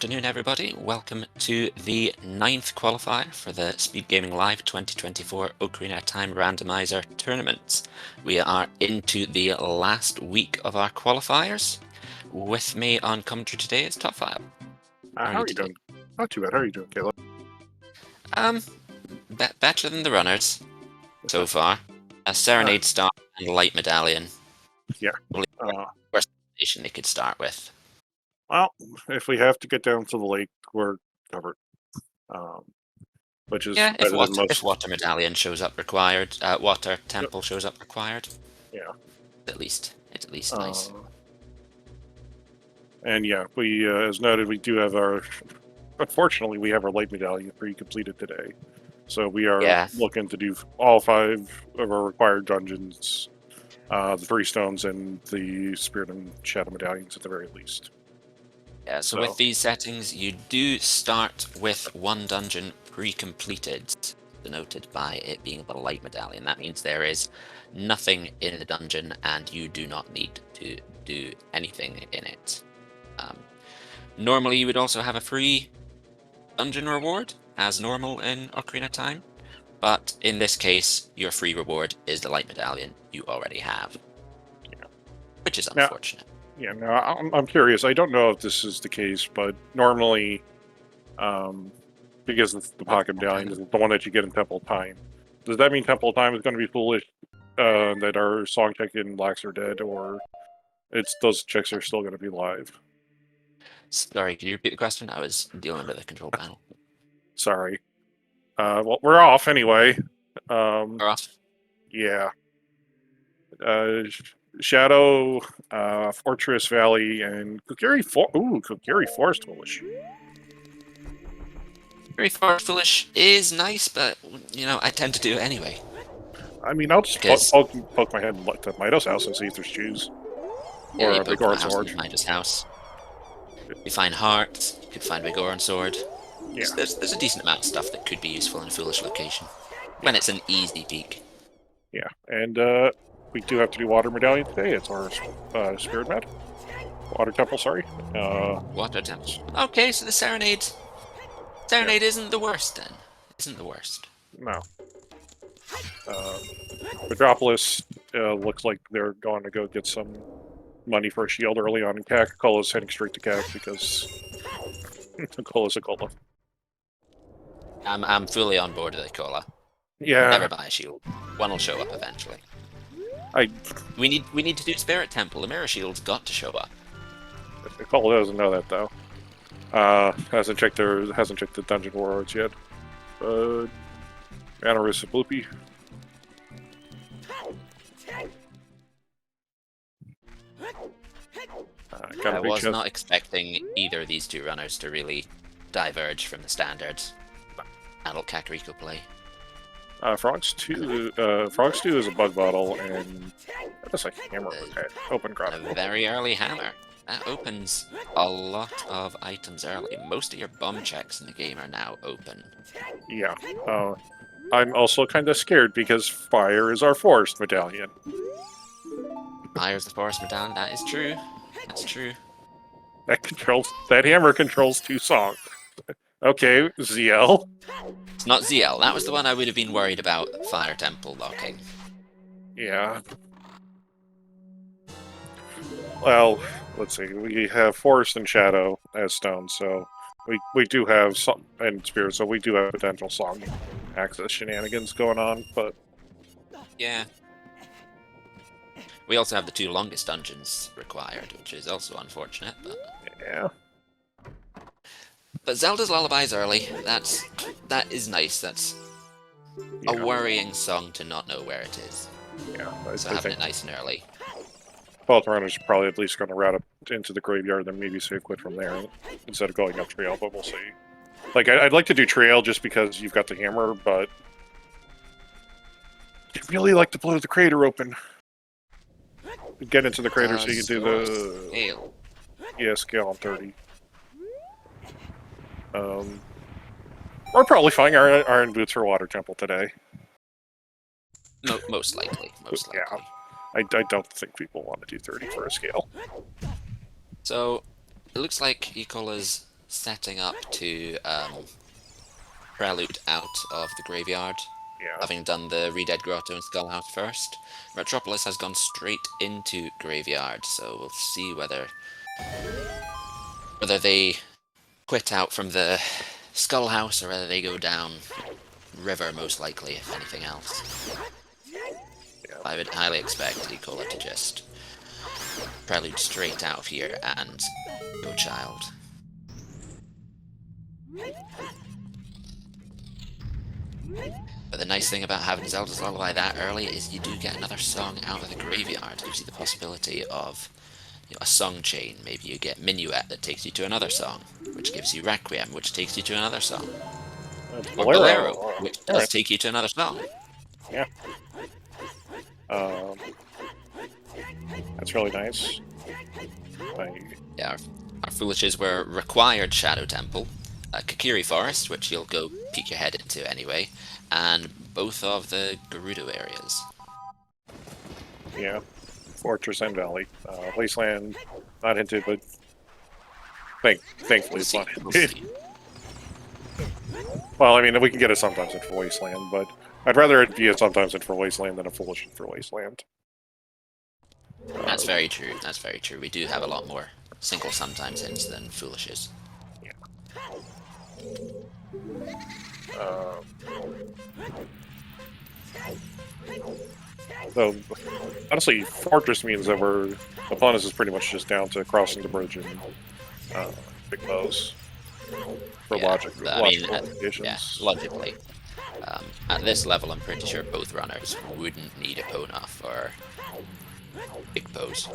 afternoon, everybody. Welcome to the 9th qualifier for the Speedgaming Live 2024 OOT Randomizer tournament. We are into the last week of our qualifiers. With me on commentary today is Topfile. How are you doing? Not too bad. How are you doing, Caleb? Better than the runners so far. A Serenade Star and Light Medallion. Yeah. Worst combination they could start with. Well, if we have to get down to the lake, we're covered. Which is if Water Medallion shows up required, Water Temple shows up required. Yeah. It's at least nice. And yeah, we, as noted, we do have our. Unfortunately, we have our Light Medallion pre-completed today, so we are looking to do all 5 of our required dungeons, the 3 stones, and the Spirit and Shadow Medallions at the very least. Yeah, so with these settings, you do start with 1 dungeon pre-completed, denoted by it being the Light Medallion. That means there is nothing in the dungeon, and you do not need to do anything in it. Normally, you would also have a free dungeon reward, as normal in Ocarina of Time, but in this case, your free reward is the Light Medallion you already have, which is unfortunate. Yeah, no, I'm curious. I don't know if this is the case, but normally, because the Pocket Medallion is the one that you get in Temple Time, does that mean Temple Time is going to be foolish that our song check and Lax are dead, or those checks are still going to be live? Sorry, can you repeat the question? I was dealing with the control panel. Sorry. Well, we're off anyway. We're off? Yeah. Shadow, Fortress Valley, and Kokiri Forest Foolish. Kokiri Forest Foolish is nice, but, you know, I tend to do it anyway. I mean, I'll just poke my head to Mido's house and see if there's shoes. Yeah, or a Big Oran Sword. Mido's house. You find hearts, you could find Big Oran Sword. Yeah. There's a decent amount of stuff that could be useful in a Foolish location, when it's an easy peak. Yeah, and we do have to do Water Medallion today. It's our Spirit Med. Water Temple, sorry. Water Temple. Okay, so the Serenade isn't the worst then. Isn't the worst. No. Metropolis looks like they're going to go get some money for a shield early on in CAC. Cola's heading straight to CAC because Cola's a Cola. I'm fully on board with the Cola. Yeah. Never buy a shield. One will show up eventually. We need to do Spirit Temple. The Mirror Shield's got to show up. Cola doesn't know that though. Hasn't checked the dungeon rewards yet. Anarissa Bloopy. I was not expecting either of these 2 runners to really diverge from the standard adult Kakariko play. Frogs 2 is a bug bottle, and that's a hammer open grab. A very early hammer. That opens a lot of items early. Most of your bomb checks in the game are now open. Yeah. I'm also kind of scared because fire is our forest medallion. Fire is the forest medallion. That is true. That's true. That hammer controls 2 songs. Okay, ZL. It's not ZL. That was the one I would have been worried about Fire Temple locking. Yeah. Well, let's see. We have Forest and Shadow as stones, so we do have some, and Spirit, so we do have potential song access shenanigans going on, but... Yeah. We also have the 2 longest dungeons required, which is also unfortunate, but... Yeah. But Zelda's Lullaby's early. That is nice. That's a worrying song to not know where it is. Yeah. So having it nice and early. Both runners are probably at least going to route it into the graveyard, then maybe save quit from there instead of going up trail, but we'll see. Like, I'd like to do trail just because you've got the hammer, but I'd really like to blow the crater open. Get into the crater so you can do the... Scale. Yeah, scale on 30. We're probably finding our Iron Boots for Water Temple today. Most likely. Yeah. I don't think people want to do 30 for a scale. So, it looks like Ecola's setting up to prelude out of the graveyard, having done the Redead Grotto and Skullhouse first. Metropolis has gone straight into graveyard, so we'll see whether they quit out from the Skullhouse or whether they go down river, most likely, if anything else. I would highly expect Ecola to just prelude straight out of here and go child. But the nice thing about having Zelda's Lullaby that early is you do get another song out of the graveyard. It gives you the possibility of a song chain. Maybe you get Minuet that takes you to another song, which gives you Requiem, which takes you to another song. Or Bolero, which does take you to another song. Yeah. That's really nice. Yeah, our Foolishes were required Shadow Temple, Kakiri Forest, which you'll go peek your head into anyway, and both of the Gerudo areas. Yeah, Fortress and Valley. Wasteland, not hinted, but thankfully it's not hinted. Well, I mean, we can get it sometimes in for Wasteland, but I'd rather it be a sometimes in for Wasteland than a Foolish in for Wasteland. That's very true. That's very true. We do have a lot more single sometimes ins than Foolishes. Yeah. So, honestly, Fortress means that the opponents is pretty much just down to crossing the bridge and big bows for logical applications. Logically. At this level, I'm pretty sure both runners wouldn't need Epona for big bows.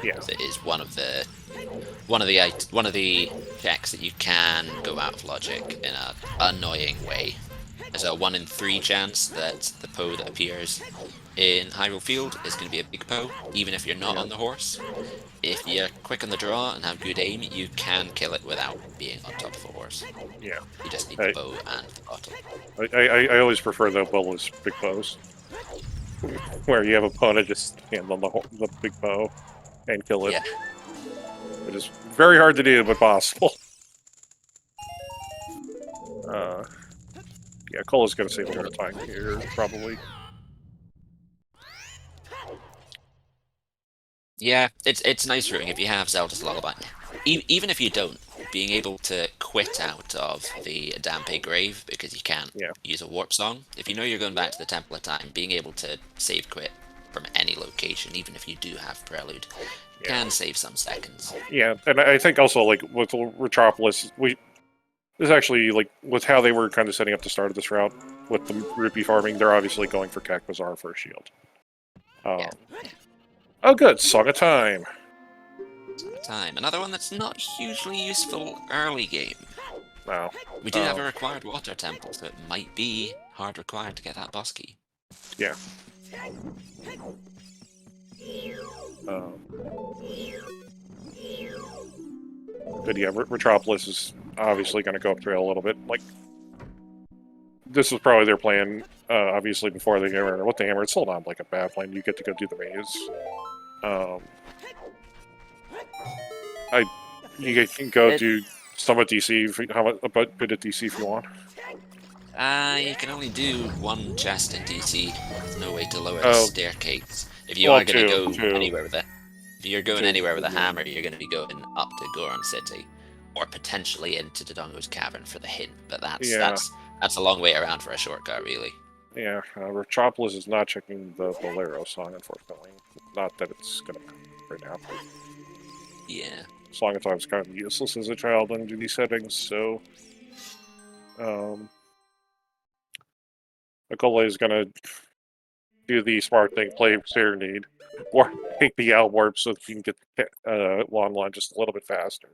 Yeah, it is one of the checks that you can go out of logic in an annoying way. There's a 1 in 3 chance that the Poe that appears in Hyrule Field is going to be a big Poe, even if you're not on the horse. If you're quick on the draw and have good aim, you can kill it without being on top of a horse. Yeah. You just need the bow and the bottle. I always prefer the bowless big bows, where you have a opponent just stand on the big bow and kill it. Yeah. It is very hard to do, but possible. Yeah, Cola's going to save a little time here, probably. Yeah, it's nice rooting if you have Zelda's Lullaby. Even if you don't, being able to quit out of the Dampe Grave, because you can't use a warp song. If you know you're going back to the Temple of Time, being able to save quit from any location, even if you do have Prelude, can save some seconds. Yeah, and I think also, like, with Metropolis, this actually, like, with how they were kind of setting up the start of this route, with the rupee farming, they're obviously going for Kak Bazaar for a shield. Oh good, Song of Time! Song of Time. Another one that's not hugely useful early game. No. We do have a required water temple, so it might be hard required to get that boss key. Yeah. But yeah, Metropolis is obviously going to go up trail a little bit. Like, this was probably their plan, obviously, before they hammer. With the hammer, it's still not like a bad plan. You get to go do the maze. You can go do some at DC. How much a bit at DC if you want? You can only do one chest in DC. There's no way to lower the staircase. If you are going to go anywhere with it. If you're going anywhere with a hammer, you're going to be going up to Goron City, or potentially into Dodongo's Cavern for the hint. But that's a long way around for a shortcut, really. Yeah, Metropolis is not checking the Bolero song, unfortunately. Not that it's going to right now. Yeah. Song of Time is kind of useless as a child under these settings, so Nicola is going to do the smart thing, play Serenade, or take the Owl Warp so that you can get Long Line just a little bit faster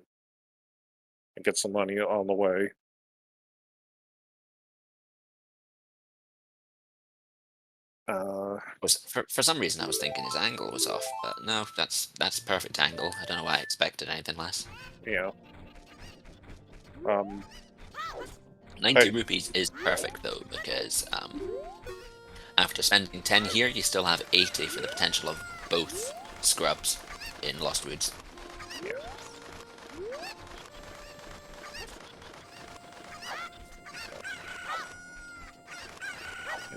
and get some money on the way. For some reason I was thinking his angle was off, but no, that's perfect angle. I don't know why I expected anything less. Yeah. 90 rupees is perfect though, because after spending 10 here, you still have 80 for the potential of both scrubs in Lost Woods. Yeah.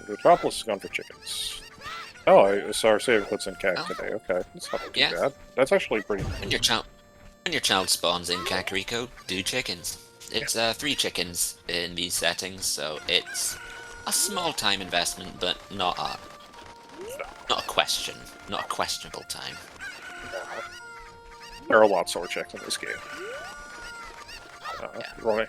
Metropolis is gone for chickens. Oh, I saw our save puts in CAC today. Okay, that's not too bad. That's actually pretty cool. When your child spawns in Kakariko, do chickens. It's 3 chickens in these settings, so it's a small time investment, but not a questionable time. There are a lot of sword checks in this game. Right.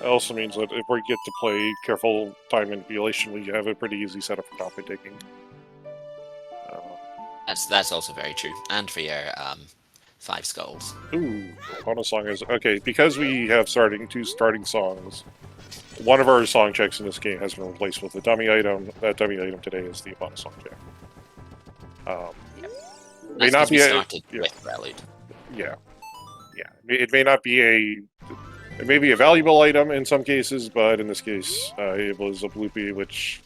It also means that if we get to play careful time manipulation, we have a pretty easy setup for topic taking. That's also very true, and for your 5 skulls. Ooh, bonus song is okay because we have two starting songs. One of our song checks in this game has been replaced with a dummy item. That dummy item today is the bonus song check. May not be started with Prelude. Yeah. It may not be it may be a valuable item in some cases, but in this case, it was a bloopy, which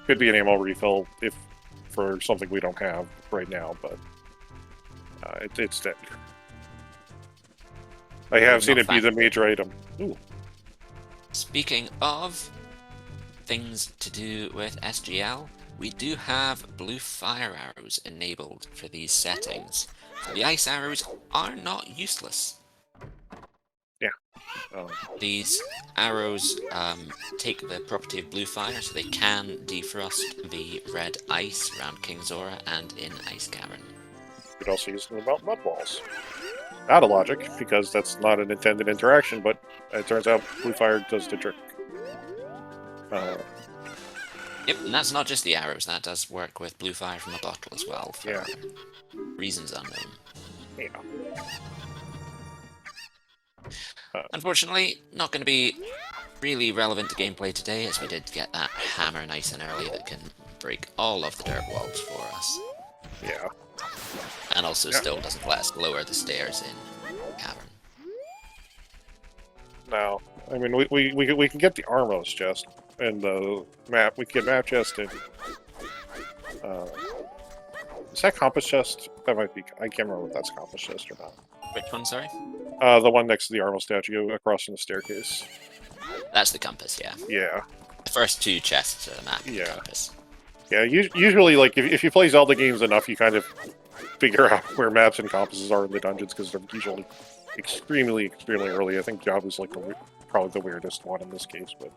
could be an ammo refill for something we don't have right now, but it's dead. I have seen it be the major item. Ooh. Speaking of things to do with SGL, we do have blue fire arrows enabled for these settings. The ice arrows are not useless. Yeah. These arrows take the property of blue fire, so they can defrost the red ice around King Zora and in Ice Cavern. You could also use them about mud walls. Out of logic, because that's not an intended interaction, but it turns out blue fire does the trick. Yep, and that's not just the arrows, that does work with blue fire from a bottle as well, for reasons unknown. Yeah. Unfortunately, not going to be really relevant to gameplay today, as we did get that hammer nice and early that can break all of the dirt walls for us. Yeah. And also still doesn't let us lower the stairs in Cavern. No. I mean, we can get the Armos chest and the map. We can get map chest and... is that compass chest? That might be... I can't remember if that's compass chest or not. Which one, sorry? The one next to the Armo statue, across from the staircase. That's the compass, yeah. Yeah. The first 2 chests are the map and the compass. Yeah, usually, like, if you play Zelda games enough, you kind of figure out where maps and compasses are in the dungeons, because they're usually extremely early. I think Jabu's, like, probably the weirdest one in this case, but...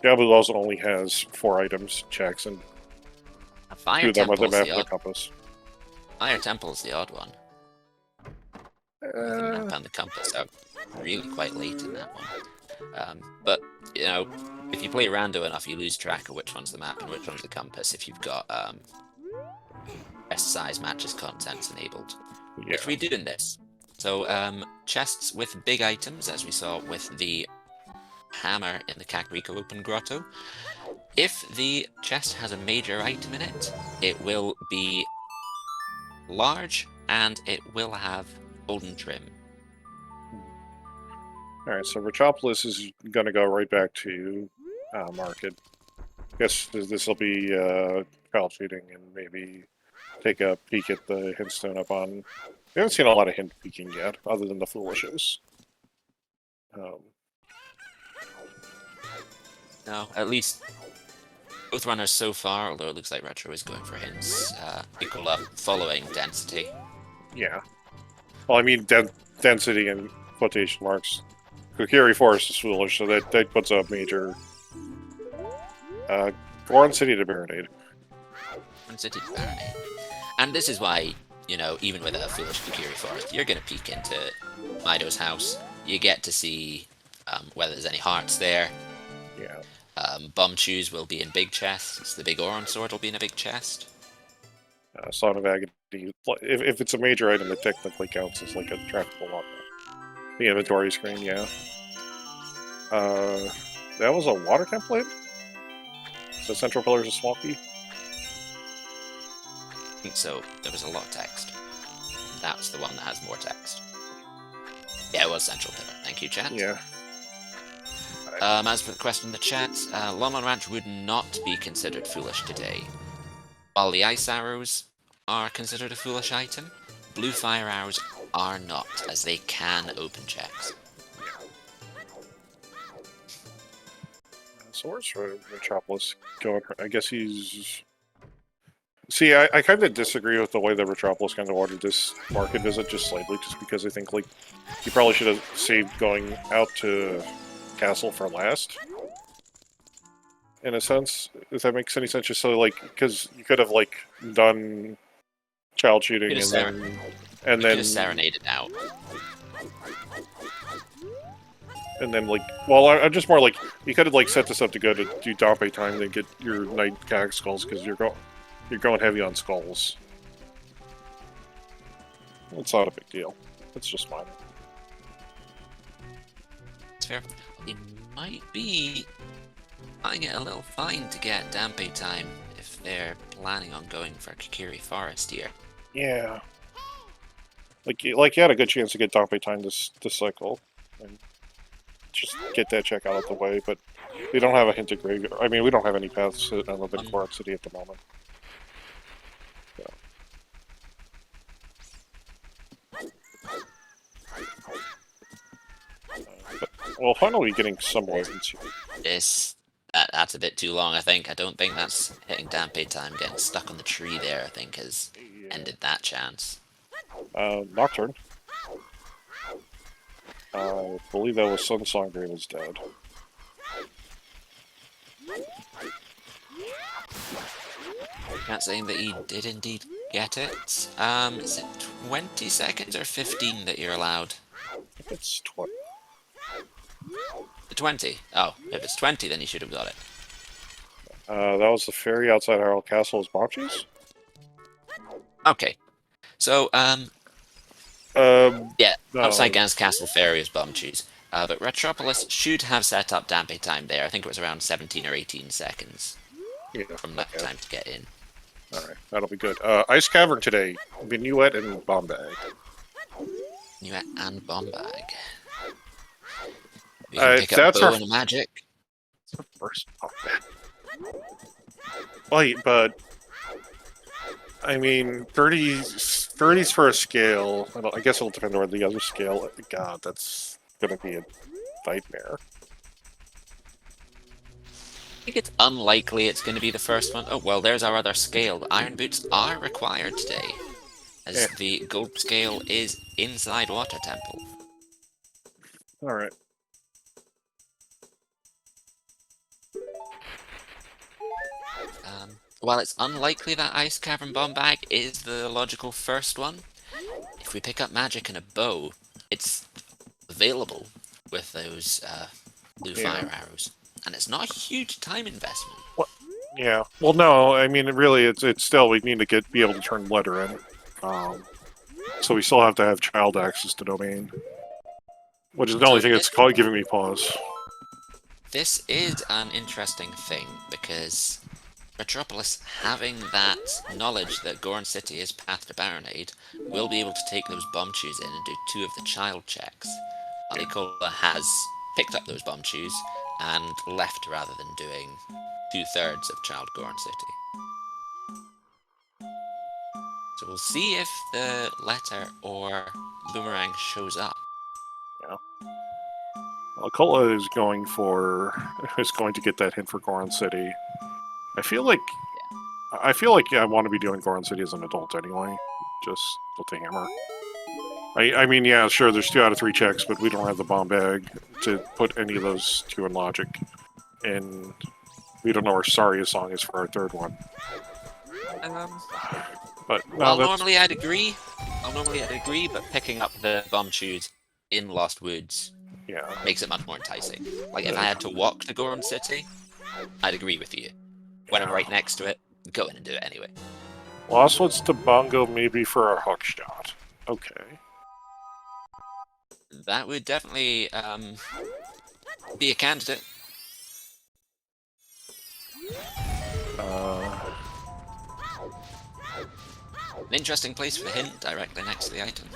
Jabu also only has 4 items, checks, and 2 of them with the map and the compass. Fire Temple's the odd one. The map and the compass are really quite late in that one. But, you know, if you play rando enough, you lose track of which one's the map and which one's the compass if you've got chest size matches contents enabled, which we do in this. So, chests with big items, as we saw with the hammer in the Kakariko Open Grotto. If the chest has a major item in it, it will be large and it will have golden trim. Alright, so Metropolis is going to go right back to Market. Guess this will be crowd shooting and maybe take a peek at the hintstone up on... We haven't seen a lot of hint peeking yet, other than the Foolishes. No, at least both runners so far, although it looks like Retro is going for hints, equal up following density. Yeah. Well, I mean, density in quotation marks. Kokiri Forest is foolish, so that puts a major... Goron City to Baronade. Goron City to Baronade. And this is why, you know, even with a foolish Kokiri Forest, you're going to peek into Mido's house. You get to see whether there's any hearts there. Yeah. Bum Shoes will be in big chests. The big Oron Sword will be in a big chest. Song of Agony. If it's a major item, it technically counts as like a trackable on the inventory screen, yeah. That was a water template? So Central Pillars of Swampy? I think so. There was a lot of text. That was the one that has more text. Yeah, it was Central Pillar. Thank you, chat. Yeah. As for the question in the chat, Lon Ranch would not be considered foolish today. While the ice arrows are considered a foolish item, blue fire arrows are not, as they can open checks. So where's Metropolis going? I guess he's... See, I kind of disagree with the way that Metropolis kind of ordered this market visit just slightly, just because I think, like, he probably should have saved going out to Castle for last. In a sense, if that makes any sense, just so, like, because you could have, like, done child shooting and then serenaded out. And then, like, well, I'm just more like, you could have, like, set this up to go to do Dompe time, then get your Knight Gag Skulls, because you're going heavy on Skulls. It's not a big deal. It's just minor. It's fair. It might be finding it a little fine to get Dampe time if they're planning on going for Kikiri Forest here. Yeah. Like you had a good chance to get Dompe time this cycle. And just get that check out of the way, but we don't have a hint of graveyard. I mean, we don't have any paths other than Quartz City at the moment. Yeah. But, well, finally getting some wins here. That's a bit too long, I think. I don't think that's hitting Dampe time. Getting stuck on the tree there, I think, has ended that chance. Nocturne. I believe that was Sunsong Grave is dead. Not saying that he did indeed get it. Is it 20 seconds or 15 that you're allowed? I think it's 20. 20? Oh, if it's 20, then he should have got it. That was the ferry outside Harold Castle's Bocces? Okay. So, yeah, outside Gans Castle Ferry is Bumcheese. But Retropolis should have set up Dampe time there. I think it was around 17 or 18 seconds from left time to get in. Alright, that'll be good. Ice Cavern today. Minuet and Bombag. Minuet and Bombag. We can pick up Bow and a Magic. It's our first Bombag. Wait, but... I mean, 30's for a scale. I guess it'll depend on the other scale. God, that's gonna be a nightmare. I think it's unlikely it's going to be the first one. Oh, well, there's our other scale. Iron Boots are required today, as the gold scale is inside Water Temple. Alright. While it's unlikely that Ice Cavern Bombag is the logical first one, if we pick up Magic and a Bow, it's available with those blue fire arrows. And it's not a huge time investment. Well, yeah. Well, no. I mean, really, it's still we need to be able to turn letter in. So we still have to have child access to domain, which is the only thing that's giving me pause. This is an interesting thing because Metropolis, having that knowledge that Gorn City is path to Baronade, will be able to take those bomb chews in and do 2 of the child checks. Alikola has picked up those bomb chews and left rather than doing 2/3 of Child Gorn City. So we'll see if the letter or boomerang shows up. Yeah. Alikola is going to get that hint for Gorn City. I feel like I want to be doing Gorn City as an adult anyway, just with the hammer. I mean, yeah, sure, there's 2 out of 3 checks, but we don't have the bomb bag to put any of those 2 in logic. And we don't know where Saria's song is for our 3rd one. But no, normally I'd agree, but picking up the bomb shoes in Lost Woods makes it much more enticing. Like, if I had to walk to Gorn City, I'd agree with you. When I'm right next to it, go in and do it anyway. Lost Woods to Bongo maybe for our hook shot. Okay. That would definitely be a candidate. An interesting place for the hint, directly next to the item.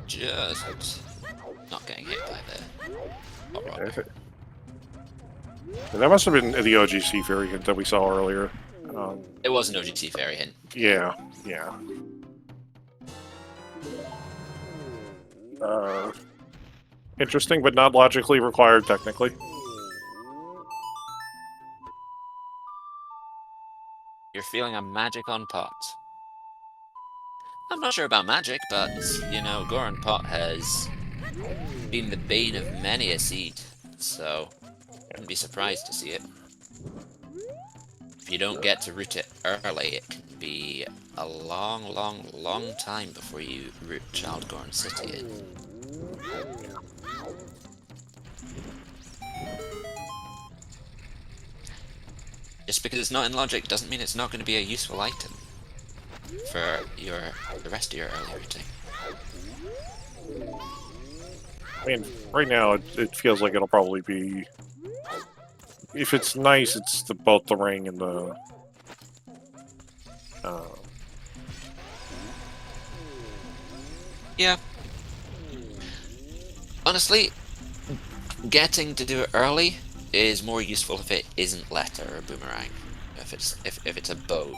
Just not getting hit by the hot rock. That must have been the OGC fairy hint that we saw earlier. It was an OGC fairy hint. Yeah, yeah. interesting, but not logically required, technically. You're feeling a magic on pot. I'm not sure about magic, but, you know, Goron Pot has been the bane of many a seed, so I wouldn't be surprised to see it. If you don't get to root it early, it can be a long, long, long time before you root Child Goron City in. Just because it's not in logic doesn't mean it's not going to be a useful item for the rest of your early routing. I mean, right now it feels like it'll probably be, if it's nice, it's both the ring and the yeah. Honestly, getting to do it early is more useful if it isn't letter or boomerang. If it's a bow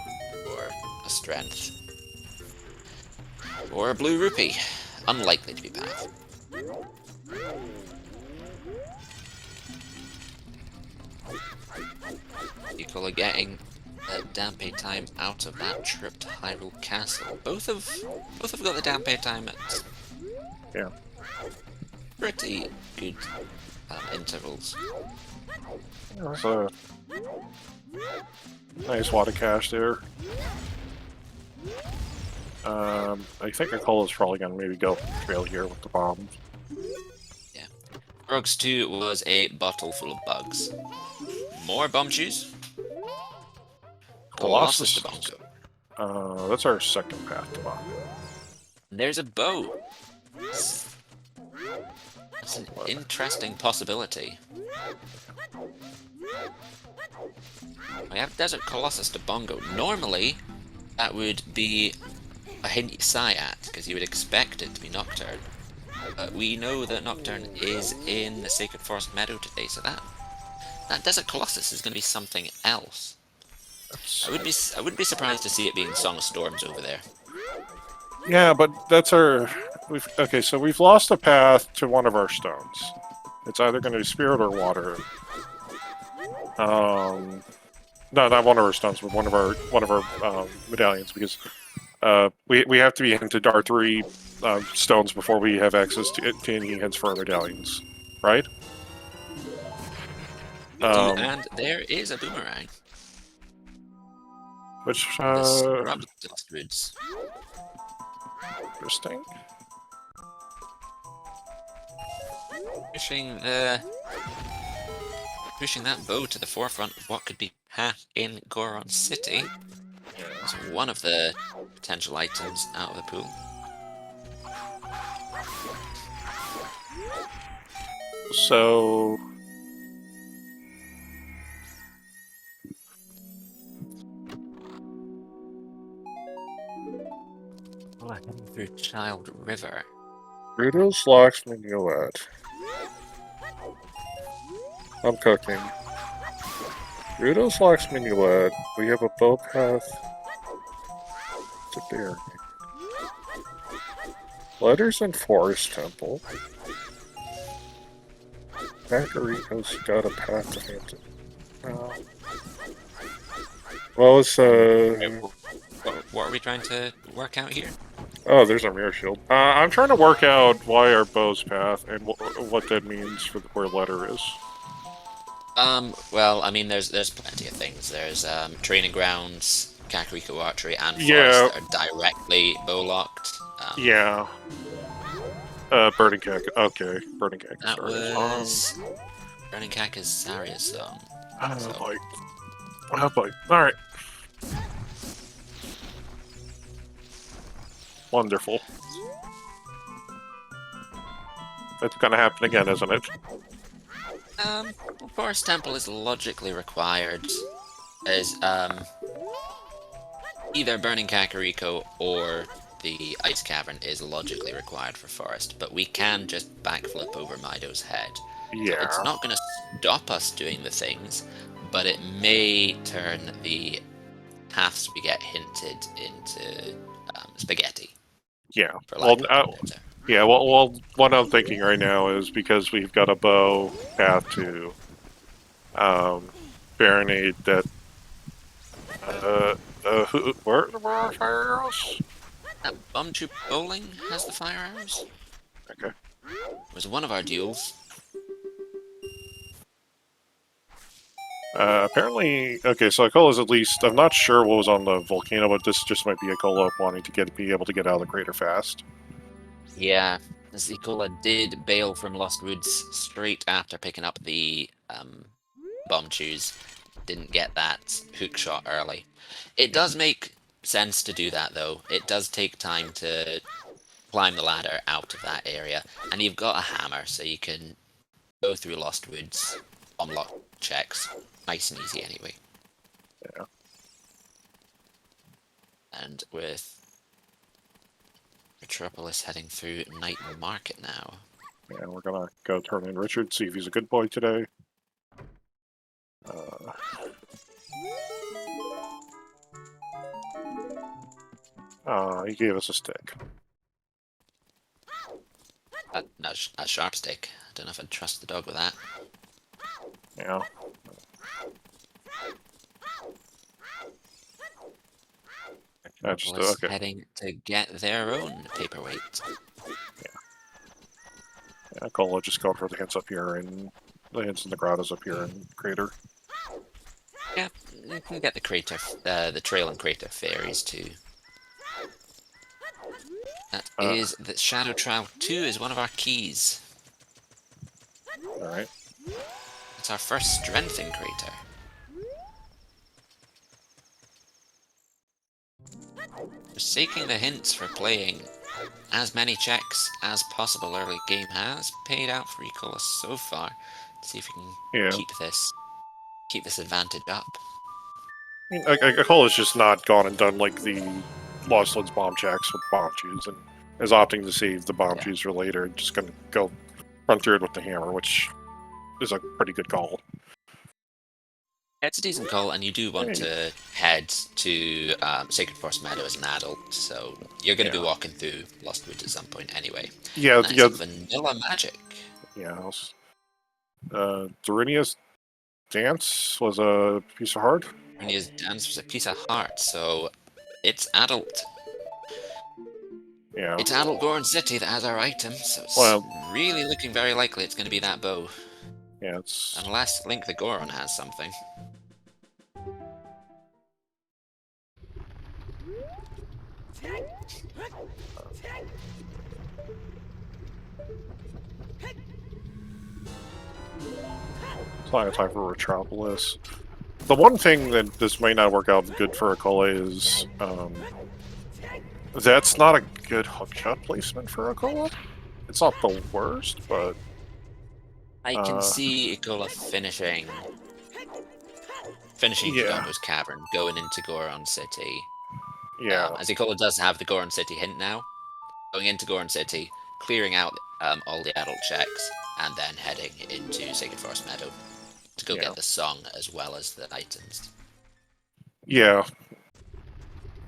or a strength or a blue rupee, unlikely to be path. People are getting Dampe time out of that trip to Hyrule Castle. Both have got the Dampe time at pretty good intervals. There's a nice wad of cash there. I think Akola's probably gonna maybe go trail here with the bombs. Yeah. Rugs 2 was a bottle full of bugs. More bomb shoes. Colossus to Bongo. That's our second path to Bongo. There's a bow. That's an interesting possibility. We have Desert Colossus to Bongo. Normally, that would be a hint you sigh at, because you would expect it to be Nocturne. But we know that Nocturne is in the Sacred Forest Meadow today, so that Desert Colossus is going to be something else. I would be surprised to see it being Song of Storms over there. Yeah, but that's our... Okay, so we've lost a path to one of our stones. It's either going to be Spirit or Water. No, not one of our stones, but one of our medallions, because we have to be hinted our 3 stones before we have access to any hints for our medallions, right? And there is a boomerang. Which Woods. Interesting. Pushing that bow to the forefront of what could be path in Goron City. It's one of the potential items out of the pool. So... Heading through Child River. Rudo's Locksmith Minuet. I'm cooking. Rudo's Locksmith Minuet. We have a bow path to Bear. Letters in Forest Temple. Macarico's got a path to Hampton. Well, it's What are we trying to work out here? Oh, there's our mirror shield. I'm trying to work out why our bow's path and what that means for where letter is. Well, I mean, there's plenty of things. There's training grounds, Kakariko Archery, and Forest that are directly bow locked. Yeah. Burning Cack. Okay, Burning Cack. That was Burning Cack is Saria's song. Alright. Wonderful. That's gonna happen again, isn't it? Forest Temple is logically required as either Burning Kakariko or the Ice Cavern is logically required for Forest, but we can just backflip over Mido's head. Yeah. So it's not going to stop us doing the things, but it may turn the paths we get hinted into spaghetti. Yeah. For lack of a better term. Yeah, well, what I'm thinking right now is because we've got a bow path to Baronade that where are fire arrows? That Bum Troop Bowling has the fire arrows. Okay. It was one of our duels. Apparently, okay, so Akola's at least, I'm not sure what was on the volcano, but this just might be Akola wanting to be able to get out of the crater fast. Yeah, Zikola did bail from Lost Woods straight after picking up the bomb choose. Didn't get that hook shot early. It does make sense to do that, though. It does take time to climb the ladder out of that area, and you've got a hammer, so you can go through Lost Woods, unlock checks, nice and easy anyway. Yeah. And with Metropolis heading through Night Market now. Yeah, we're gonna go turn in Richard, see if he's a good boy today. He gave us a stick. A sharp stick. I don't know if I'd trust the dog with that. Yeah. Metropolis heading to get their own paperweight. Yeah, Akola just going for the hints up here, and the hints in the grottos up here in Crater. Yeah, you can get the crater, the trail and crater fairies too. That is the Shadow Trial 2 is one of our keys. Alright. It's our first strength in crater. Forsaking the hints for playing as many checks as possible early game has paid out for Ecola so far. Let's see if we can keep this advantage up. I mean, Akola's just not gone and done like the Lost Woods bomb checks with bomb choose, and is opting to save the bomb choose for later. Just gonna go run through it with the hammer, which is a pretty good call. It's a decent call, and you do want to head to Sacred Forest Meadow as an adult, so you're going to be walking through Lost Woods at some point anyway. Yeah, yeah. Vanilla Magic. Yeah. Dorinia's Dance was a piece of heart. Dorinia's Dance was a piece of heart, so it's adult. Yeah. It's adult Goron City that has our item, so it's really looking very likely it's going to be that bow. Yeah, it's... Unless Link the Goron has something. Plenty of time for Metropolis. The one thing that this might not work out good for Akola is that's not a good hookshot placement for Akola. It's not the worst, but I can see Akola finishing Doggo's Cavern, going into Goron City. Yeah. As Akola does have the Goron City hint now, going into Goron City, clearing out all the adult checks, and then heading into Sacred Forest Meadow to go get the song as well as the items. Yeah.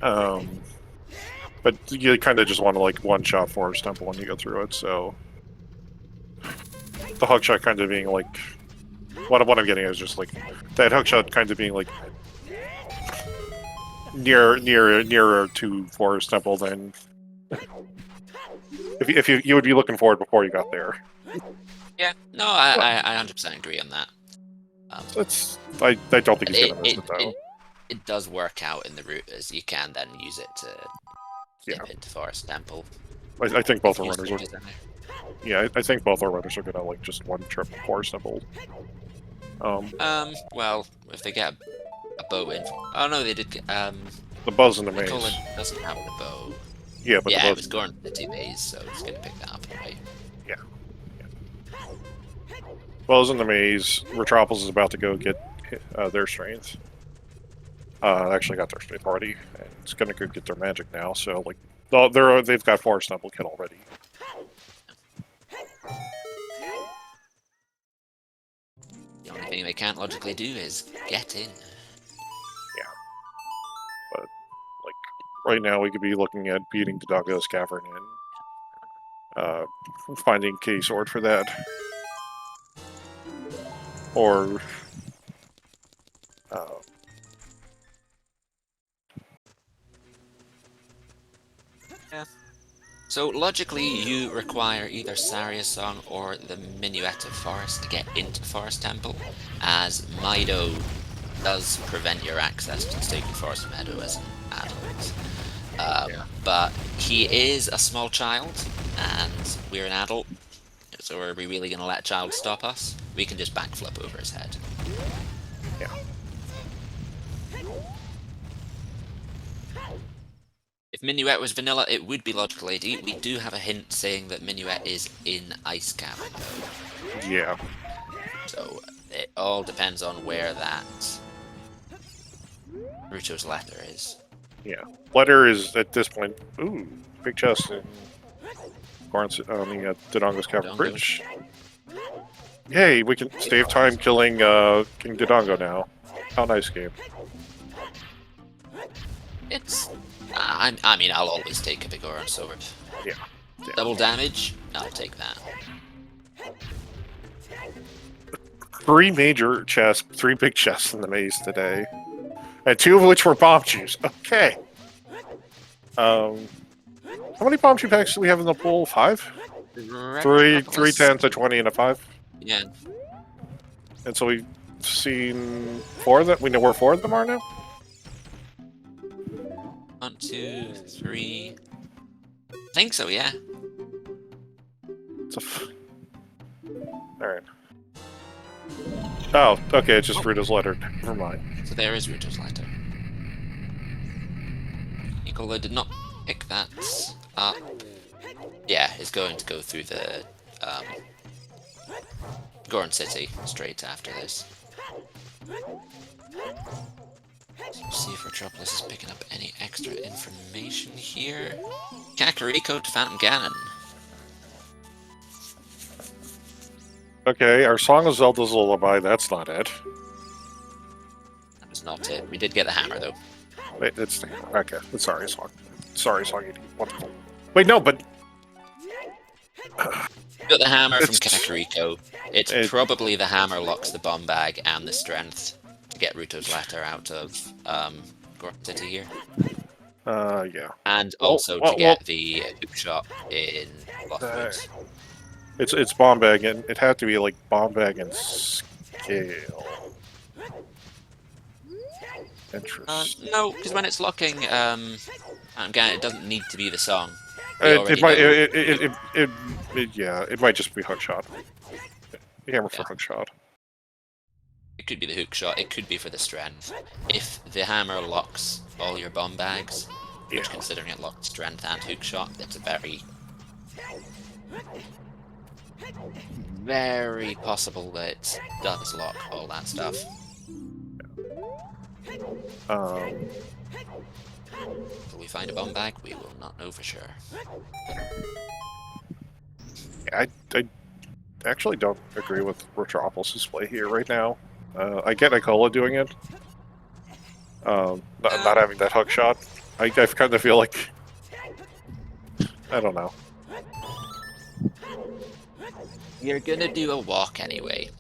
But you kind of just want to like one-shot Forest Temple when you go through it, so the hookshot kind of being like what I'm getting is just like that hookshot kind of being like nearer to Forest Temple than if you would be looking forward before you got there. Yeah, no, I 100% agree on that. I don't think he's gonna miss it though. It does work out in the route as you can then use it to dip into Forest Temple. I think both our runners are. Yeah, I think both our runners are gonna like just one trip Forest Temple. Well, if they get a bow in. Oh no, they did get the bow's in the maze. Doesn't have the bow. Yeah, but it was Goron City maze, so it's gonna pick that up anyway. Yeah. Bow's in the maze. Metropolis is about to go get their strength. Actually got their strength already, and it's gonna go get their magic now. So like, they've got Forest Temple kit already. The only thing they can't logically do is get in. Yeah. But like right now, we could be looking at beating the Doggo's Cavern finding K sword for that. Or yeah. So logically, you require either Saria's Song or the Minuet of Forest to get into Forest Temple, as Mido does prevent your access to the Sacred Forest Meadow as an adult. But he is a small child, and we're an adult, so are we really going to let a child stop us? We can just backflip over his head. Yeah. If Minuet was vanilla, it would be logical AD. We do have a hint saying that Minuet is in Ice Cavern, though. Yeah. So it all depends on where that Ruto's letter is. Yeah. Letter is at this point. Ooh, big chest in Dodongo's Cavern Bridge. Yay, we can save time killing King Dodongo now. How nice game. It's. I mean, I'll always take a Vigoran sword. Yeah. Double damage? I'll take that. 3 major chests, 3 big chests in the maze today. And 2 of which were bomb juice. Okay. How many bomb juice packs do we have in the pool? 5? 3 10s, a 20, and a 5? Yeah. And so we've seen 4 of them? We know where 4 of them are now? 1, 2, 3. I think so, yeah. Alright. Oh, okay, it's just Ruto's letter. Never mind. So there is Ruto's letter. Nicola did not pick that up. Yeah, is going to go through the Goron City straight after this. Let's see if Metropolis is picking up any extra information here. Kakariko to Phantom Ganon. Okay, our Song of Zelda's Lullaby, that's not it. That was not it. We did get the hammer, though. Wait, it's the hammer. Okay, sorry, Song. Sorry, Song. Wonderful. Wait, no, but... We got the hammer from Kakariko. It's probably the hammer locks the bomb bag and the strength to get Ruto's letter out of Goron City here. Yeah. And also to get the hook shot in Lost Woods. It's bomb bag, and it had to be like bomb bag and scale. Interesting. No, because when it's locking, again, it doesn't need to be the song. It might just be hook shot. The hammer for hook shot. It could be the hook shot. It could be for the strength. If the hammer locks all your bomb bags, which considering it locked strength and hook shot, it's a very possible that it does lock all that stuff. Will we find a bomb bag? We will not know for sure. I actually don't agree with Metropolis' play here right now. I get Nicola doing it. Not having that hook shot. I kind of feel like... I don't know. You're gonna do a walk anyway.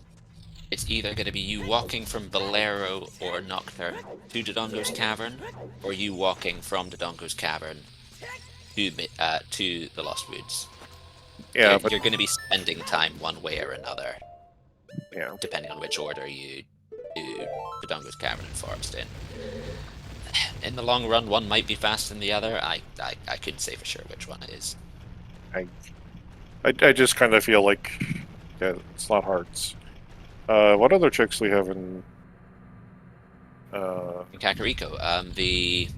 It's either gonna be you walking from Bolero or Nocturne to Dodongo's Cavern, or you walking from Dodongo's Cavern to the Lost Woods. Yeah, you're gonna be spending time one way or another. Yeah. Depending on which order you do Dodongo's Cavern and Forest in. In the long run, one might be faster than the other. I couldn't say for sure which one it is. I just kind of feel like it's not Hearts. What other tricks do we have in Kakariko? The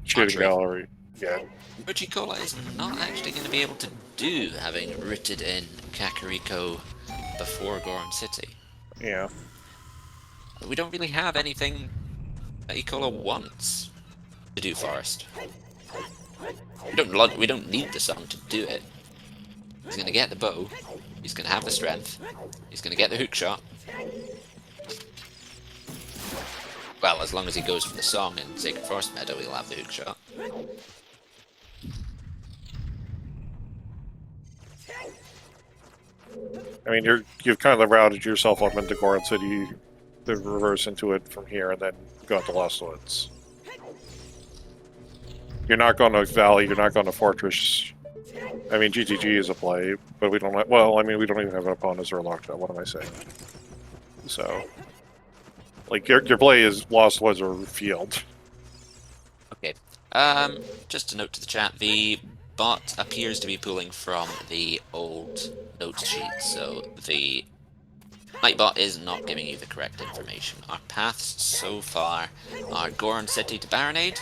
Shooting Gallery. Yeah. Which Nicola is not actually going to be able to do, having rooted in Kakariko before Goron City. Yeah. We don't really have anything that Nicola wants to do Forest. We don't need the song to do it. He's going to get the bow. He's going to have the strength. He's going to get the hook shot. Well, as long as he goes for the song in Sacred Forest Meadow, he'll have the hook shot. I mean, you've kind of routed yourself up into Goron City, to reverse into it from here, and then go into Lost Woods. You're not going to Valley. You're not going to Fortress. I mean, GTG is a play, but we don't. Well, I mean, we don't even have opponents or locked up. What am I saying? So, like, your play is Lost Woods or Field. Okay. Just a note to the chat: the bot appears to be pulling from the old note sheet, so the Nightbot is not giving you the correct information. Our paths so far are Goron City to Baronade,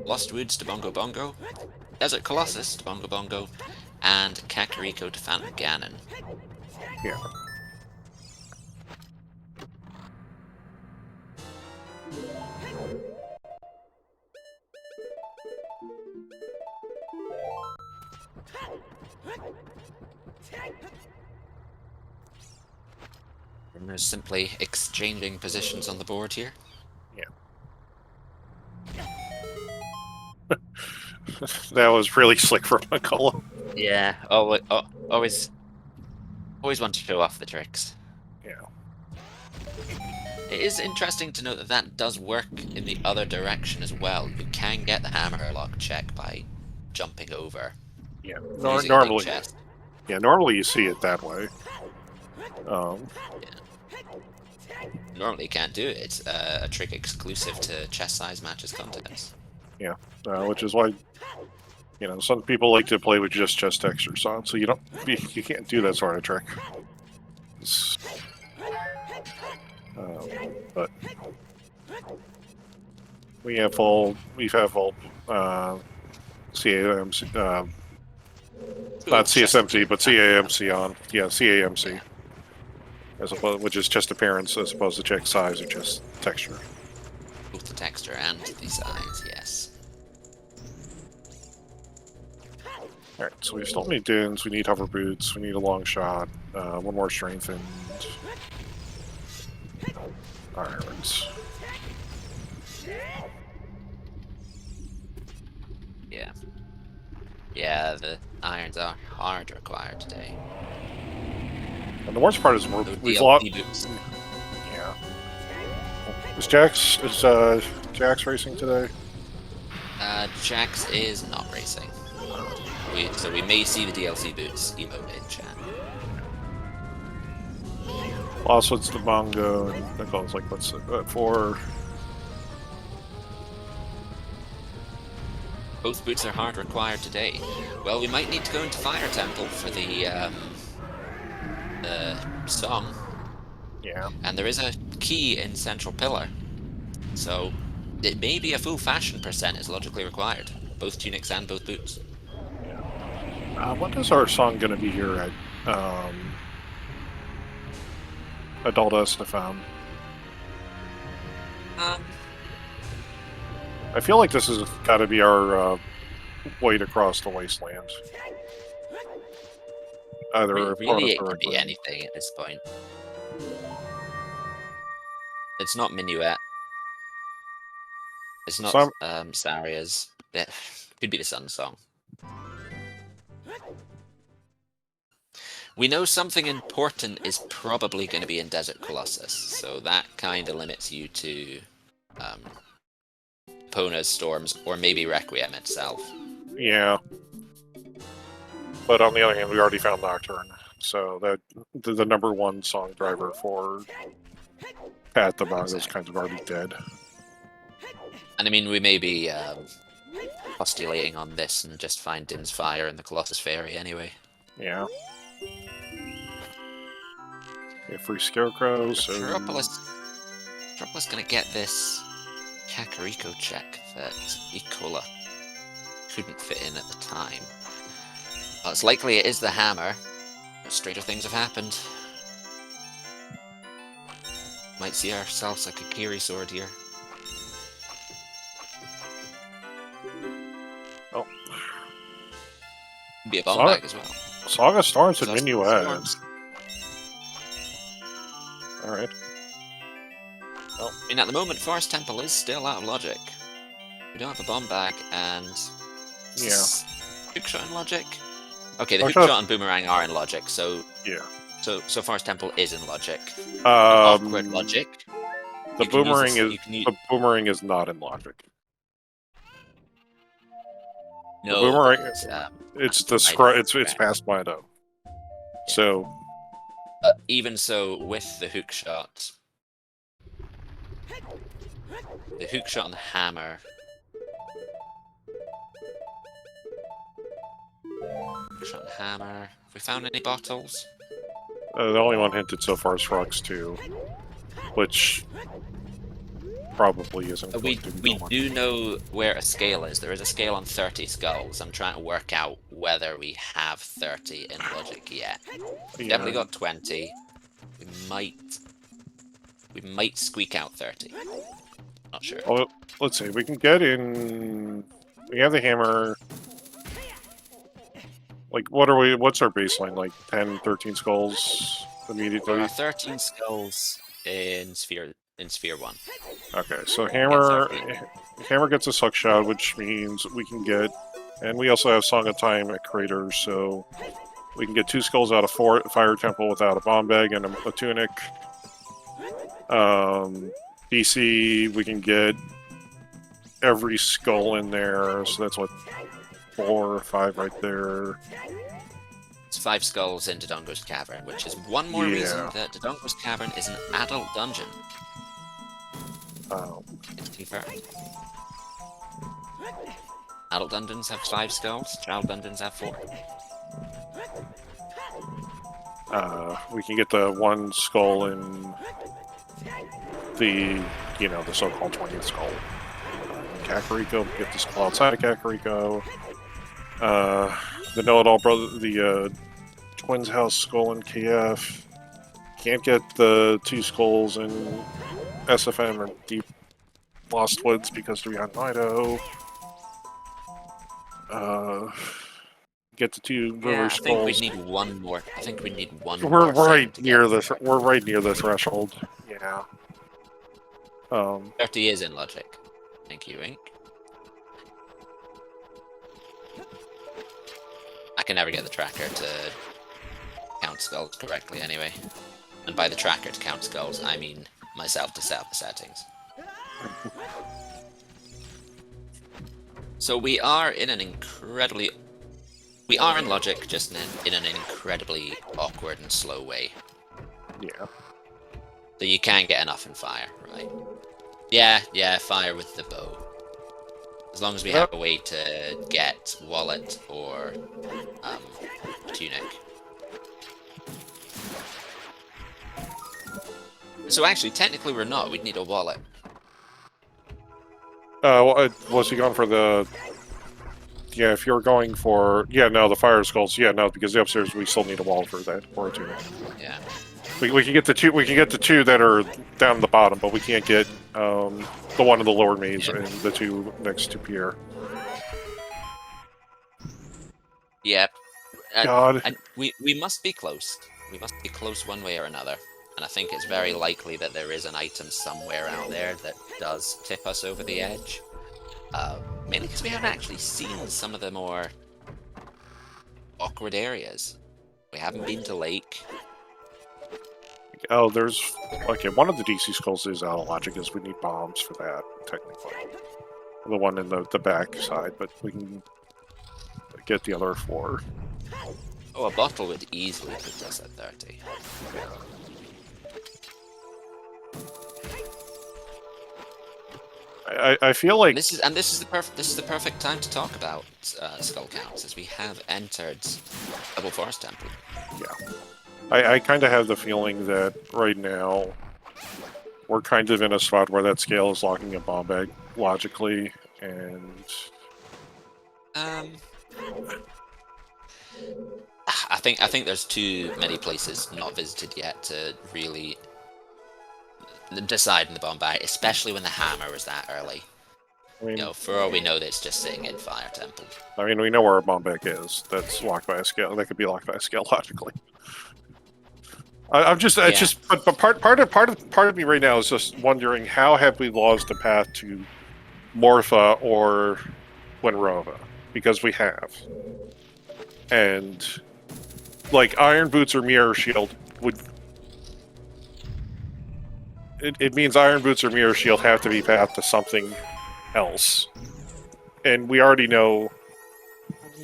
Lost Woods to Bongo Bongo, Desert Colossus to Bongo Bongo, and Kakariko to Phantom Ganon. Yeah. And there's simply exchanging positions on the board here. Yeah. That was really slick from McCullough. Yeah, always want to show off the tricks. Yeah. It is interesting to note that that does work in the other direction as well. You can get the hammer lock check by jumping over. Yeah, normally. Yeah, normally you see it that way. Yeah. Normally you can't do it. It's a trick exclusive to chest size matches contests. Yeah, which is why, you know, some people like to play with just chest textures on, so you can't do that sort of trick. But we've had full CAMC, not CSMC, but CAMC on. Yeah, CAMC. Which is chest appearance as opposed to check size or just texture. Both the texture and the size, yes. Alright, so we still need dunes, we need hover boots, we need a long shot, one more strengthened. Irons. Yeah. Yeah, the irons are hard required today. And the worst part is we've lost. Yeah. Is Jax racing today? Jax is not racing. So we may see the DLC boots emote in chat. Also, it's the Bongo, and Nicole's like, what's it, 4? Both boots are hard required today. Well, we might need to go into Fire Temple for the song. Yeah. And there is a key in Central Pillar. So it may be a full fashion percent is logically required. Both tunics and both boots. Yeah. What is our song going to be here at Adult Estefan? I feel like this has got to be our way to cross the wasteland. Either really, it could be anything at this point. It's not Minuet. It's not Saria's. It could be the Sun Song. We know something important is probably going to be in Desert Colossus, so that kind of limits you to Pona's Storms, or maybe Requiem itself. Yeah. But on the other hand, we already found Nocturne, so that the number one song driver for Pat the Bongo is kind of already dead. And I mean, we may be postulating on this and just find Din's Fire and the Colossus Fairy anyway. Yeah. Yeah, free Scarecrows. So... Metropolis gonna get this Kakariko check that Ikola couldn't fit in at the time. Well, it's likely it is the hammer. Stranger things have happened. Might see ourselves a Kakiri sword here. Oh. Be a bomb bag as well. Saga Storms and Minuet. Alright. Well, I mean, at the moment, Forest Temple is still out of logic. We don't have a bomb bag, and... Yeah. Hookshot in logic? Okay, the hookshot and boomerang are in logic, so... Yeah. So Forest Temple is in logic. Awkward logic. The boomerang is not in logic. No, the boomerang. It's past Mido. Yeah. So. Even so, with the hook shot, and the hammer. Hook shot and hammer. Have we found any bottles? The only one hinted so far is Frogs 2, which probably isn't. We do know where a scale is. There is a scale on 30 skulls. I'm trying to work out whether we have 30 in logic yet. We definitely got 20. We might squeak out 30. Not sure. Well, let's see. We can get in. We have the hammer. Like, what's our baseline? Like 10, 13 skulls immediately? There are 13 skulls in Sphere 1. Okay, so hammer gets a suck shot, which means we can get, and we also have Song of Time at Crater, so we can get 2 skulls out of Fire Temple without a bomb bag and a tunic. DC, we can get every skull in there, so that's what, 4 or 5 right there. It's 5 skulls in Dodongo's Cavern, which is one more reason that Dodongo's Cavern is an adult dungeon. It's confirmed. Adult dungeons have 5 skulls, child dungeons have 4. We can get the 1 skull in the, the so-called 20th skull. Kakariko, get the skull outside of Kakariko. The Know-It-All Brother, the Twins House skull in KF. Can't get the 2 skulls in SFM or Deep Lost Woods because they're behind Mido. Get the 2 river skulls. I think we need one more. We're right near the. We're right near the threshold. Yeah. 30 is in logic. Thank you, Ink. I can never get the tracker to count skulls correctly anyway. And by the tracker to count skulls, I mean myself to set up the settings. So we are in an incredibly... We are in logic, just in an incredibly awkward and slow way. Yeah. So you can get enough in fire, right? Yeah, fire with the bow. As long as we have a way to get wallet or tunic. So actually, technically we're not. We'd need a wallet. Was he going for the... Yeah, if you're going for... Yeah, no, the fire skulls. Yeah, no, because the upstairs we still need a wallet for that, or a tunic. Yeah. We can get the 2. We can get the 2 that are down the bottom, but we can't get the one in the lower maze and the 2 next to Pierre. Yep. God. We must be close. We must be close one way or another. And I think it's very likely that there is an item somewhere out there that does tip us over the edge. Mainly because we haven't actually seen some of the more awkward areas. We haven't been to Lake. Oh, there's... Okay, one of the DC skulls is out of logic, as we need bombs for that, technically. The one in the back side, but we can get the other 4. Oh, a bottle would easily put us at 30. Yeah. I feel like this is the perfect time to talk about skull counts, as we have entered Double Forest Temple. Yeah. I kind of have the feeling that right now we're kind of in a spot where that scale is locking a bomb bag logically, and I think there's too many places not visited yet to really decide in the bomb bag, especially when the hammer was that early. I mean, for all we know, that's just sitting in Fire Temple. I mean, we know where a bomb bag is. That's locked by a scale. That could be locked by a scale logically. I'm just, it's just, but part of me right now is just wondering, how have we lost the path to Morpha or Winrova? Because we have. And like Iron Boots or Mirror Shield would... It means Iron Boots or Mirror Shield have to be path to something else. And we already know...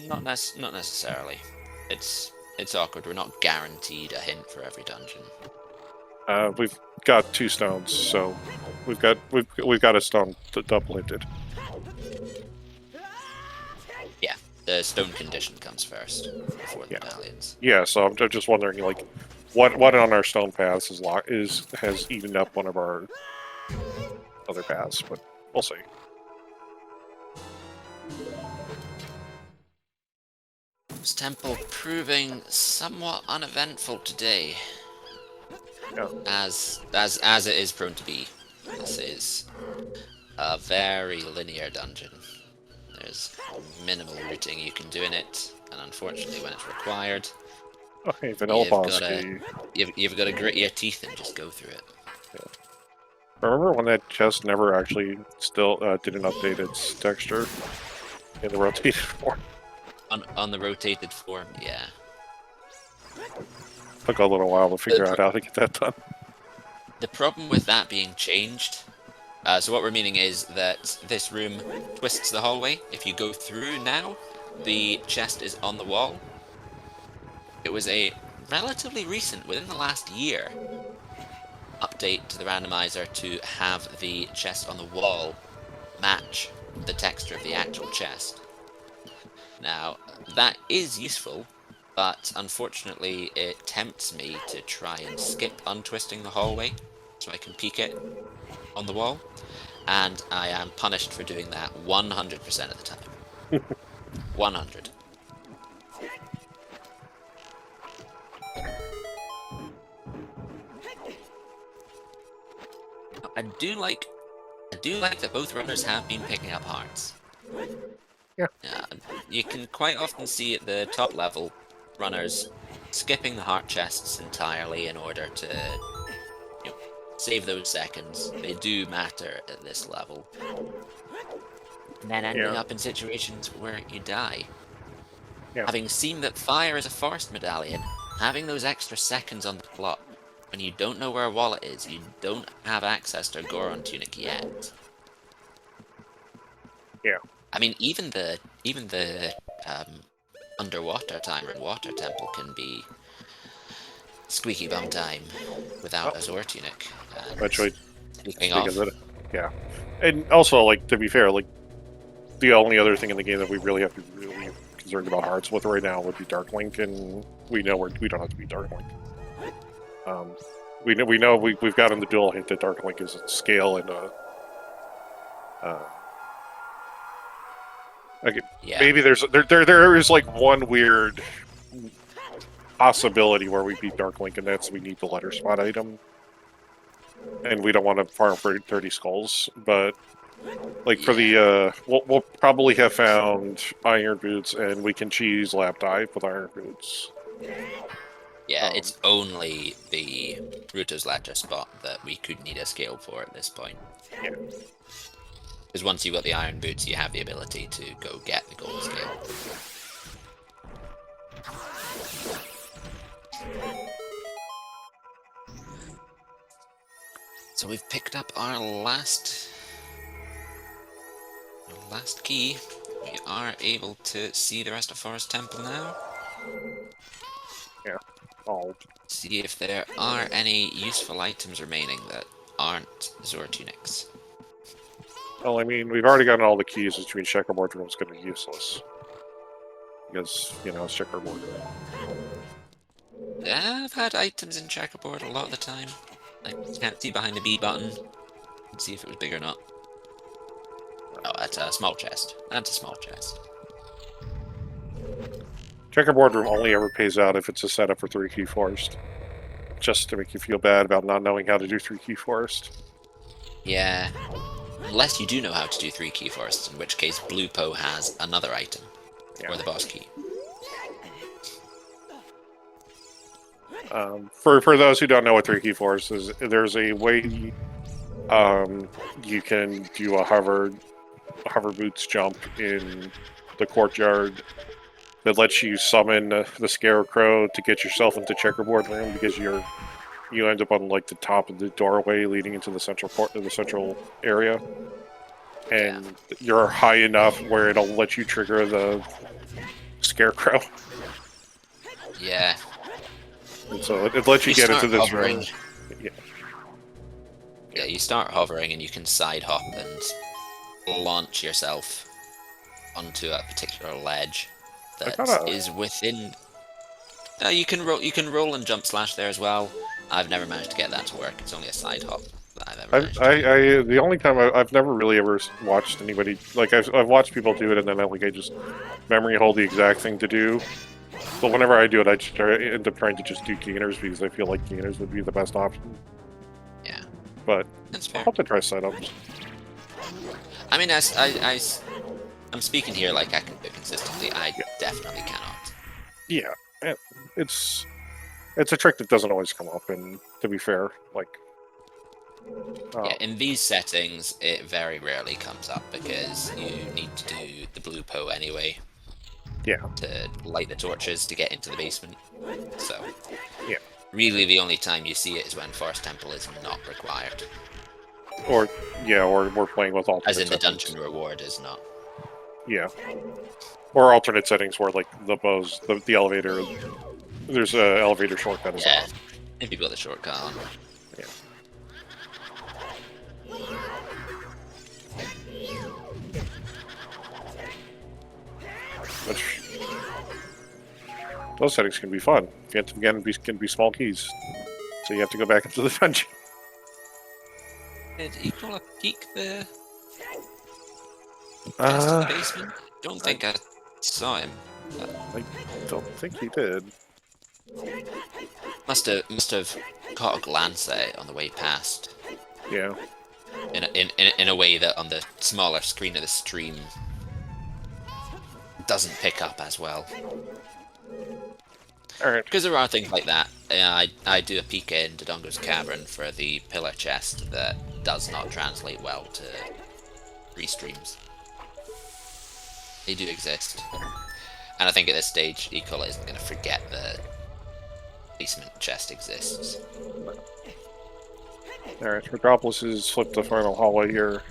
Not necessarily. It's awkward. We're not guaranteed a hint for every dungeon. We've got 2 stones, so we've got a stone double hinted. Yeah, the stone condition comes first before the medallions. Yeah, so I'm just wondering, like, what on our stone paths has evened up one of our other paths, but we'll see. This temple proving somewhat uneventful today. Yeah. As it is prone to be. This is a very linear dungeon. There's minimal routing you can do in it, and unfortunately when it's required, Okay, Vanilla Bosky. You've got to grit your teeth and just go through it. Yeah. Remember when that chest never actually didn't update its texture in the rotated form? On the rotated form, yeah. Took a little while to figure out how to get that done. The problem with that being changed, so what we're meaning is that this room twists the hallway. If you go through now, the chest is on the wall. It was a relatively recent, within the last year, update to the randomizer to have the chest on the wall match the texture of the actual chest. Now, that is useful, but unfortunately it tempts me to try and skip untwisting the hallway so I can peek it on the wall, and I am punished for doing that 100% of the time. 100. I do like that both runners have been picking up hearts. Yeah. You can quite often see at the top level runners skipping the heart chests entirely in order to save those seconds. They do matter at this level. And then ending up in situations where you die. Yeah. Having seen that fire is a forest medallion, having those extra seconds on the clock, when you don't know where a wallet is, you don't have access to a Goron tunic yet. Yeah. I mean, even the underwater timer in Water Temple can be squeaky bum time without a Zor tunic. Actually, speaking of it, yeah. And also, like, to be fair, like, the only other thing in the game that we really have to be really concerned about hearts with right now would be Dark Link, and we know we don't have to be Dark Link. We know we've gotten the dual hint that Dark Link is at scale and maybe there is like one weird possibility where we beat Dark Link, and that's we need the letter spot item, and we don't want to farm for 30 skulls. But like for the we'll probably have found Iron Boots, and we can cheese Lap Dive with Iron Boots. Yeah, it's only the Ruto's Ledger spot that we could need a scale for at this point. Yeah. Because once you've got the Iron Boots, you have the ability to go get the gold scale. So we've picked up our last key. We are able to see the rest of Forest Temple now. Yeah. Oh. See if there are any useful items remaining that aren't Zor tunics. Well, I mean, we've already gotten all the keys, which means checkerboard room is going to be useless. Because, it's checkerboard. Yeah, I've had items in checkerboard a lot of the time. I can't see behind the B button and see if it was big or not. Oh, that's a small chest. That's a small chest. Checkerboard room only ever pays out if it's a setup for 3-key forest. Just to make you feel bad about not knowing how to do 3-key forest. Yeah. Unless you do know how to do 3-key forests, in which case Blue Po has another item. Or the boss key. For those who don't know what 3-key forest is, there's a way you can do a hover boots jump in the courtyard that lets you summon the Scarecrow to get yourself into Checkerboard Room because you end up on like the top of the doorway leading into the central area, and you're high enough where it'll let you trigger the Scarecrow. Yeah. And so it lets you get into this room. Yeah, you start hovering and you can side hop and launch yourself onto a particular ledge that is within. You can roll and jump slash there as well. I've never managed to get that to work. It's only a side hop that I've ever managed to do. The only time I've never really ever watched anybody, like I've watched people do it, and then I just memory hold the exact thing to do. But whenever I do it, I end up trying to just do gainers because I feel like gainers would be the best option. Yeah. But that's fair. I'll have to try setups. I mean, I'm speaking here like I can do it consistently. I definitely cannot. Yeah, it's a trick that doesn't always come up, and to be fair, like... yeah, in these settings, it very rarely comes up because you need to do the blue Poe anyway. Yeah. To light the torches to get into the basement. So... yeah. Really, the only time you see it is when Forest Temple is not required. Or we're playing with alternate settings. As in the settings. dungeon reward is not. Yeah. Or alternate settings where, like, the elevator, there's an elevator shortcut as well. If you've got the shortcut on. Yeah. Which... those settings can be fun. Again, can be small keys. So you have to go back into the dungeon. Did Equal peek the chest in the basement? Don't think I saw him. I don't think he did. Must have caught a glance at it on the way past. Yeah. In a way that on the smaller screen of the stream doesn't pick up as well. Alright. Because there are things like that. I do a peek in Dodongo's Cavern for the pillar chest that does not translate well to restreams. They do exist. And I think at this stage, Ecola isn't going to forget the basement chest exists. Alright, Metropolis has flipped the final hallway here.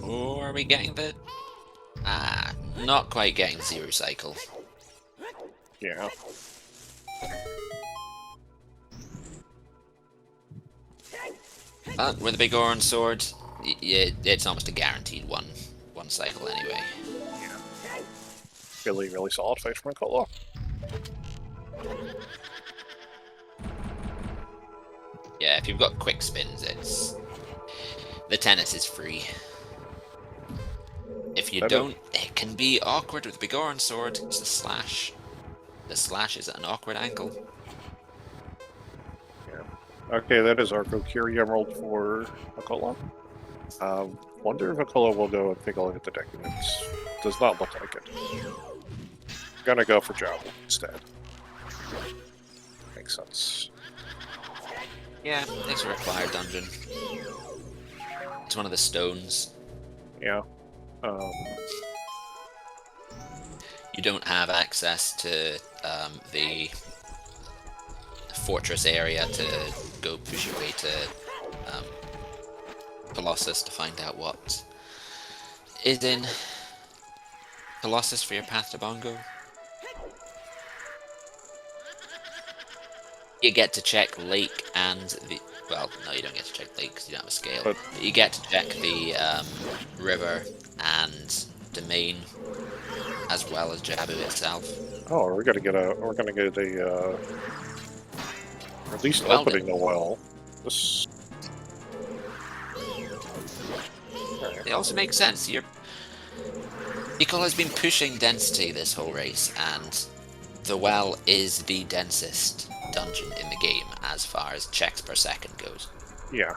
Oh, are we getting the... not quite getting Zero Cycle. Yeah. With the big orange sword, it's almost a guaranteed one cycle anyway. Yeah. Really, really solid fight from Nicola. Yeah, if you've got quick spins, the tennis is free. If you don't, it can be awkward with the big orange sword. It's the slash. The slash is at an awkward angle. Yeah. Okay, that is our Kokiri Emerald for Nicola. Wonder if Nicola will go and take a look at the documents. Does not look like it. Gonna go for Jabba instead. Makes sense. Yeah, it's a required dungeon. It's one of the stones. Yeah. You don't have access to the fortress area to go push your way to Colossus to find out what is in Colossus for your path to Bongo. You get to check Lake and the... well, no, you don't get to check Lake because you don't have a scale. But you get to check the river and domain, as well as Jabu itself. Oh, we're gonna get a at least opening the well. This... It also makes sense. Nicole has been pushing density this whole race, and the well is the densest dungeon in the game as far as checks per second goes. Yeah.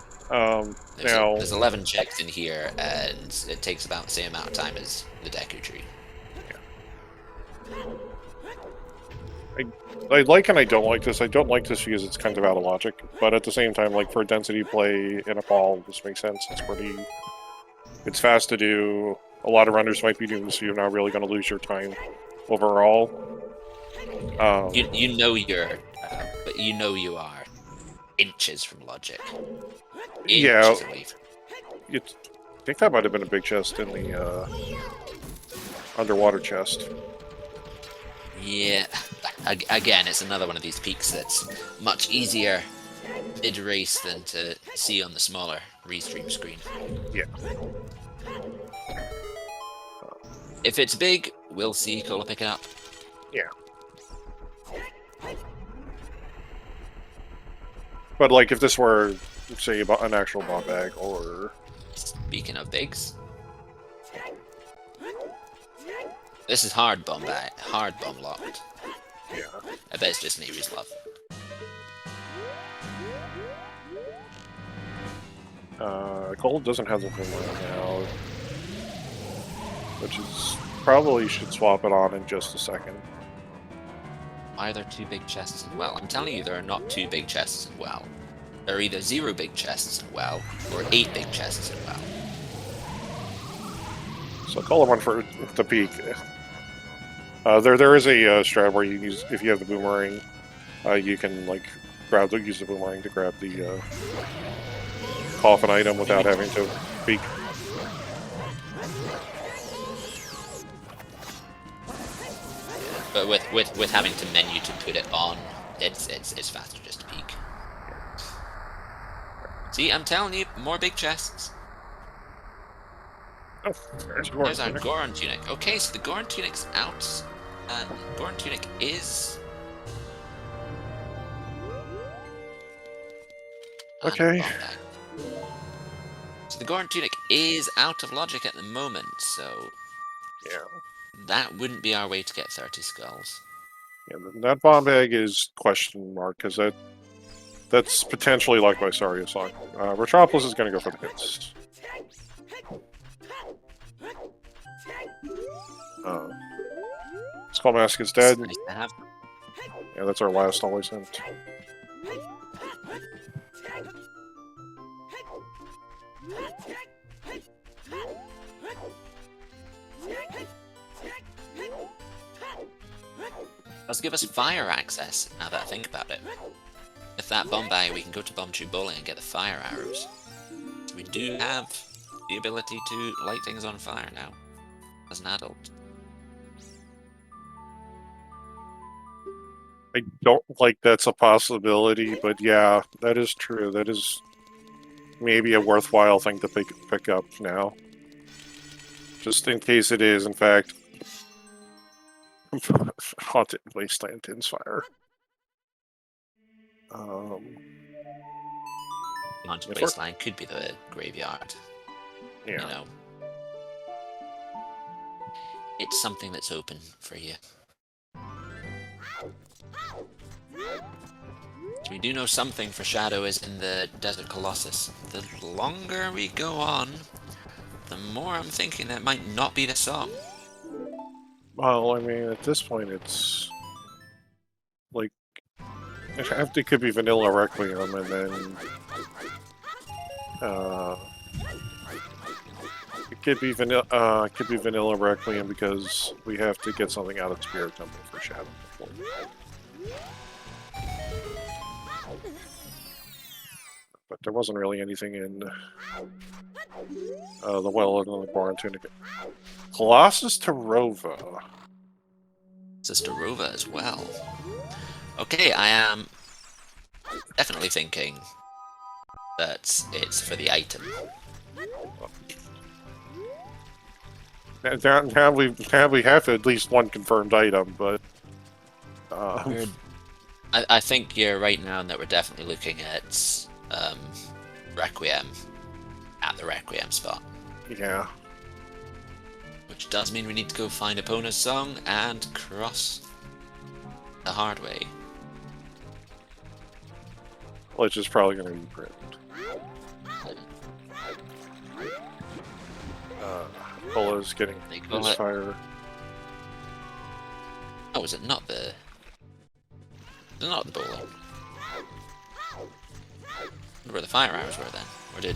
There's 11 checks in here, and it takes about the same amount of time as the Deku Tree. Yeah. I like and I don't like this. I don't like this because it's kind of out of logic, but at the same time, like for a density play in a ball, this makes sense. It's fast to do. A lot of runners might be doing this, so you're not really going to lose your time overall. You know but you know you are inches from logic. Inches away from. I think that might have been a big chest in the underwater chest. Yeah, again, it's another one of these peaks that's much easier mid-race than to see on the smaller restream screen. Yeah. If it's big, we'll see Cola pick it up. Yeah. But like, if this were, say, about an actual bomb bag, or... Speaking of bigs... This is hard bomb locked. Yeah. I bet it's just Navy's love. Gold doesn't have the boomerang now, which is probably should swap it on in just a second. Why are there 2 big chests in well? I'm telling you, there are not 2 big chests in well. There are either 0 big chests in well or 8 big chests in well. So call one for the peak. There is a strat where you use, if you have the boomerang, you can like use the boomerang to grab the coffin item without having to peek. But with having to menu to put it on, it's faster just to peek. See, I'm telling you, more big chests. Oh, there's our Goron tunic. Okay, so the Goron tunic's out. Goron tunic is... Okay. So the Goron tunic is out of logic at the moment, so... Yeah. That wouldn't be our way to get 30 skulls. Yeah, that bomb bag is question mark, because that's potentially like my Saria song. Retropolis is going to go for the hits. Skull Mask is dead. Nice to have. Yeah, that's our last always hint. Does give us fire access, now that I think about it. With that bomb bag, we can go to Bomb Tube Bowling and get the fire arrows. So we do have the ability to light things on fire now, as an adult. I don't like that's a possibility, but yeah, that is true. That is maybe a worthwhile thing to pick up now. Just in case it is, in fact, Haunted Wasteland Tinsfire. Haunted Wasteland could be the graveyard. Yeah. You know. It's something that's open for you. We do know something for Shadow is in the Desert Colossus. The longer we go on, the more I'm thinking that might not be the song. Well, I mean, at this point, it's like it could be Vanilla Requiem, and then it could be Vanilla Requiem because we have to get something out of Spirit Temple for Shadow. But there wasn't really anything in the Well and the Goron Tunic. Colossus Tarova. This is Tarova as well. Okay, I am definitely thinking that it's for the item. Now we have at least one confirmed item, but I think you're right now that we're definitely looking at Requiem at the Requiem spot. Yeah. Which does mean we need to go find Epona's song and cross the hard way. Which is probably going to be print. Pola's getting his fire. Oh, is it not the... Not the bowling. Where the fire arrows were then? Or did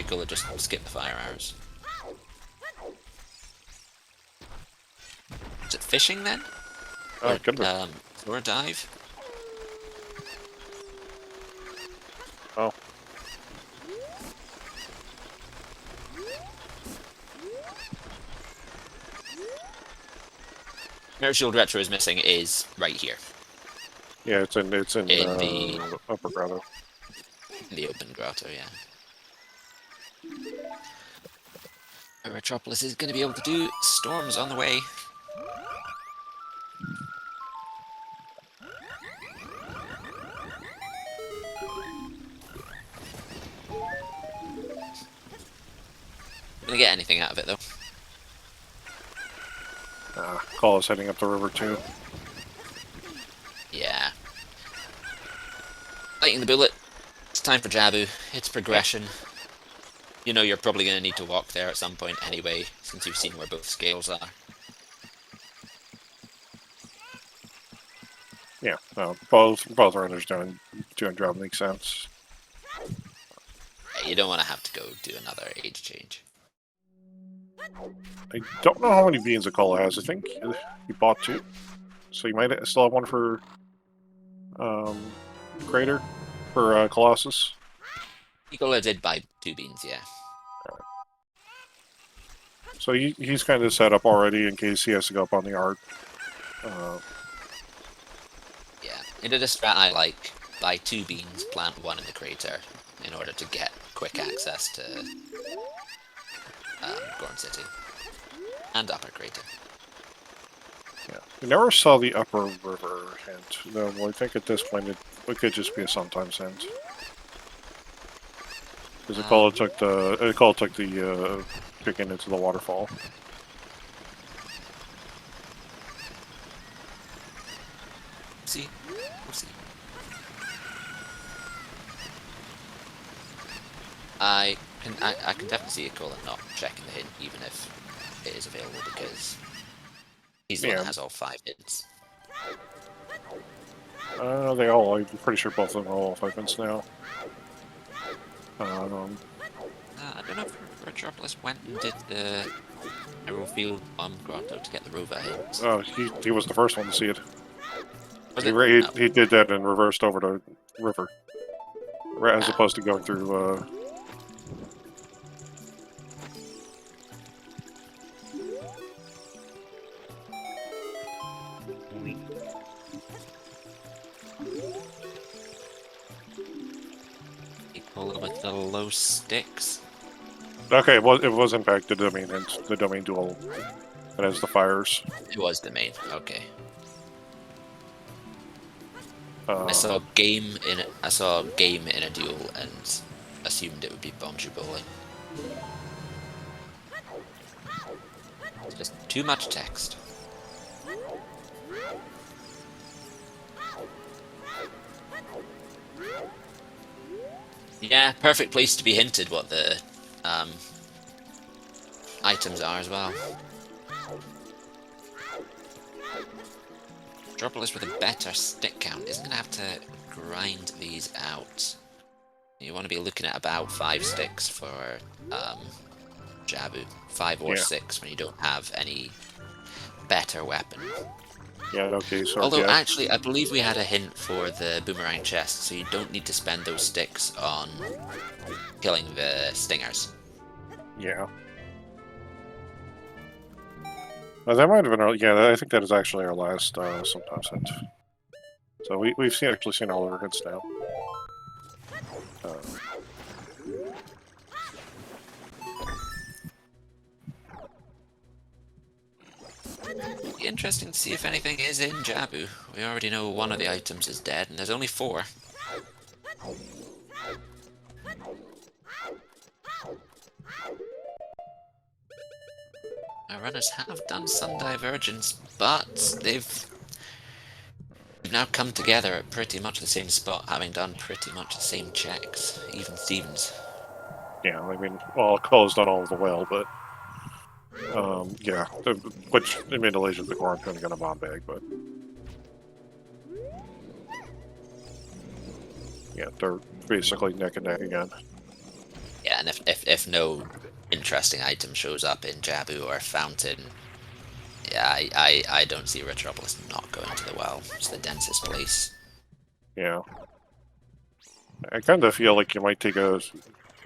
Gullah just skip the fire arrows? Is it fishing then? Oh, it could be. Or a dive? Oh. Mirror Shield Retro is missing is right here. Yeah, it's in the upper grotto. In the open grotto, yeah. Metropolis is going to be able to do storms on the way. Gonna get anything out of it though. Call is heading up the river too. Yeah. Lighting the bullet. It's time for Jabu. It's progression. You know you're probably going to need to walk there at some point anyway, since you've seen where both scales are. Yeah, no, both runners doing job makes sense. You don't want to have to go do another age change. I don't know how many beans Akola has. I think he bought 2. So you might still have one for Crater, for Colossus. Nicola did buy 2 beans, yeah. So he's kind of set up already in case he has to go up on the art. Yeah, it did a strat I like. Buy 2 beans, plant 1 in the crater, in order to get quick access to Gorn City. And Upper Crater. Yeah, we never saw the Upper River hint, though. Well, I think at this point it could just be a sometimes hint. Because Akola took the chicken into the waterfall. See, we'll see. I can definitely see Akola not checking the hint, even if it is available, because he's the one that has all 5 hints. They all. I'm pretty sure both of them are all 5 hints now. I don't know if Metropolis went and did the Aerofield Bomb Grotto to get the Rover hint. Oh, he was the first one to see it. No. He did that and reversed over to River. As opposed to going through... with the low sticks. Okay, it was in fact the domain hint, the domain duel that has the fires. It was the main. Okay. I saw game in a duel and assumed it would be Bombshoe Bowling. It's just too much text. Yeah, perfect place to be hinted what the items are as well. Metropolis with a better stick count isn't going to have to grind these out. You want to be looking at about 5 sticks for Jabu. 5 or 6 when you don't have any better weapon. Yeah, okay, so... Although, actually, I believe we had a hint for the boomerang chest, so you don't need to spend those sticks on killing the stingers. Yeah. Well, that might have been our... Yeah, I think that is actually our last sometimes hint. So we've actually seen all of our hints now. Be interesting to see if anything is in Jabu. We already know one of the items is dead, and there's only 4. Our runners have done some divergence, but they've now come together at pretty much the same spot, having done pretty much the same checks. Even Stevens. Yeah, I mean, well, Colo's done all of the well, but... yeah, which in Middle Asia the Corn couldn't get a bomb bag, but... Yeah, they're basically neck and neck again. Yeah, and if no interesting item shows up in Jabu or Fountain, yeah, I don't see Retropolis not going to the well. It's the densest place. Yeah. I kind of feel like you might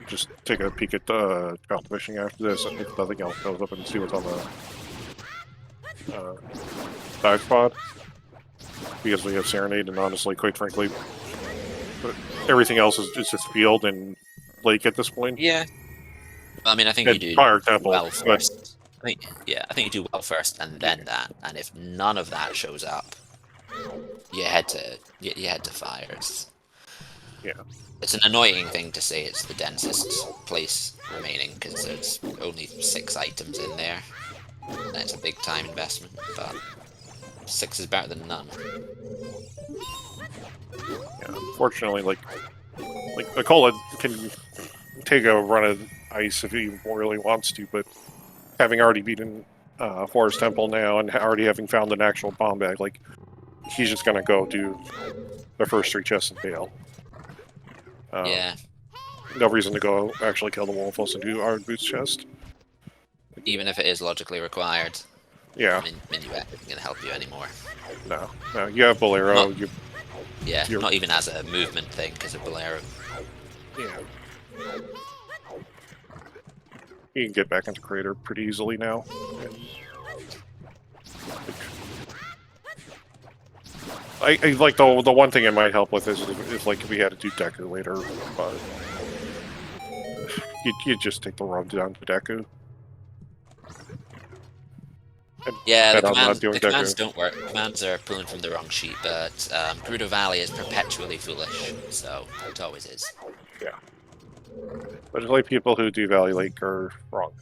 just take a peek at the competition after this, if nothing else goes up, and see what's on the dive spot. Because we have Serenade, and honestly, quite frankly, everything else is just field and lake at this point. Yeah. I mean, I think and you do Fire Temple, well first. I think you do well first, and then that. And if none of that shows up, you head to Fires. Yeah. It's an annoying thing to say it's the densest place remaining, because there's only 6 items in there. And it's a big time investment, but 6 is better than none. Yeah, unfortunately, like Akola can take a run at ice if he really wants to, but having already beaten Forest Temple now and already having found an actual bomb bag, like, he's just gonna go do the first 3 chests and fail. Yeah. No reason to go actually kill the Wolfos and do our boots chest. Even if it is logically required. Yeah. I mean, Minuet isn't going to help you anymore. No. You have Bolero. Not even as a movement thing, because of Bolero. Yeah. You can get back into Crater pretty easily now. I like the one thing it might help with is like if we had to do Deku later, but you just take the run down to Deku. Yeah, the commands don't work. Commands are pulling from the wrong sheet, but Gerudo Valley is perpetually foolish, so it always is. Yeah. But it's like people who do Valley Lake are wrong.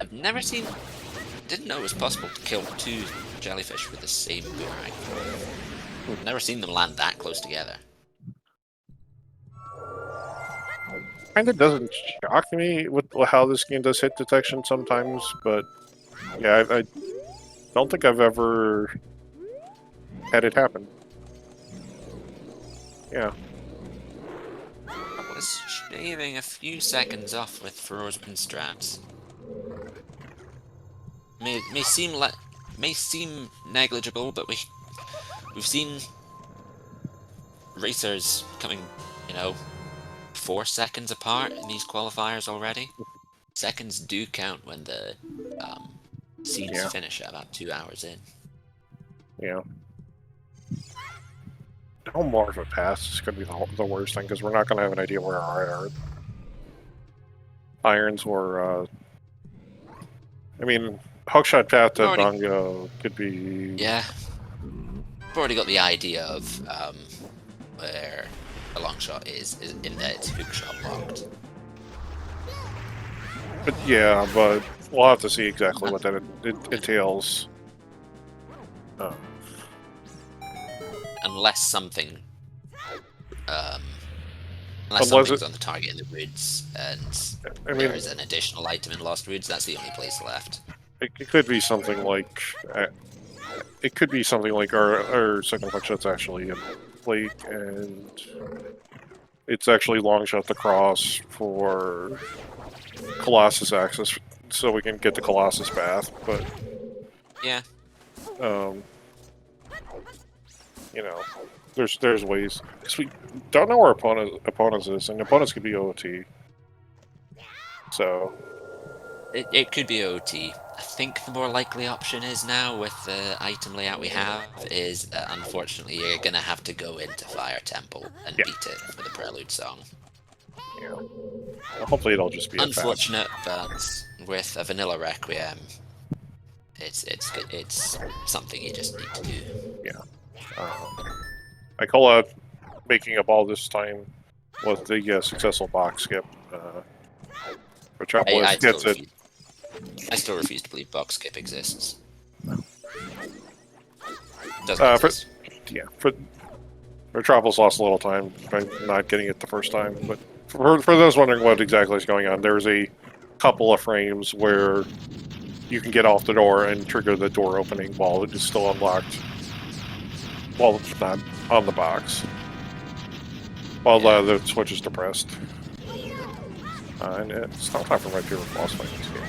I've never seen... Didn't know it was possible to kill 2 jellyfish with the same boomerang. I've never seen them land that close together. Kind of doesn't shock me with how this game does hit detection sometimes, but yeah, I don't think I've ever had it happen. Yeah. I was shaving a few seconds off with Frozman strats. May seem negligible, but we've seen racers coming, 4 seconds apart in these qualifiers already. Seconds do count when the scenes finish at about 2 hours in. Yeah. No more of a pass is going to be the worst thing, because we're not going to have an idea where our irons were. I mean, hookshot path to Bongo could be. Yeah. I've already got the idea of where a long shot is in that it's hookshot locked. But yeah, but we'll have to see exactly what that entails. Unless something, unless something's on the target in the woods, and there is an additional item in Lost Woods, that's the only place left. It could be something like, our second hook shot's actually in Lake, and it's actually long shot the cross for Colossus access, so we can get the Colossus path. But yeah, there's ways, because we don't know where opponents is, and opponents could be OOT. So it could be OOT. I think the more likely option is now, with the item layout we have, is unfortunately you're gonna have to go into Fire Temple and beat it for the Prelude song. Yeah. Well, hopefully it'll just be unfortunate, but with a vanilla Requiem, it's something you just need to do. Yeah. Ikola making up all this time with the successful box skip. Retropolis gets it. I still refuse to believe box skip exists. Doesn't exist. Retropolis lost a little time by not getting it the first time, but for those wondering what exactly is going on, there's a couple of frames where you can get off the door and trigger the door opening while it is still unlocked. well, it's not on the box. While the switch is depressed. And it's not time for my favorite boss fight in this game.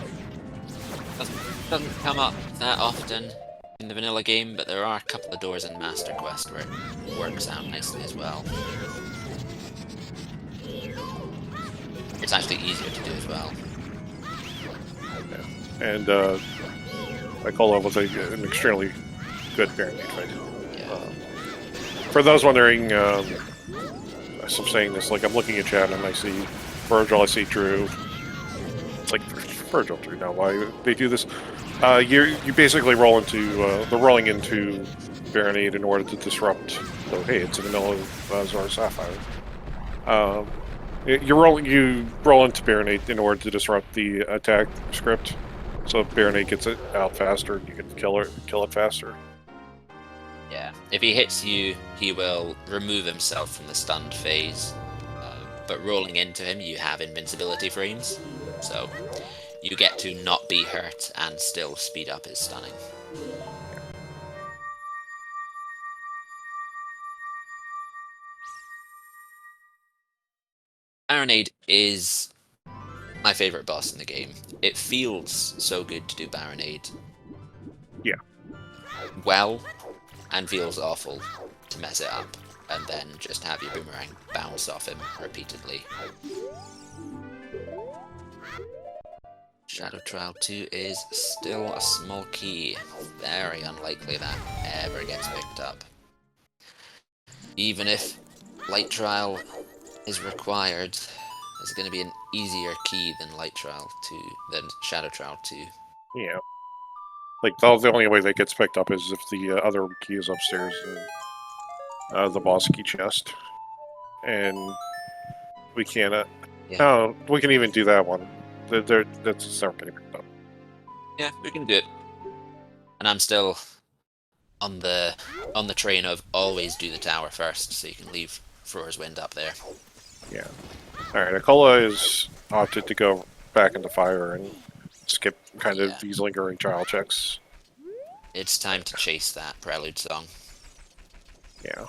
Doesn't come up that often in the vanilla game, but there are a couple of doors in Master Quest where it works out nicely as well. It's actually easier to do as well. Yeah. And Ikola was an extremely good Baronade fight. Yeah. For those wondering, as I'm saying this, like I'm looking at chat and I see Virgil, I see Drew. It's like Virgil, Drew. Now, why they do this? You basically roll into they're rolling into Baronade in order to disrupt. So hey, it's in the middle of Zora Sapphire. You roll into Baronade in order to disrupt the attack script, so if Baronade gets it out faster, you can kill it faster. Yeah, if he hits you, he will remove himself from the stunned phase. But rolling into him, you have invincibility frames, so you get to not be hurt and still speed up his stunning. Baronade is my favorite boss in the game. It feels so good to do Baronade. Yeah. Well, and feels awful to mess it up, and then just have your boomerang bounce off him repeatedly. Shadow Trial 2 is still a small key. Very unlikely that ever gets picked up. Even if Light Trial is required, there's going to be an easier key than Shadow Trial 2. Yeah. Like the only way that gets picked up is if the other key is upstairs in the boss key chest, and we can't. Oh, we can even do that one. That's not getting picked up. Yeah, we can do it. And I'm still on the train of always do the tower first, so you can leave Thrower's Wind up there. Yeah. All right, Ikola is opted to go back into fire and skip kind of these lingering trial checks. It's time to chase that prelude song. Yeah.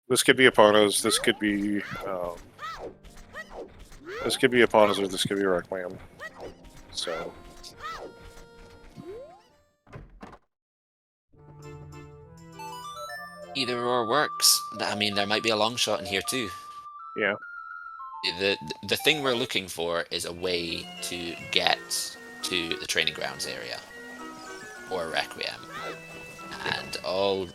This could be Epona's, this could be Epona's, or this could be Requiem. So either or works. I mean, there might be a long shot in here too. Yeah. The thing we're looking for is a way to get to the training grounds area, or Requiem, and all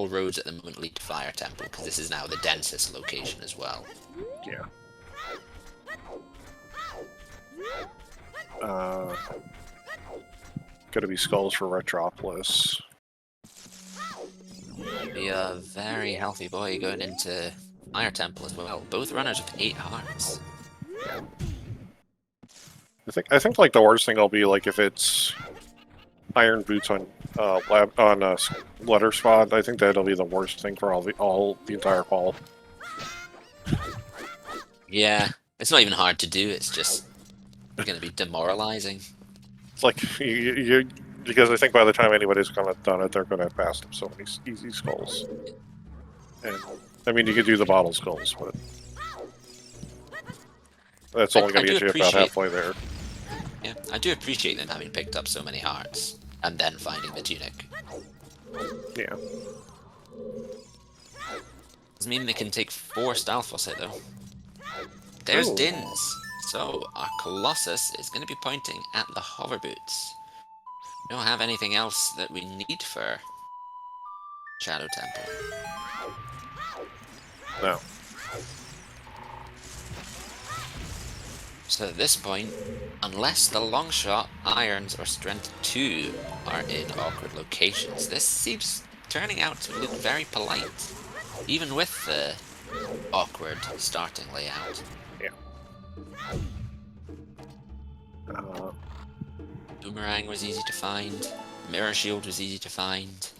roads at the moment lead to Fire Temple, because this is now the densest location as well. Yeah. Gotta be skulls for Retropolis. Be a very healthy boy going into Fire Temple as well. Both runners with 8 hearts. Yeah. I think like the worst thing will be like if it's Iron Boots on letter spot. I think that'll be the worst thing for the entire call. Yeah, it's not even hard to do. It's just going to be demoralizing. It's like because I think by the time anybody's gonna have done it, they're gonna have passed up so many easy skulls. And I mean, you could do the bottle skulls, but that's only gonna get you about halfway there. Yeah, I do appreciate them having picked up so many hearts and then finding the tunic. Yeah. Doesn't mean they can take 4 Stalfos hit though. There's Dins. So our Colossus is going to be pointing at the hover boots. We don't have anything else that we need for Shadow Temple. No. So at this point, unless the long shot, irons, or strength 2 are in awkward locations, this seems turning out to look very polite, even with the awkward starting layout. Yeah. Boomerang was easy to find. Mirror Shield was easy to find.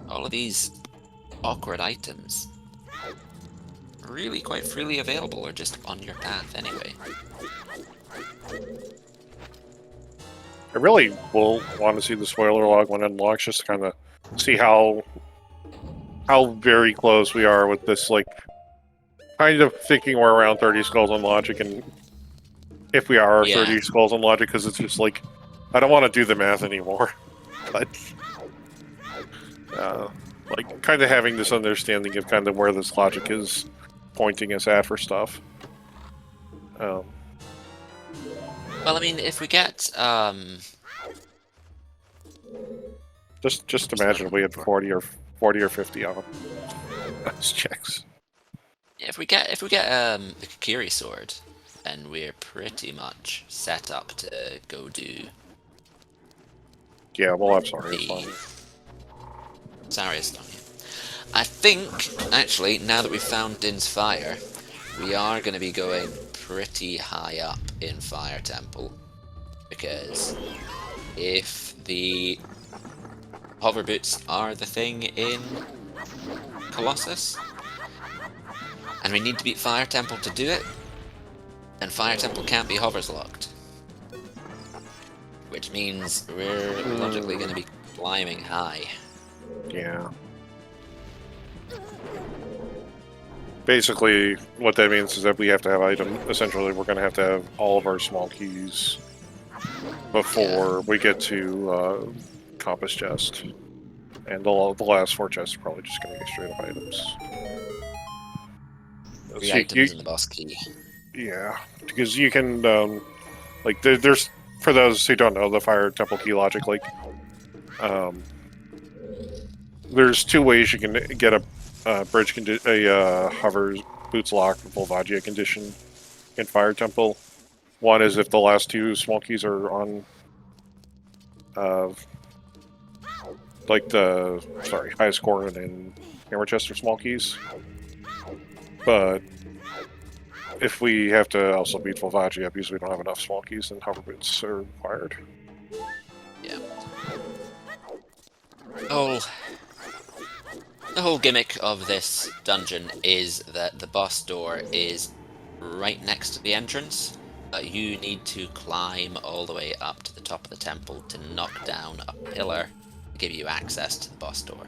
All of these awkward items really quite freely available or just on your path anyway. I really will want to see the spoiler log when it unlocks, just to kind of see how very close we are with this, like, kind of thinking we're around 30 skulls on logic, and if we are 30 skulls on logic, because it's just like, I don't want to do the math anymore, but like, kind of having this understanding of kind of where this logic is pointing us at for stuff. Well, I mean, if we get just imagine we had 40 or 50 on them. Those checks. If we get the Kikiri sword, then we're pretty much set up to go do. Yeah, well, I'm sorry. Sorry, Estonia. I think, actually, now that we've found Din's Fire, we are going to be going pretty high up in Fire Temple. Because if the hover boots are the thing in Colossus, and we need to beat Fire Temple to do it, then Fire Temple can't be hovers locked. Which means we're logically going to be climbing high. Yeah. Basically, what that means is that we have to have essentially, we're going to have all of our small keys before we get to Compass Chest. And the last 4 chests are probably just going to be straight up items. 3 items in the boss key. Yeah, because you can, like, there's, for those who don't know the Fire Temple key logic, like, there's 2 ways you can get a hover boots lock Volvagia condition in Fire Temple. One is if the last 2 small keys are on, like the highest Corin and Hammer Chest are small keys. But if we have to also beat Volvagia because we don't have enough small keys, then hover boots are required. Yeah. The whole gimmick of this dungeon is that the boss door is right next to the entrance, but you need to climb all the way up to the top of the temple to knock down a pillar to give you access to the boss door.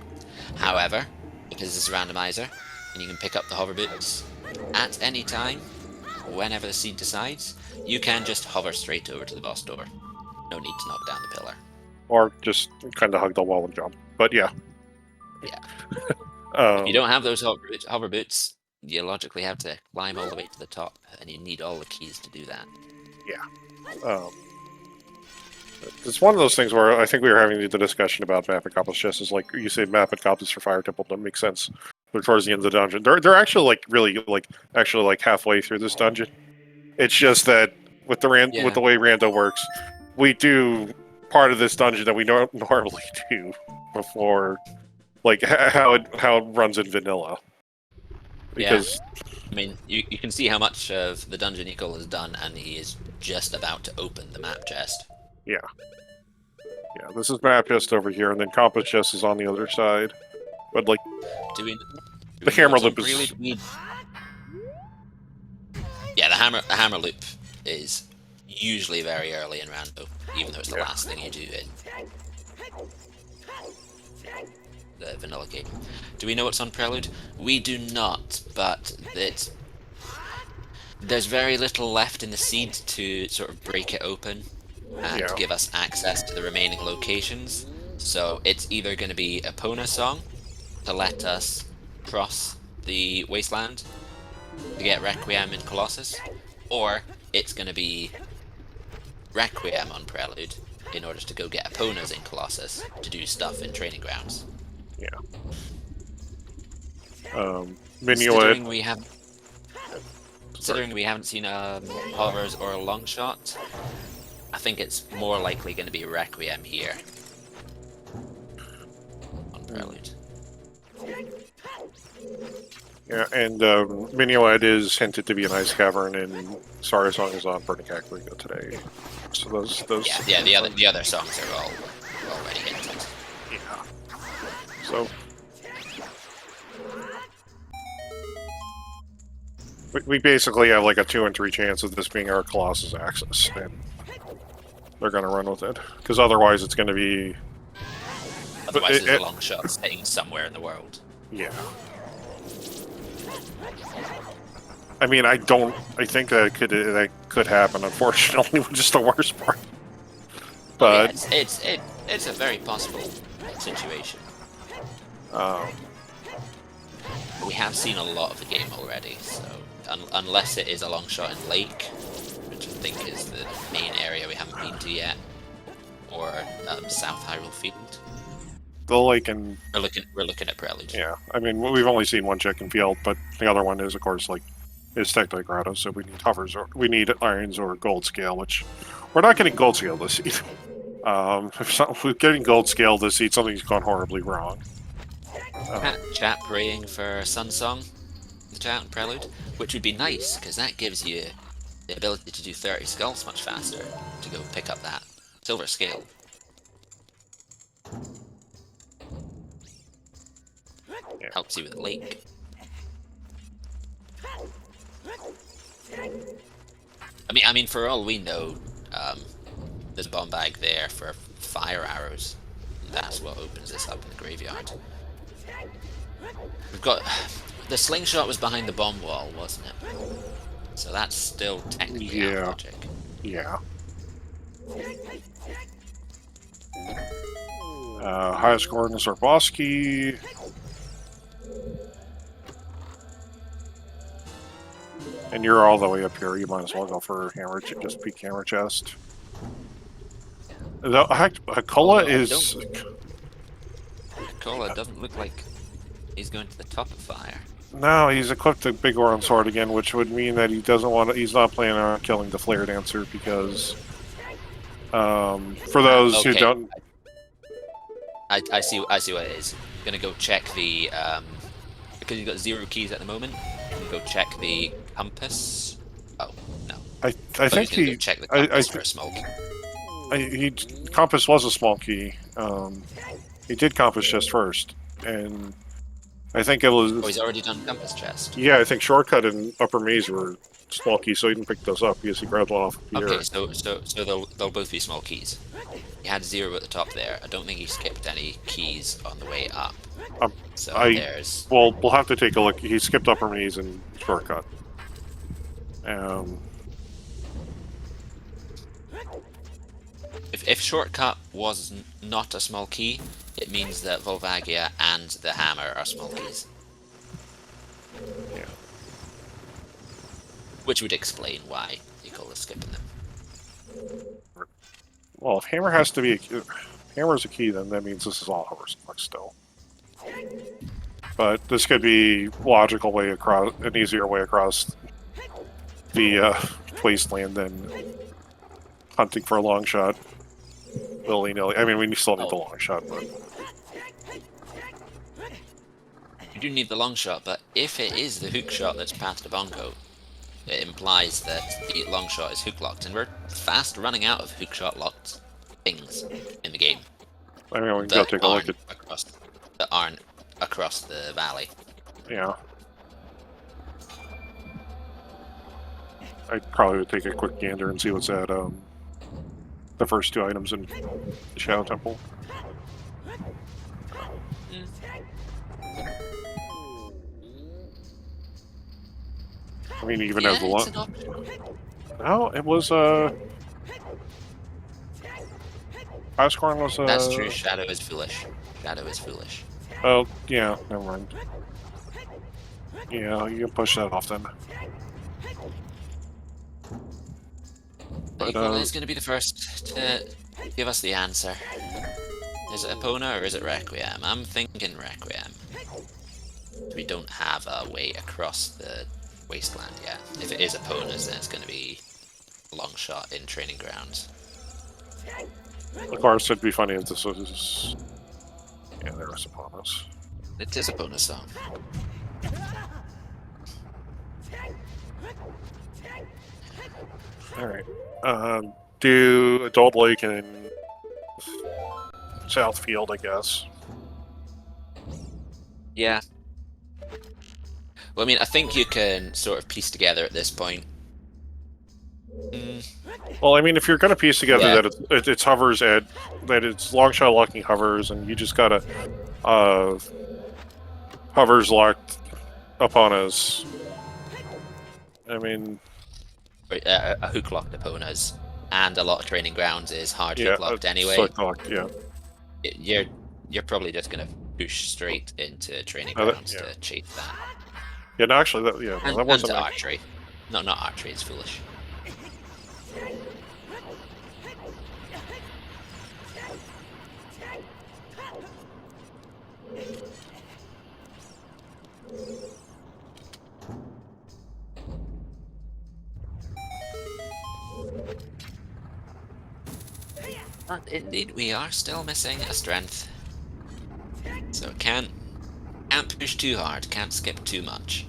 However, because this is a randomizer, and you can pick up the hover boots at any time, whenever the seed decides, you can just hover straight over to the boss door. No need to knock down the pillar. Or just kind of hug the wall and jump. But yeah. Yeah. If you don't have those hover boots, you logically have to climb all the way to the top, and you need all the keys to do that. Yeah. It's one of those things where I think we were having the discussion about map and Compass Chest. Is like you say, map and Compass for Fire Temple don't make sense. But towards the end of the dungeon, they're actually like halfway through this dungeon. It's just that with the with the way Rando works, we do part of this dungeon that we normally do before, like how it runs in vanilla. Because I mean, you can see how much of the dungeon Nicole has done, and he is just about to open the map chest. Yeah. Yeah, this is map chest over here, and then Compass Chest is on the other side. But like, the hammer loop is. Yeah, the hammer loop is usually very early in Rando, even though it's the last thing you do in the vanilla game. Do we know what's on Prelude? We do not, but there's very little left in the seed to sort of break it open and give us access to the remaining locations. So it's either going to be a Epona song to let us cross the wasteland to get Requiem in Colossus, or it's going to be Requiem on Prelude in order to go get Eponas in Colossus to do stuff in training grounds. Yeah. Considering we haven't seen hovers or a long shot, I think it's more likely going to be Requiem here on Prelude. Yeah, and Minuet is hinted to be an ice cavern, and Sorry Song is on Burning Kakariko today. So those the other songs are all already hinted. Yeah. So we basically have like a 2 in 3 chance of this being our Colossus access. And they're going to run with it. Because otherwise it's going to be... Otherwise there's a long shot sitting somewhere in the world. Yeah. I mean, I think that could happen, unfortunately, which is the worst part. But it's a very possible situation. We have seen a lot of the game already, so unless it is a long shot in Lake, which I think is the main area we haven't been to yet, or South Hyrule Field. The Lake and we're looking at Prelude. Yeah, I mean we've only seen one chicken field, but the other one is of course is technically Grotto, so we need hovers or we need irons or gold scale, which we're not getting gold scale this seed. If we're getting gold scale this seed, something's gone horribly wrong. Chat praying for Sun Song, the chat and Prelude, which would be nice because that gives you the ability to do 30 skulls much faster to go pick up that silver scale. Yeah. Helps you with the Lake. I mean, for all we know, there's a bomb bag there for fire arrows. That's what opens this up in the graveyard. We've got the slingshot was behind the bomb wall, wasn't it? So that's still technically out logic. Yeah. Highest score in the Sorboski. And you're all the way up here. You might as well go for hammer, just peek hammer chest. The Hakola is. Hakola doesn't look like he's going to the top of fire. No, he's equipped the big Oron sword again, which would mean that he doesn't want to. He's not planning on killing the flare dancer because, for those who don't, I see what it is. I'm gonna go check the because you've got 0 keys at the moment. I'm gonna go check the compass. Oh no! I think he go check the compass for a small key. Compass was a small key. He did compass chest first, and I think it was. Oh, he's already done compass chest. Yeah, I think shortcut and upper maze were small keys, so he didn't pick those up because he grabbed them off here. Okay, so they'll both be small keys. He had 0 at the top there. I don't think he skipped any keys on the way up. So there's. Well, we'll have to take a look. He skipped upper maze and shortcut. If shortcut was not a small key, it means that Volvagia and the hammer are small keys. Yeah. Which would explain why you call it skipping them. Well, if hammer has to be hammer's a key, then that means this is all hover select still. But this could be logical way across, an easier way across the wasteland than hunting for a long shot. Willy-nilly. I mean, we still need the long shot, but you do need the long shot. But if it is the hook shot that's past the bongo, it implies that the long shot is hook locked, and we're fast running out of hook shot locked things in the game. I mean, we can go take a look at that aren't across the valley. Yeah. I probably would take a quick gander and see what's at the first 2 items in the Shadow Temple. I mean, even as the one. No, it was Highscorn was That's true. Shadow is foolish. Shadow is foolish. Oh yeah, never mind. Yeah, you can push that off then. But is going to be the first to give us the answer. Is it Epona or is it Requiem? I'm thinking Requiem. We don't have a way across the wasteland yet. If it is Epona's, then it's going to be a long shot in training grounds. Of course, it'd be funny if this was. Yeah, there was Epona's. It is Epona's song. Alright. Do Adult Lake and Southfield, I guess. Yeah. Well, I mean, I think you can sort of piece together at this point. Well, I mean, if you're going to piece together that it hovers at, that it's long shot locking hovers, and you just gotta hovers locked upon us. I mean, a hook locked upon us, and a lot of training grounds is hard hook locked anyway. Hook locked, yeah. You're probably just gonna push straight into training grounds to chase that. Yeah, no, actually, that wasn't archery. No, not archery. It's foolish. But indeed, we are still missing a strength. So can't push too hard, can't skip too much.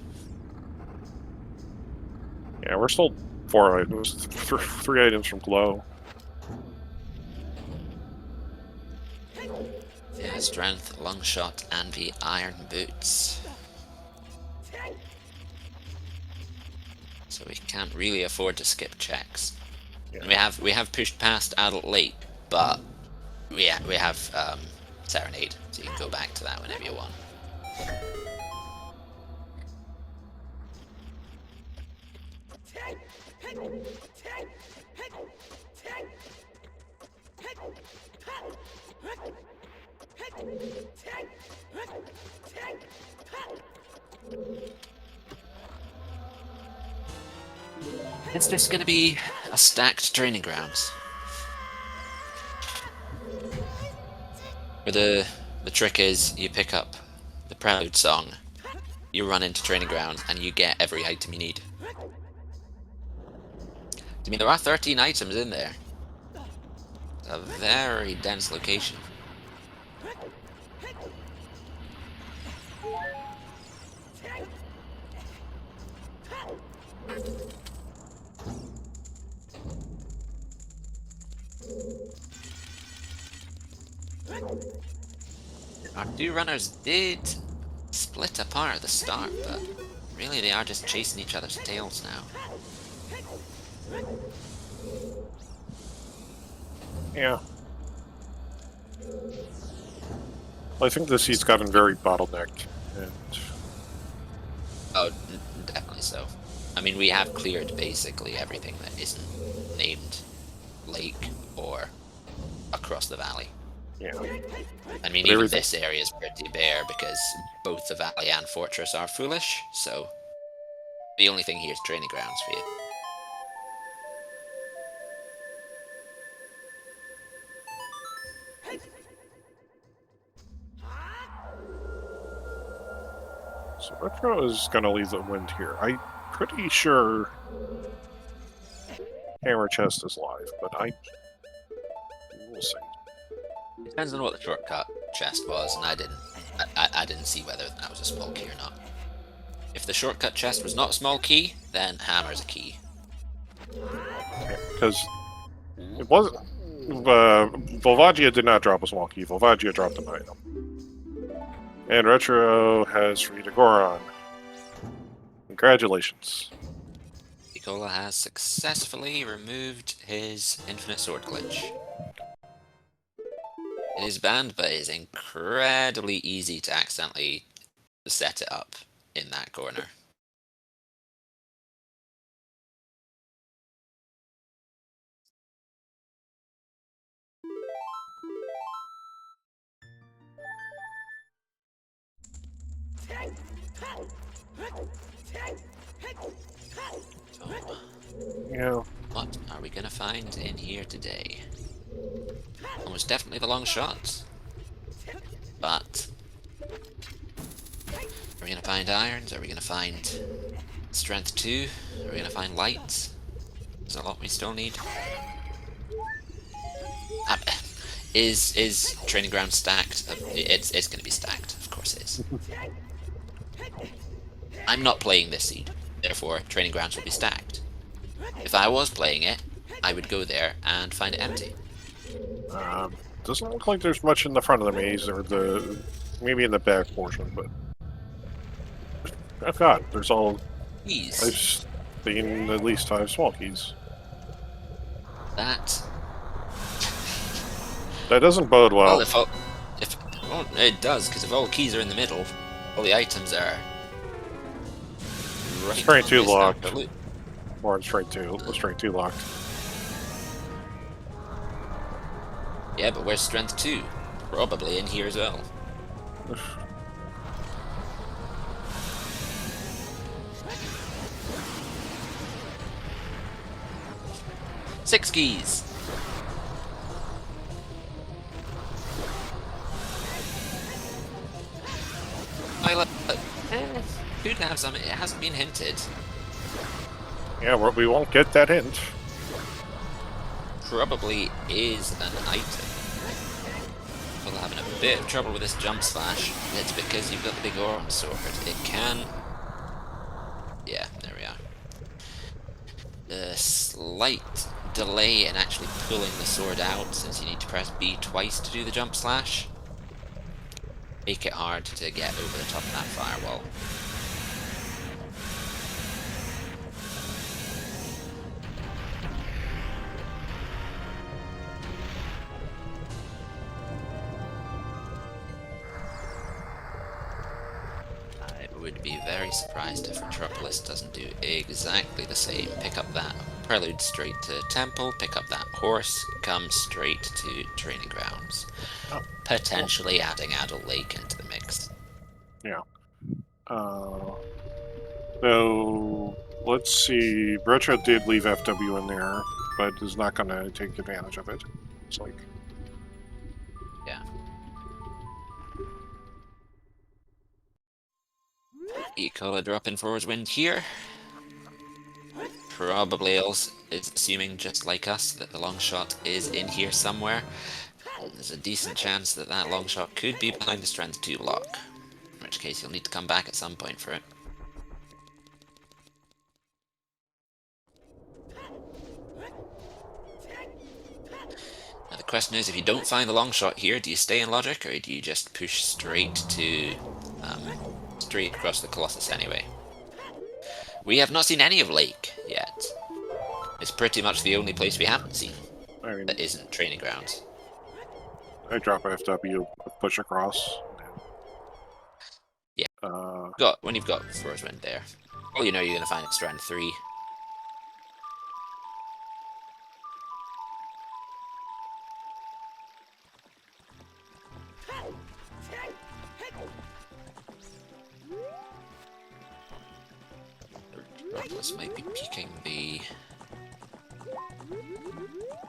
Yeah, we're still 4 items, 3 items from glow. Yeah, strength, long shot, and the iron boots. So we can't really afford to skip checks. Yeah. We have pushed past Adult Lake, but we have Serenade, so you can go back to that whenever you want. It's just going to be a stacked training grounds. Where the trick is, you pick up the Prelude song, you run into training grounds, and you get every item you need. I mean, there are 13 items in there. It's a very dense location. Our 2 runners did split apart at the start, but really they are just chasing each other's tails now. Yeah. Well, I think this heat's gotten very bottlenecked. And... Oh, definitely so. I mean, we have cleared basically everything that isn't named Lake or across the valley. Yeah. I mean, even this area is pretty bare because both the valley and fortress are foolish, so the only thing here is training grounds for you. So Retro is going to leave the wind here. I'm pretty sure Hammer Chest is live, but we'll see. Depends on what the shortcut chest was, and I didn't see whether that was a small key or not. If the shortcut chest was not a small key, then Hammer's a key. Because it wasn't... Volvagia did not drop a small key. Volvagia dropped an item. And Retro has freed a Goron. Congratulations. Nicola has successfully removed his infinite sword glitch. It is banned, but it is incredibly easy to accidentally set it up in that corner. Yeah. What are we gonna find in here today? Almost definitely the long shots. But are we gonna find irons? Are we gonna find strength 2? Are we gonna find lights? There's a lot we still need. Is training ground stacked? It's gonna be stacked, of course it is. I'm not playing this seed, therefore training grounds will be stacked. If I was playing it, I would go there and find it empty. Doesn't look like there's much in the front of the maze, or maybe in the back portion, but I've got there's all keys. I've seen at least 5 small keys. That doesn't bode well. Well, well, it does, because if all keys are in the middle, all the items are right Straight on 2 this locked. absolute. Or straight 2. Straight 2 locked. Yeah, but where's strength 2? Probably in here as well. Six keys. Could have some. It hasn't been hinted. Yeah, we won't get that hint. Probably is an item. We're having a bit of trouble with this jump slash. It's because you've got the big orange sword. It can. Yeah, there we are. The slight delay in actually pulling the sword out, since you need to press B twice to do the jump slash, make it hard to get over the top of that firewall. I would be very surprised if Metropolis doesn't do exactly the same. Pick up that prelude straight to Temple, pick up that horse, come straight to Training Grounds. Oh. Potentially adding Adult Lake into the mix. Yeah. So, let's see. Retro did leave FW in there, but is not going to take advantage of it. It's like... Yeah. Ecola dropping forwards wind here. Probably is assuming, just like us, that the long shot is in here somewhere. There's a decent chance that that long shot could be behind the strength 2 block, in which case you'll need to come back at some point for it. Now the question is, if you don't find the long shot here, do you stay in logic, or do you just push straight to straight across the Colossus anyway? We have not seen any of Lake yet. It's pretty much the only place we haven't seen that isn't Training Grounds. I drop FW, push across. Yeah. When you've got Forest Wind there, well, you know you're going to find it strand 3. This might be peeking the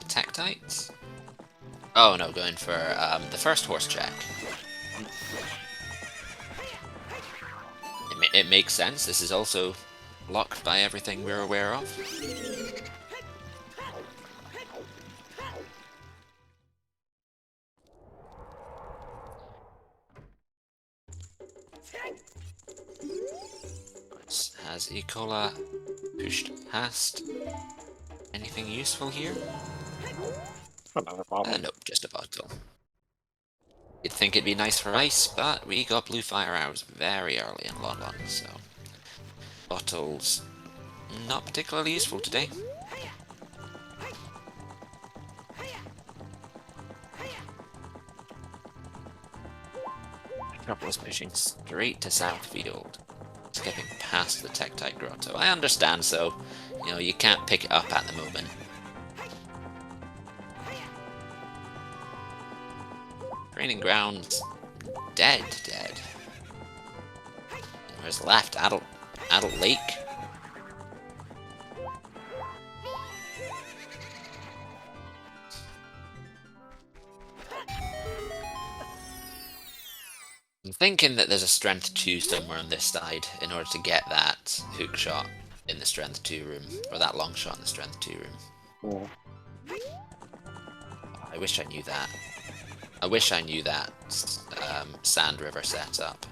Tactites. Oh no, going for the first horse check. It makes sense. This is also locked by everything we're aware of. Has Ecola pushed past anything useful here? Another problem. Nope, just a bottle. You'd think it'd be nice for ice, but we got blue fire arrows very early in Lon, so bottles not particularly useful today. Metropolis pushing straight to Southfield, skipping past the Tectite Grotto. I understand, so you know you can't pick it up at the moment. Training Grounds, dead. Where's left? Adult Lake. I'm thinking that there's a strength 2 somewhere on this side in order to get that hook shot in the strength 2 room, or that long shot in the strength 2 room. Yeah. I wish I knew that. I wish I knew that Sand River setup.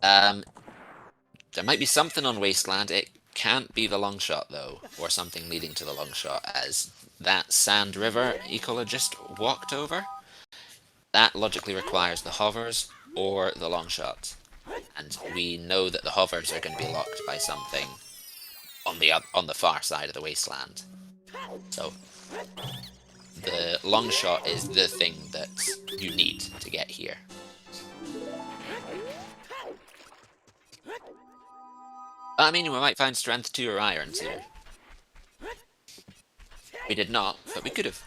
There might be something on Wasteland. It can't be the long shot though, or something leading to the long shot, as that Sand River Ecola just walked over. That logically requires the hovers or the long shot, and we know that the hovers are going to be locked by something on the far side of the wasteland. So the long shot is the thing that you need to get here. I mean, we might find strength 2 or irons here. We did not, but we could have.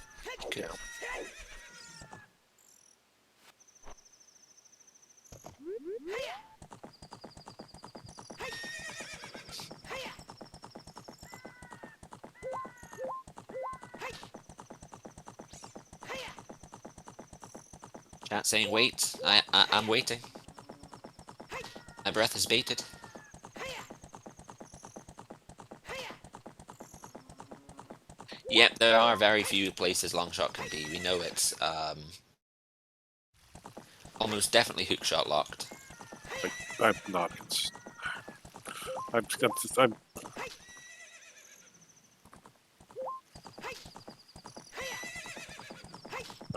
Chat saying wait. I'm waiting. My breath is baited. Yep, there are very few places longshot can be. We know it's almost definitely hookshot locked. I'm not. I'm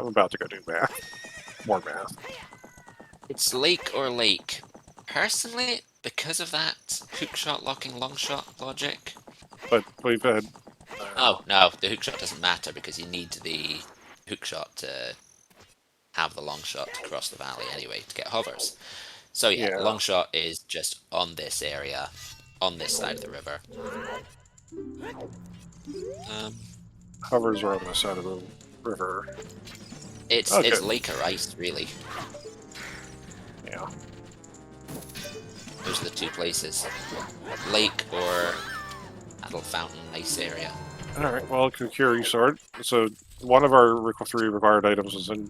about to go do math. More math. It's lake or lake. Personally, because of that hookshot locking longshot logic. But we've had. Oh no, the hookshot doesn't matter because you need the hookshot to have the longshot to cross the valley anyway to get hovers. So yeah, longshot is just on this area, on this side of the river. Hovers are on the side of the river. It's lake or ice, really. Yeah. Those are the two places. Lake or Adult Fountain, nice area. Alright, well, Kukiri Sword. So, one of our 3 required items is in...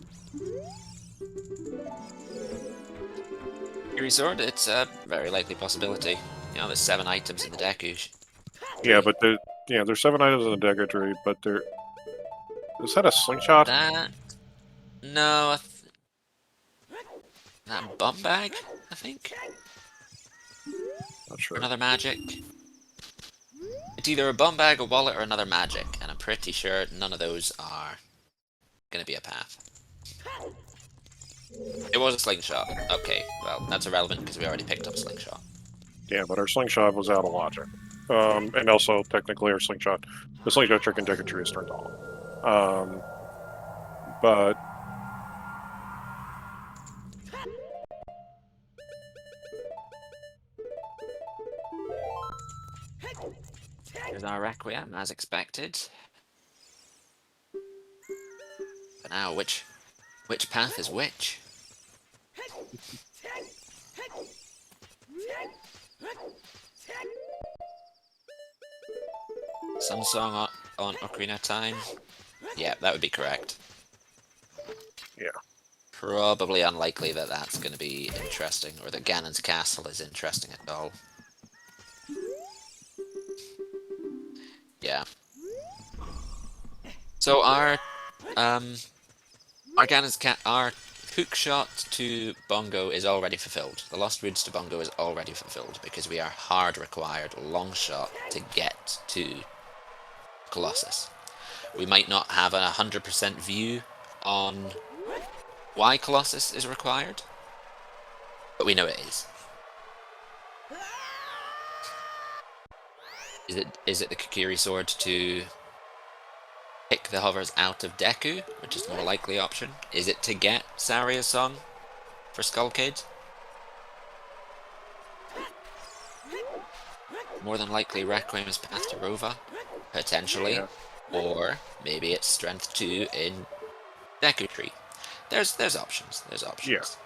Kukiri Sword, it's a very likely possibility. You know, there's 7 items in the Deku. Yeah, but there's 7 items in the Deku tree, but there... Is that a slingshot? No, that bum bag, I think? Not sure. Another magic. It's either a bum bag, a wallet, or another magic, and I'm pretty sure none of those are gonna be a path. It was a slingshot. Okay, well, that's irrelevant because we already picked up slingshot. Yeah, but our slingshot was out of logic. And also, technically, the slingshot trick in Deku tree is turned on. But... Here's our Requiem, as expected. But now, which path is which? Sun Song on Ocarina Time? Yeah, that would be correct. Yeah. Probably unlikely that that's going to be interesting, or that Ganon's Castle is interesting at all. Yeah. So our hookshot to Bongo is already fulfilled. The Lost Woods to Bongo is already fulfilled because we are hard required longshot to get to Colossus. We might not have a 100% view on why Colossus is required, but we know it is. Is it the Kukiri Sword to pick the hovers out of Deku, which is the more likely option? Is it to get Saria's Song for Skull Kid? More than likely Requiem's Path to Rova, potentially. Yeah. Or maybe it's Strength 2 in Deku Tree. There's options. There's options.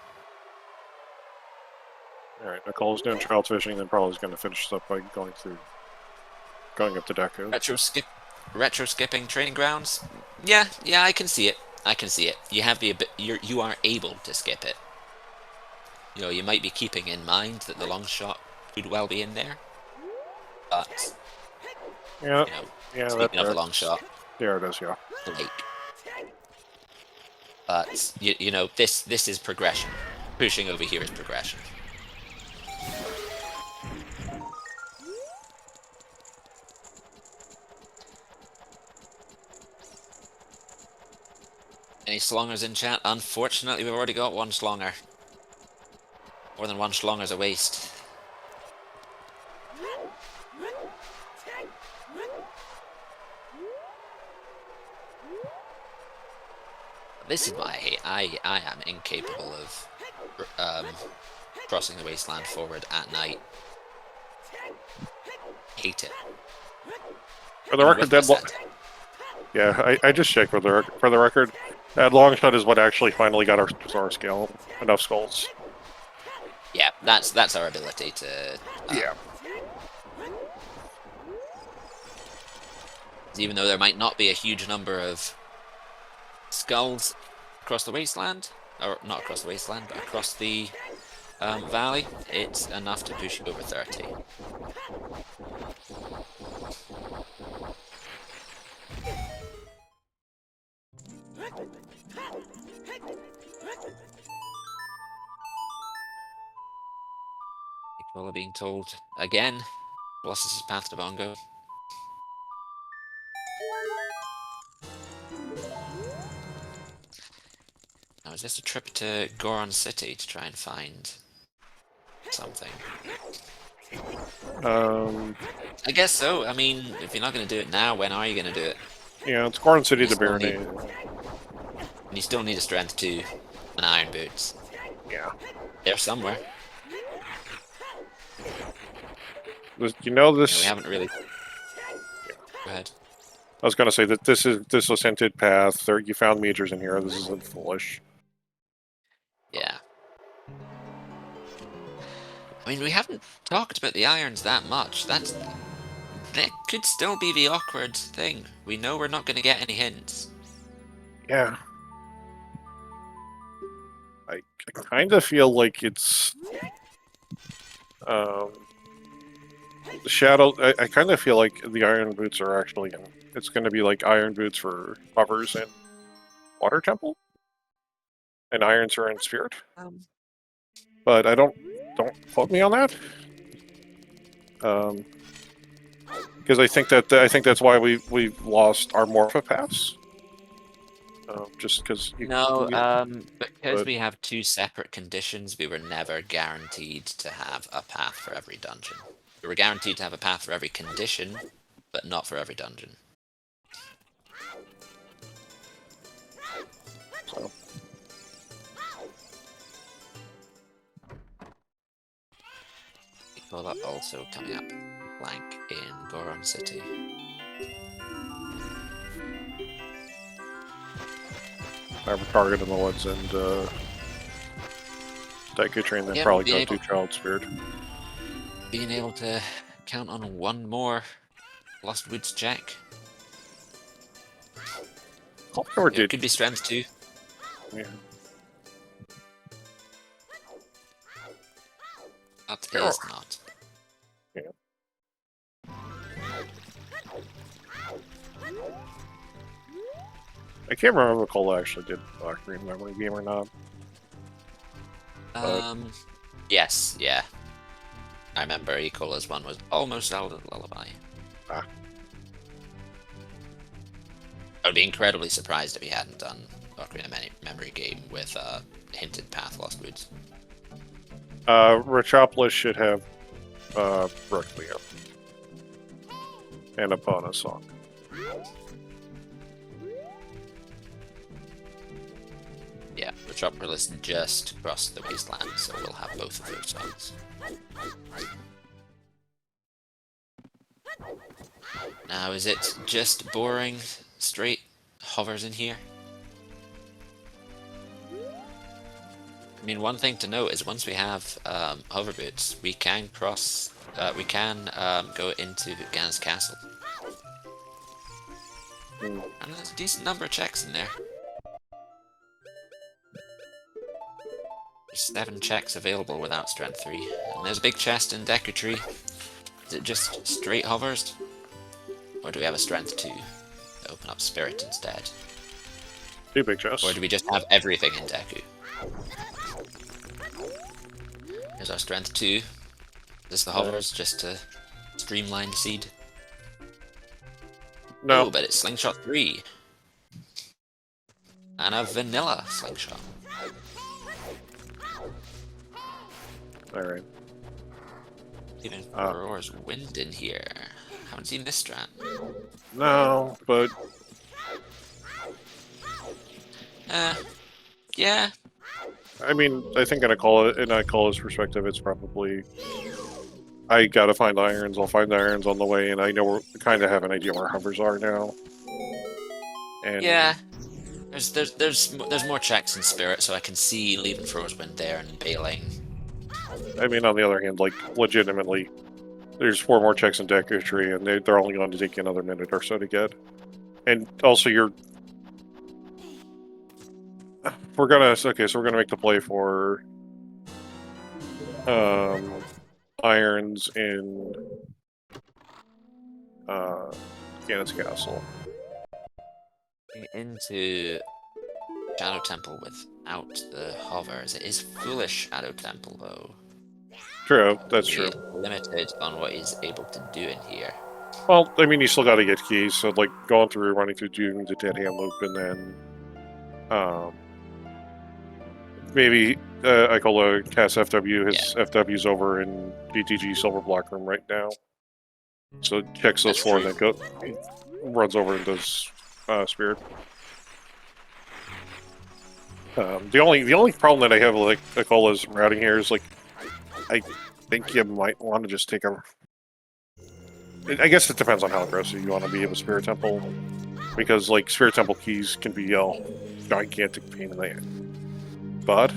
Yeah. Alright, Nicole's doing child fishing, then probably is going to finish this up by going up to Deku. Retro skipping training grounds? Yeah, I can see it. You have you are able to skip it. You know, you might be keeping in mind that the long shot could well be in there. But yeah, speaking of the long shot. There it is, yeah. Lake. But you know, this is progression. Pushing over here is progression. Any slongers in chat? Unfortunately, we've already got one slonger. More than one slonger's a waste. This is what I hate. I am incapable of crossing the wasteland forward at night. Hate it. For the record, yeah, I just checked for the record. That long shot is what actually finally got our scale enough skulls. Yeah, that's our ability to. Yeah. Even though there might not be a huge number of skulls across the wasteland, or not across the wasteland, but across the valley, it's enough to push you over 30. People are being told again, Colossus's path to Bongo. Now, is this a trip to Goron City to try and find something? I guess so. I mean, if you're not going to do it now, when are you going to do it? Yeah, it's Goron City to Baronade. And you still need a Strength 2 and Iron Boots. Yeah. They're somewhere. You know this. No, we haven't really. Go ahead. I was gonna say that this was hinted path. You found majors in here. This isn't foolish. Yeah. I mean, we haven't talked about the irons that much. That could still be the awkward thing. We know we're not going to get any hints. Yeah. I kind of feel like it's the shadow. I kind of feel like the iron boots are actually it's going to be like iron boots for hovers in Water Temple, and irons are in Spirit. But I don't quote me on that. Because I think that's why we've lost our Morpha pass. Just because because we have two separate conditions, we were never guaranteed to have a path for every dungeon. We were guaranteed to have a path for every condition, but not for every dungeon. So. People are also coming up blank in Goron City. I have a target in the woods and Deku Train, then probably go to Child Spirit. Being able to count on one more Lost Woods check. It could be Strength 2. Yeah. That is not. Yeah. I can't remember if Cola actually did Black Green Memory Game or not. Yes, yeah. I remember Ecola's one was almost Zelda Lullaby. Ah. I would be incredibly surprised if he hadn't done Ocarina Memory Game with hinted path Lost Woods. Retropolis should have Requiem and Epona song. Yeah, Retropolis just crossed the wasteland, so we'll have both of those songs. Now, is it just boring, straight hovers in here? I mean, one thing to note is once we have hover boots, we can cross, we can go into Gan's castle. And there's a decent number of checks in there. There's 7 checks available without Strength 3. And there's a big chest in Deku Tree. Is it just straight hovers? Or do we have a Strength 2 to open up Spirit instead? 2 big chests. Or do we just have everything in Deku? Here's our Strength 2. This the hovers just to streamline the seed. No. Oh, but it's Slingshot 3. And a vanilla Slingshot. Alright. Even Aurora's Wind in here. Haven't seen this strat. No, but... Yeah. I mean, I think in Akola's perspective, it's probably I gotta find irons. I'll find irons on the way, and I know we kind of have an idea where hovers are now. And yeah. There's more checks in Spirit, so I can see leaving Frostwind there and bailing. I mean, on the other hand, like legitimately, there's 4 more checks in deck entry, and they're only going to take you another minute or so to get. And also, we're gonna make the play for irons in Ganon's Castle. Into Shadow Temple without the hovers. It is foolish Shadow Temple though. True, that's true. Limited on what he's able to do in here. Well, I mean, you still got to get keys, so like going through, running through doing the dead hand loop, and then maybe Ikola casts FW. His FW's over in DTG Silver Block Room right now, so checks those 4 and then runs over and does Spirit. The only problem that I have with like Ikola's routing here is like I think you might want to just take a. I guess it depends on how aggressive you want to be with Spirit Temple, because like Spirit Temple keys can be a gigantic pain in the ass. But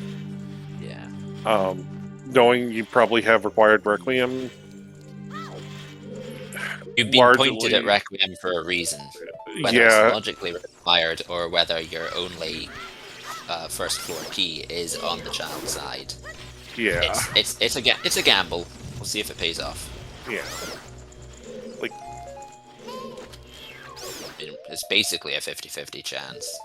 yeah, knowing you probably have required Requiem, you've been pointed at Requiem for a reason, whether it's logically required or whether your only first floor key is on the child side. Yeah, it's a gamble. We'll see if it pays off. Yeah. Like, it's basically a 50-50 chance.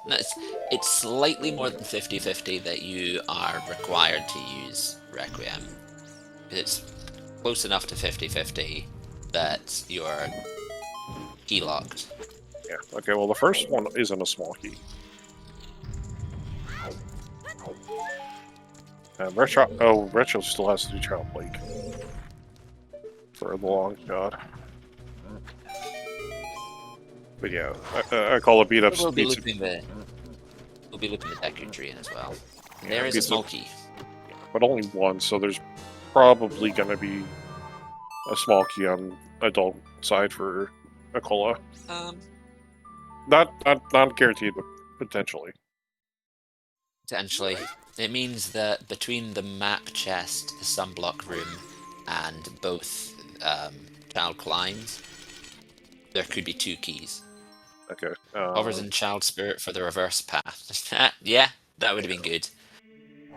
It's slightly more than 50-50 that you are required to use Requiem. It's close enough to 50-50 that you're key locked. Yeah, okay, well the first one isn't a small key. Retro still has to do Child Lake for the long shot. But yeah, I call it beat up. We'll be looping the deck tree in as well. Yeah, there is a small key, but only one, so there's probably going to be a small key on adult side for Ikola. Not guaranteed, but potentially. Potentially. It means that between the map chest, the sunblock room, and both child climbs, there could be 2 keys. Okay. Hovers and Child Spirit for the reverse path. Yeah, that would have been good.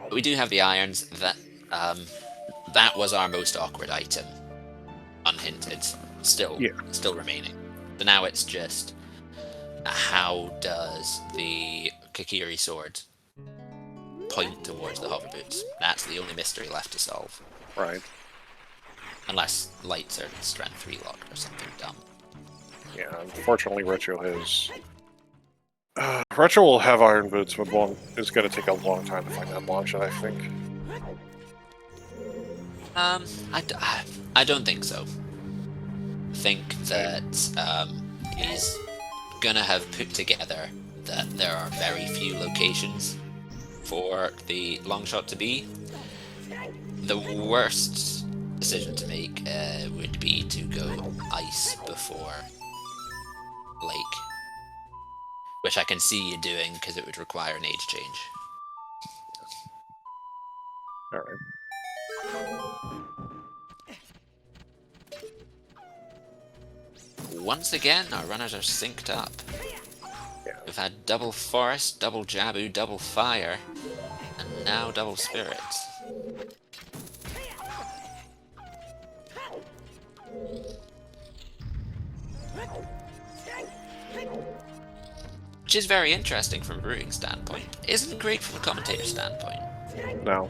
But we do have the irons. That was our most awkward item. Unhinted. Still remaining. So now it's just how does the Kakiri sword point towards the hover boots? That's the only mystery left to solve. Right. Unless lights are strength 3 locked or something dumb. Yeah, unfortunately Retro has... Retro will have iron boots, but it's going to take a long time to find that launch, I think. I don't think so. I think that he's gonna have put together that there are very few locations for the long shot to be. The worst decision to make would be to go ice before lake, which I can see you doing because it would require an age change. Alright. Once again, our runners are synced up. Yeah. We've had double Forest, double Jabu, double Fire, and now double Spirit. Which is very interesting from a brewing standpoint. Isn't great from a commentator standpoint. No.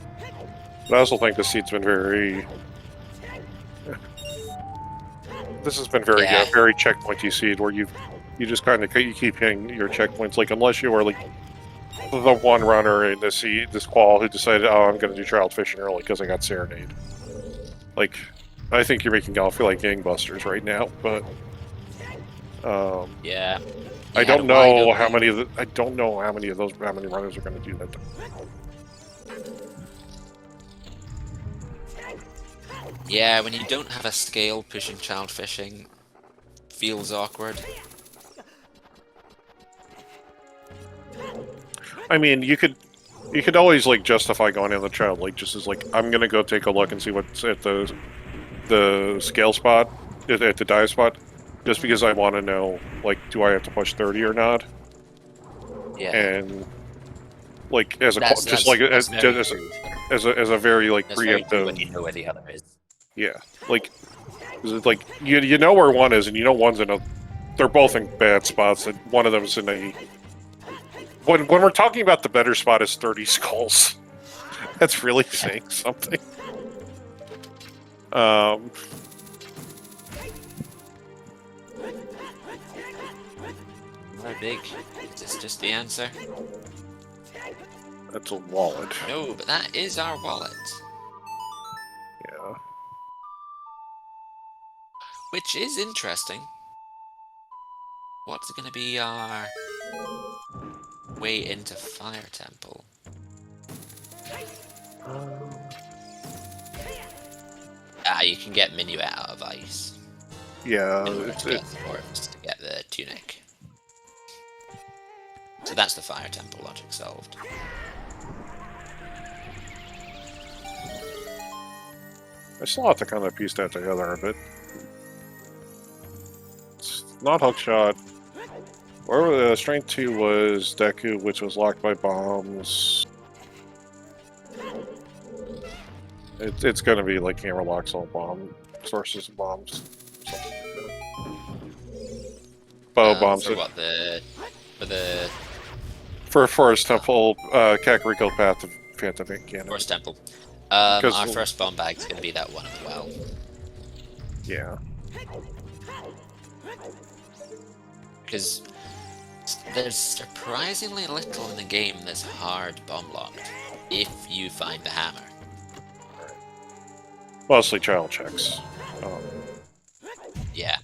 But I also think the seed's been very... This has been very very checkpointy seed, where you just kind of keep hitting your checkpoints. Like, unless you are like the one runner in this qual who decided, oh, I'm going to do Child Fishing early because I got Serenade. Like, I think you're making y'all feel like gangbusters right now, but yeah. I don't know how many of I don't know how many runners are going to do that. Yeah, when you don't have a scale, pushing child fishing feels awkward. I mean, you could always like justify going in the child lake just as like I'm gonna go take a look and see what's at the scale spot at the dive spot, just because I want to know like do I have to push 30 or not? Yeah. And like as a as a very like preemptive when you know where the other is. Yeah, like you know where one is, and you know one's in a. They're both in bad spots, and one of them's in a. When we're talking about the better spot is 30 skulls, that's really saying something. Not big. Is this just the answer? That's a wallet. No, but that is our wallet. Yeah. Which is interesting. What's going to be our way into Fire Temple? You can get Minuet out of ice. Yeah, to get the tunic. So that's the Fire Temple logic solved. I still have to kind of piece that together a bit. It's not hookshot. Or strength 2 was Deku, which was locked by bombs. It's going to be like hammer locks all bomb sources of bombs. Bow bombs. For what for Forest Temple, Kakariko Path of Phantom Cannon. Forest Temple. Our first bomb bag is going to be that one as well. Yeah. Because there's surprisingly little in the game that's hard bomb locked if you find the hammer. Mostly child checks. Yeah,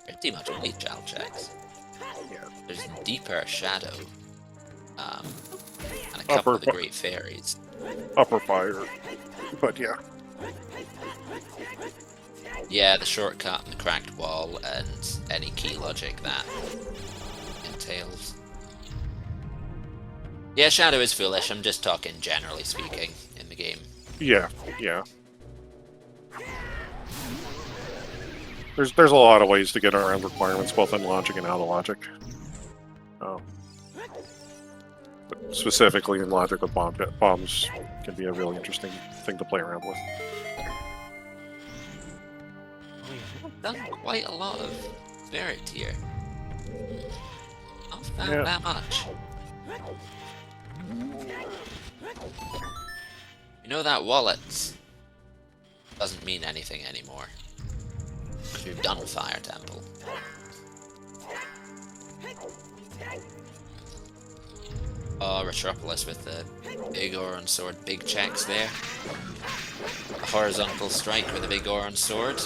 pretty much only child checks. Yeah. There's deeper shadow, and a couple of the great fairies. Upper fire, but yeah. Yeah, the shortcut and the cracked wall and any key logic that entails. Yeah, shadow is foolish. I'm just talking generally speaking in the game. Yeah, yeah. There's a lot of ways to get around requirements, both in logic and out of logic. But specifically in logic with bombs can be a really interesting thing to play around with. We've done quite a lot of spirit here. Not found that much. You know that wallet doesn't mean anything anymore. Because we've done Fire Temple. Oh, Retropolis with the big Auron sword, big checks there. A horizontal strike with a big Auron sword.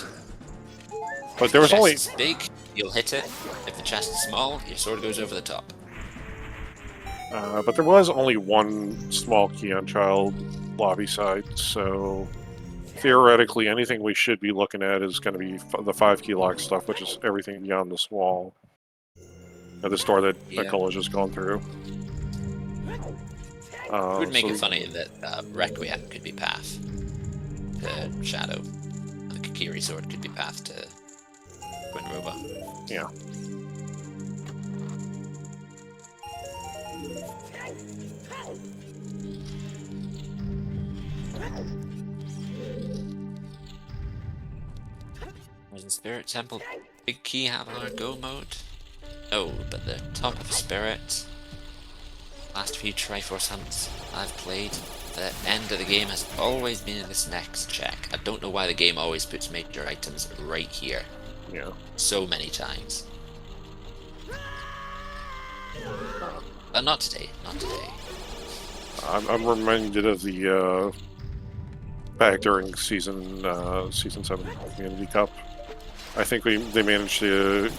But there was only... If the chest is big, you'll hit it. If the chest is small, your sword goes over the top. But there was only one small key on child lobby side, so theoretically anything we should be looking at is going to be the 5 key lock stuff, which is everything beyond this wall. The store that Cole's just gone through. It would make it funny that Requiem could be path to Shadow. The Kakiri sword could be path to Quinroba. Yeah. Was in Spirit Temple Big Key have our go mode? No, but the top of Spirit. Last few Triforce hunts I've played, the end of the game has always been in this next check. I don't know why the game always puts major items right here. Yeah. So many times. But not today, not today. I'm reminded of the back during season 7 Community Cup. I think they managed to,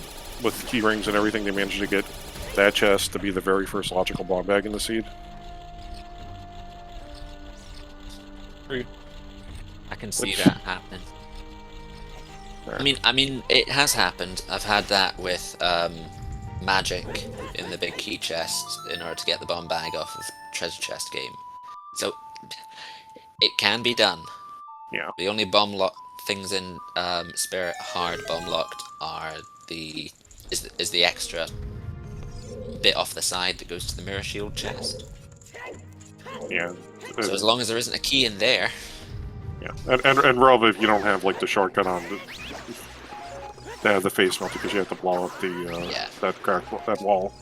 with key rings and everything, they managed to get that chest to be the very first logical bomb bag in the seed. I can see that happening. I mean, it has happened. I've had that with magic in the big key chest in order to get the bomb bag off of treasure chest game. So it can be done. Yeah. The only bomb lock things in Spirit hard bomb locked are the extra bit off the side that goes to the mirror shield chest. Yeah. So as long as there isn't a key in there. Yeah, and Rob, if you don't have like the shortcut on the face melt because you have to blow up the that wall.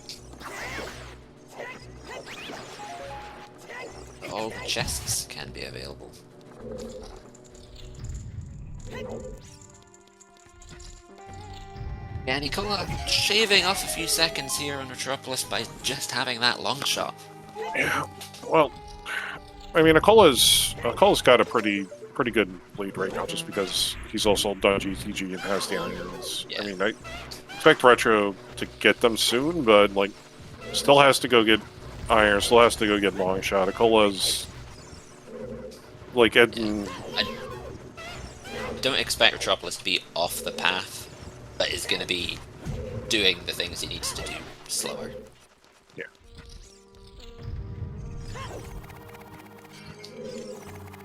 All chests can be available. Yeah, Nicola shaving off a few seconds here on Metropolis by just having that long shot. Yeah, well, I mean, Akola's got a pretty good lead right now, just because he's also done GTG and has the irons. Yeah. I mean, I expect Retro to get them soon, but like, still has to go get iron, still has to go get long shot. Akola's like I don't expect Metropolis to be off the path, but is going to be doing the things he needs to do slower. Yeah.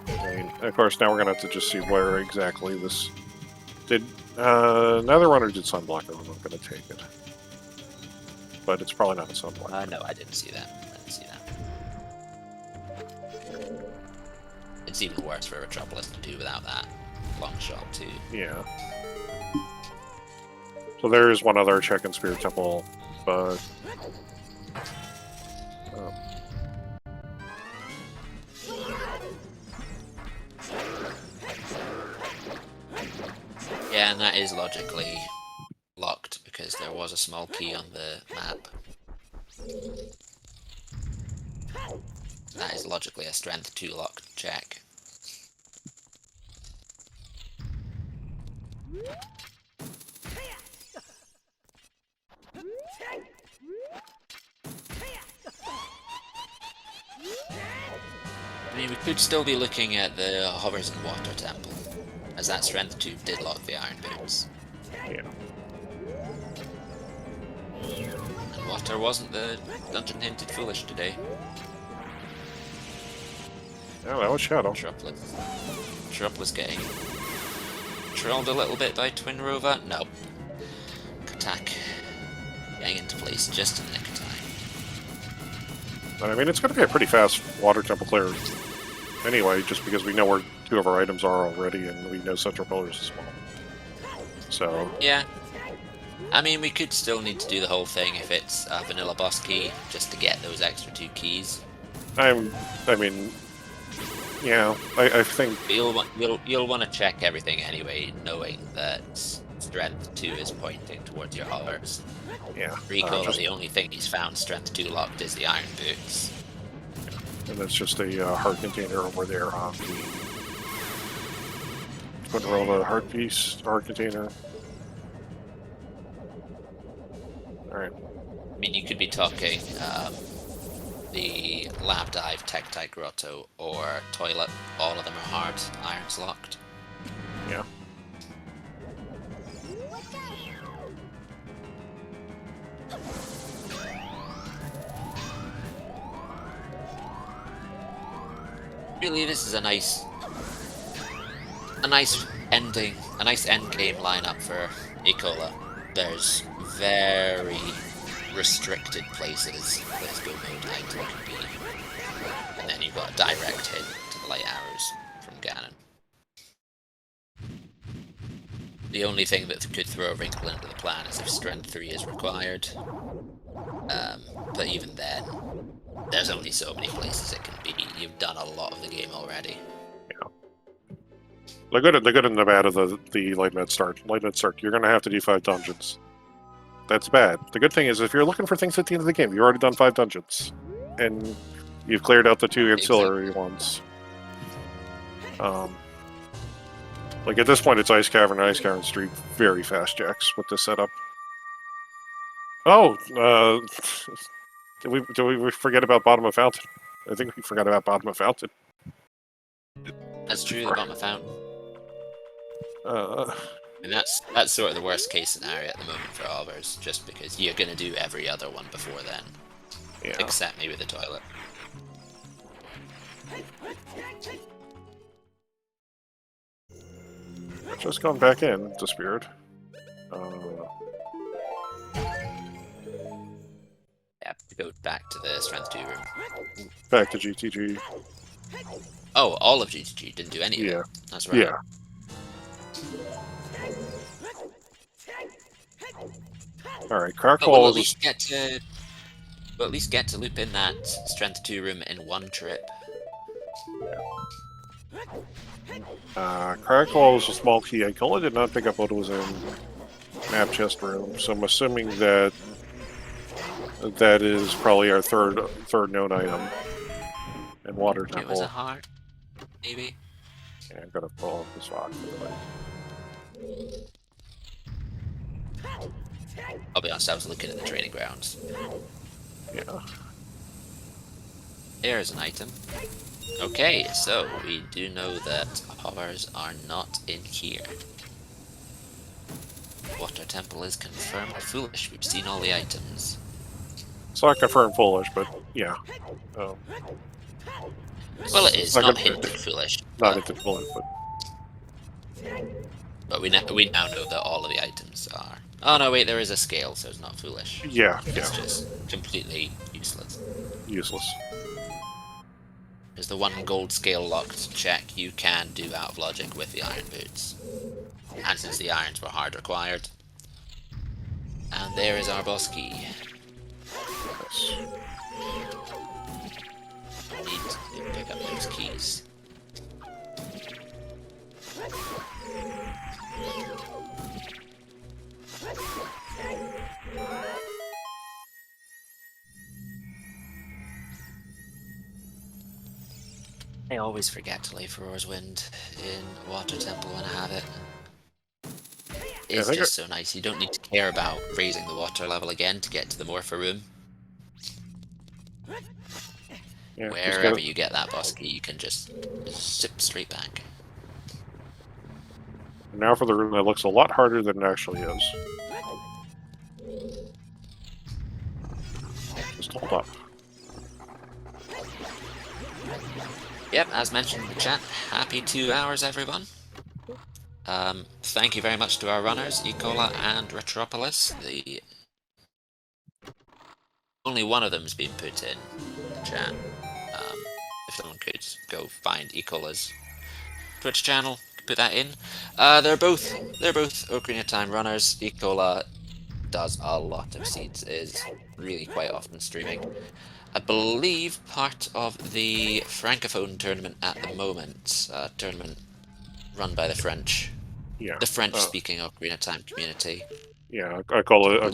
I mean, of course, now we're going to have to just see where exactly this did. Netherrunner did Sunblocker. I'm not going to take it. But it's probably not a Sunblocker. No, I didn't see that. It's even worse for Metropolis to do without that long shot, too. Yeah. So there is one other check in Spirit Temple, but... Yeah, and that is logically locked because there was a small key on the map. That is logically a strength 2 locked check. I mean, we could still be looking at the Hovers and Water Temple, as that strength 2 did lock the Iron Boots. Yeah. And Water wasn't the dungeon hinted foolish today. Oh, that was Shadow. Metropolis getting trolled a little bit by Twin Rover. No. Attack getting into place just in the nick of time. But I mean, it's going to be a pretty fast Water Temple clear anyway, just because we know where 2 of our items are already, and we know Central Pillars as well. So... Yeah. I mean, we could still need to do the whole thing if it's a vanilla boss key, just to get those extra 2 keys. I mean... Yeah, I think... You'll want to check everything anyway, knowing that Strength 2 is pointing towards your hovers. Yeah. Recall the only thing he's found Strength 2 locked is the Iron Boots. And that's just a heart container over there on the... Put a heart piece, heart container. Alright. I mean, you could be talking the Lab Dive, Tektite Grotto, or Toilet. All of them are hard irons locked. Yeah. Really, this is a nice ending, a nice end game lineup for Ikola. There's very restricted places this go mode item can be, and then you've got a direct hit to the light arrows from Ganon. The only thing that could throw a wrinkle into the plan is if Strength 3 is required, but even then, there's only so many places it can be. You've done a lot of the game already. Yeah. The good in Nevada, the Light Med Start. You're going to have to do 5 dungeons. That's bad. The good thing is, if you're looking for things at the end of the game, you've already done 5 dungeons. And you've cleared out the 2 ancillary ones. Like, at this point, it's Ice Cavern and Ice Cavern Street. Very fast jacks with this setup. Oh, did we forget about bottom of fountain? I think we forgot about bottom of fountain. That's true, the bottom of fountain. Uh, And that's sort of the worst case scenario at the moment for Alvars, just because you're gonna do every other one before then. yeah. Except maybe the toilet. Just gone back in to Spirit. Yeah, go back to the Strength 2 room. Back to GTG. Oh, all of GTG didn't do any of it. That's right. Yeah. Alright, Crack But we'll Wall at is... least get to loop in that Strength 2 room in one trip. Crack Wall is a small key. I did not pick up what was in map chest room, so I'm assuming that that is probably our third known item. And Water Temple. It was a heart, maybe. Yeah, I'm gonna pull up this rock. I'll be honest, I was looking at the training grounds. Yeah. There's an item. Okay, so we do know that hovers are not in here. Water Temple is confirmed foolish. We've seen all the items. It's not confirmed foolish, but yeah. Well, it is not hinted foolish. Not hinted foolish, but we now know that all of the items are. Oh no, wait, there is a scale, so it's not foolish. Yeah, it's just completely useless. Useless. Because the one gold scale locked check you can do out of logic with the iron boots. And since the irons were hard required. And there is our boss key. Yes. Need to pick up those keys. I always forget to lay Furor's Wind in Water Temple when I have it. It's just so nice. You don't need to care about raising the water level again to get to the Morpher room. Yeah, wherever you get that boss key, you can just zip straight back. Now for the room that looks a lot harder than it actually is. Just hold up. Yep, as mentioned in the chat, happy 2 hours, everyone. Thank you very much to our runners, Ecola and Retropolis. Only one of them's been put in the chat. If someone could go find Ecola's Twitch channel, put that in. They're both Ocarina of Time runners. Ecola does a lot of seeds, is really quite often streaming. I believe part of the Francophone tournament at the moment, tournament run by the French. Yeah. The French-speaking Ocarina of Time community. Yeah, I call it a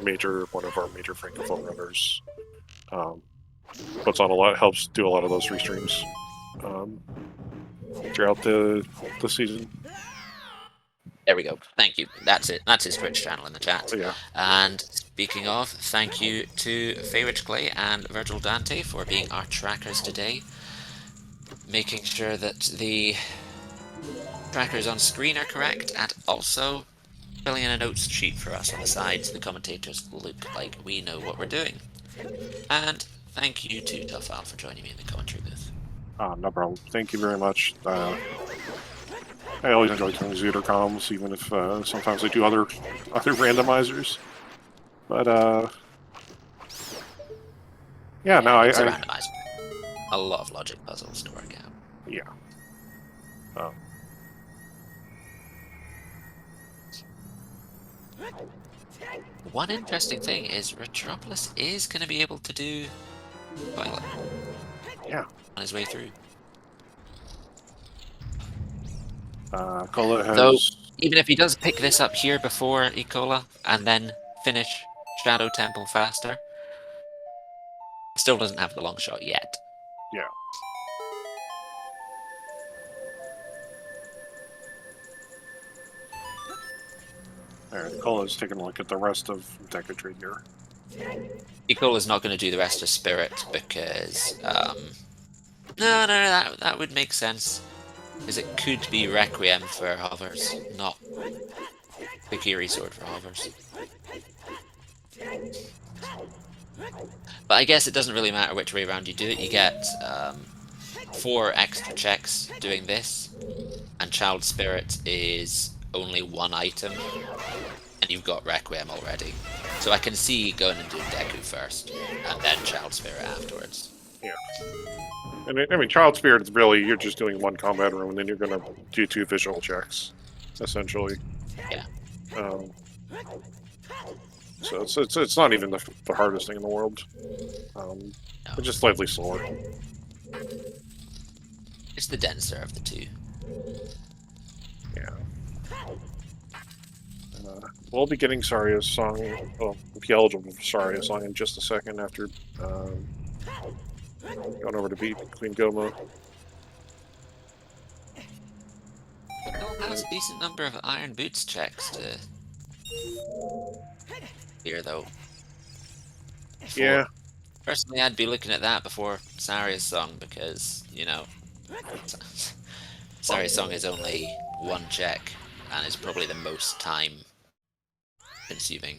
major, one of our major Francophone runners. Puts on a lot, helps do a lot of those restreams throughout the season. There we go. Thank you. That's it. That's his Twitch channel in the chat. Yeah. And speaking of, thank you to Fayrich Clay and Virgil Dante for being our trackers today. Making sure that the trackers on screen are correct, and also filling in a notes sheet for us on the side so the commentators look like we know what we're doing. And thank you to Tufal for joining me in the commentary booth. No problem. Thank you very much. I always enjoy doing Zooter comms, even if sometimes I do other randomizers. But yeah, no, it's a randomizer. A lot of logic puzzles to work out. Yeah. One interesting thing is Retropolis is going to be able to do Violet. Yeah. On his way through. Ecola has... Though, even if he does pick this up here before Ecola and then finish Shadow Temple faster, still doesn't have the long shot yet. Yeah. Alright, Cola's taking a look at the rest of Decatry here. Ecola's not going to do the rest of Spirit because... no, that would make sense. Because it could be Requiem for hovers, not Kokiri Sword for hovers. But I guess it doesn't really matter which way around you do it. You get 4 extra checks doing this, and Child Spirit is only 1 item, and you've got Requiem already. So I can see going and doing Deku first, and then Child Spirit afterwards. Yeah. And I mean, Child Spirit is really, you're just doing 1 combat room, and then you're going to do 2 visual checks, essentially. Yeah. So it's not even the hardest thing in the world. No. It's just slightly slower. It's the denser of the 2. Yeah. We'll be getting Saria's song. Well, we'll be eligible for Saria's song in just a second after going over to beat Queen Goma. It has a decent number of Iron Boots checks to here, though. Yeah. Personally, I'd be looking at that before Saria's song because, you know, Saria's song is only 1 check and is probably the most time consuming.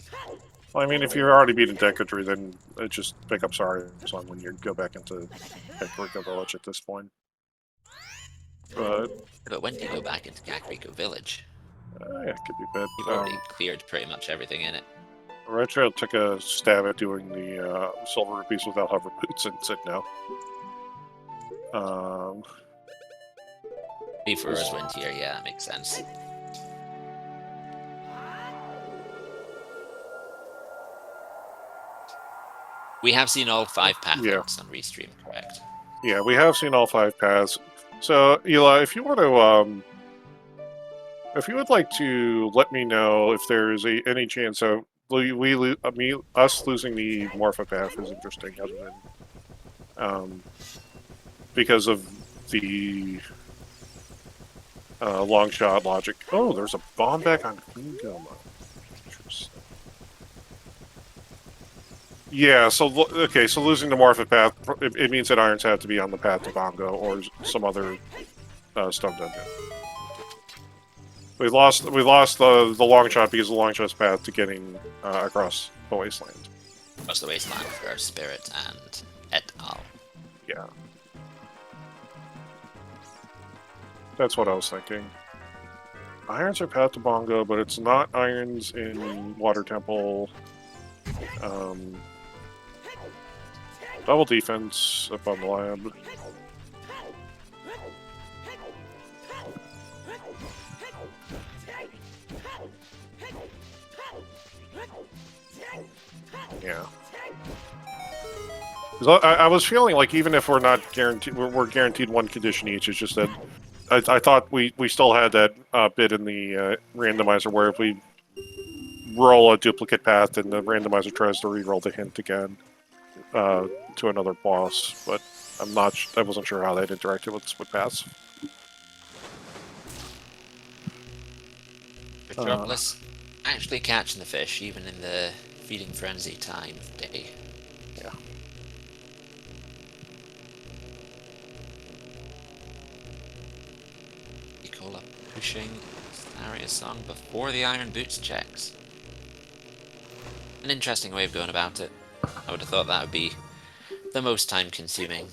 Well, I mean, if you're already beating Decatry, then just pick up Saria's song when you go back into Kakariko Village at this point. But when do you go back into Kakariko Village? Yeah, it could be bad. You've already cleared pretty much everything in it. Retro took a stab at doing the Silver Rupees without hover boots and said no. Before us went here, yeah, that makes sense. We have seen all 5 paths on Restream, correct? Yeah, we have seen all 5 paths. So, Eli, if you want to, if you would like to let me know if there's any chance of us losing the Morpha path is interesting, other than because of the long shot logic. Oh, there's a bomb back on Queen Goma. Interesting. Yeah, so okay, so losing the Morpha path, it means that Irons have to be on the path to Bongo or some other stone dungeon. We lost the long shot because the long shot's path to getting across the wasteland. Across the wasteland for Spirit and et al. Yeah. That's what I was thinking. Irons are path to Bongo, but it's not Irons in Water Temple. Double defense up on the lab. Yeah. I was feeling like even if we're not guaranteed, we're guaranteed 1 condition each. It's just that I thought we still had that bit in the randomizer where if we roll a duplicate path and the randomizer tries to re-roll the hint again to another boss, but I wasn't sure how that interacted with split paths. Metropolis actually catching the fish even in the feeding frenzy time of day. Yeah. Nicola pushing Saria's song before the Iron Boots checks. An interesting way of going about it. I would have thought that would be the most time consuming.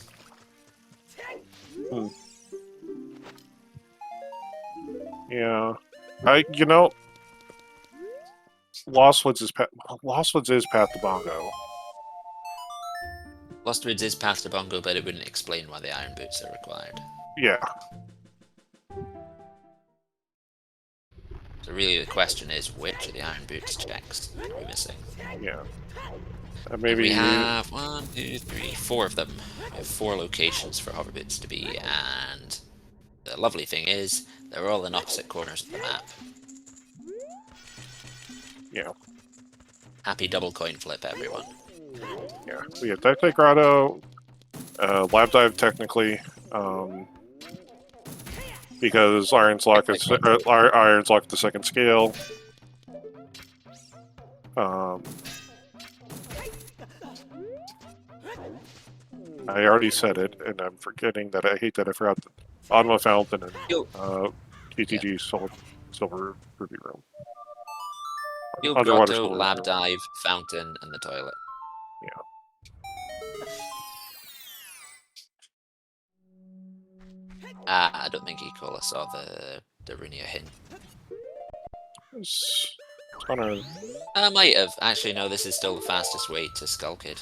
Yeah. Lost Woods is path to Bongo. Lost Woods is path to Bongo, but it wouldn't explain why the Iron Boots are required. Yeah. So really the question is, which of the Iron Boots checks are we missing? Yeah. Maybe we have 1, 2, 3, 4 of them. We have 4 locations for hover boots to be, and the lovely thing is, they're all in opposite corners of the map. Yeah. Happy double coin flip, everyone. Yeah. We have Dictate Grotto, Lab Dive technically, because Iron's Lock is the second scale. I already said it, and I'm forgetting that I hate that I forgot the Autumn Fountain and TTG Silver Ruby Room. Field Underwater Grotto, Silver Lab Room. Dive, Fountain, and the toilet. Yeah. I don't think Ecola saw the Runia hint. I might have. Actually, no, this is still the fastest way to Skull Kid.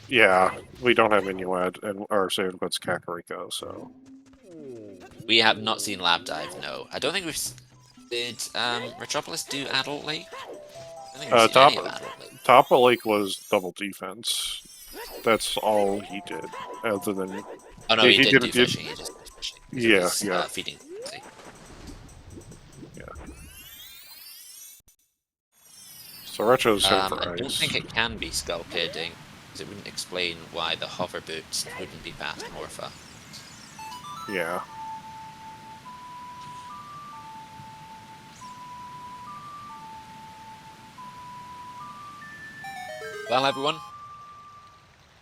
Yeah, we don't have Inuit, and our saving puts Kakariko, so. We have not seen Lab Dive, no. I don't think we've... Did Retropolis do Adult Lake? I don't think we've seen any of Adult Lake. Top of Lake was double defense. That's all he did, other than... Oh no, he didn't do fishing, he just did fishing. Yeah. Feeding. Yeah. So Retro's him for I don't ice. think it can be Skull Kidding, because it wouldn't explain why the hover boots wouldn't be past Morpha. Yeah. Well, everyone,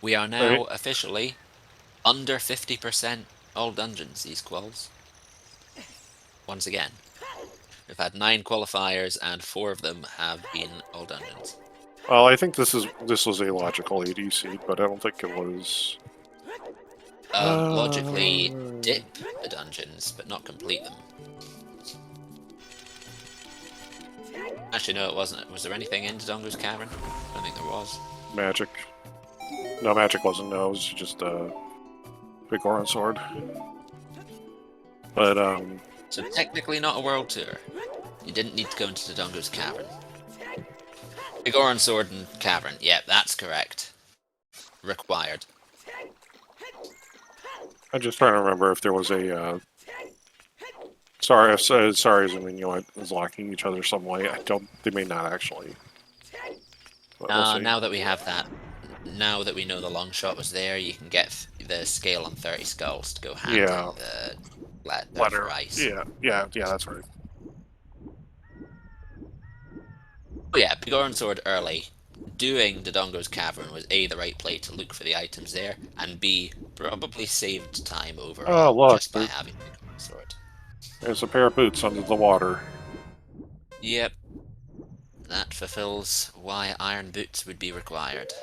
we are now officially under 50% all dungeons, these quals. Once again. We've had 9 qualifiers, and 4 of them have been all dungeons. Well, I think this was a logical ADC, but I don't think it was... Logically dip the dungeons, but not complete them. Actually, no, it wasn't. Was there anything in Dodongo's Cavern? I don't think there was. Magic. No, magic wasn't. No, it was just a big Goron sword. But, So technically not a world tour. You didn't need to go into Dodongo's Cavern. Big Goron sword and cavern. Yeah, that's correct. Required. I'm just trying to remember if there was a, sorry as I mean, was locking each other some way. They may not actually. Now that we have that, now that we know the long shot was there, you can get the scale on 30 skulls to go hand in the letter for ice. Yeah, that's right. Oh yeah, Big Goron sword early. Doing Dodongo's Cavern was A, the right play to look for the items there, and B, probably saved time overall just by having Big Goron sword. There's a pair of boots under the water. Yep. That fulfills why iron boots would be required.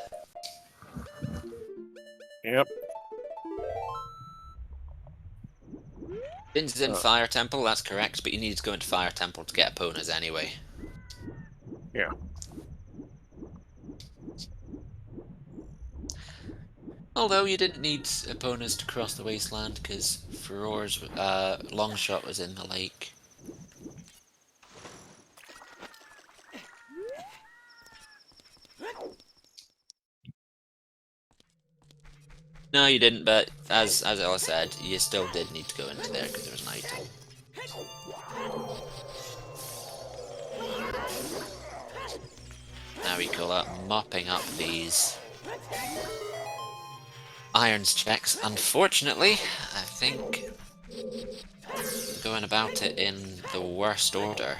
Yep. Vin's in Fire Temple, that's correct, but you needed to go into Fire Temple to get Eponas anyway. Yeah. Although you didn't need Eponas to cross the wasteland, because Furor's long shot was in the lake. No, you didn't, but as Ella said, you still did need to go into there because there was an item. Now we call up mopping up these irons checks. Unfortunately, I think going about it in the worst order.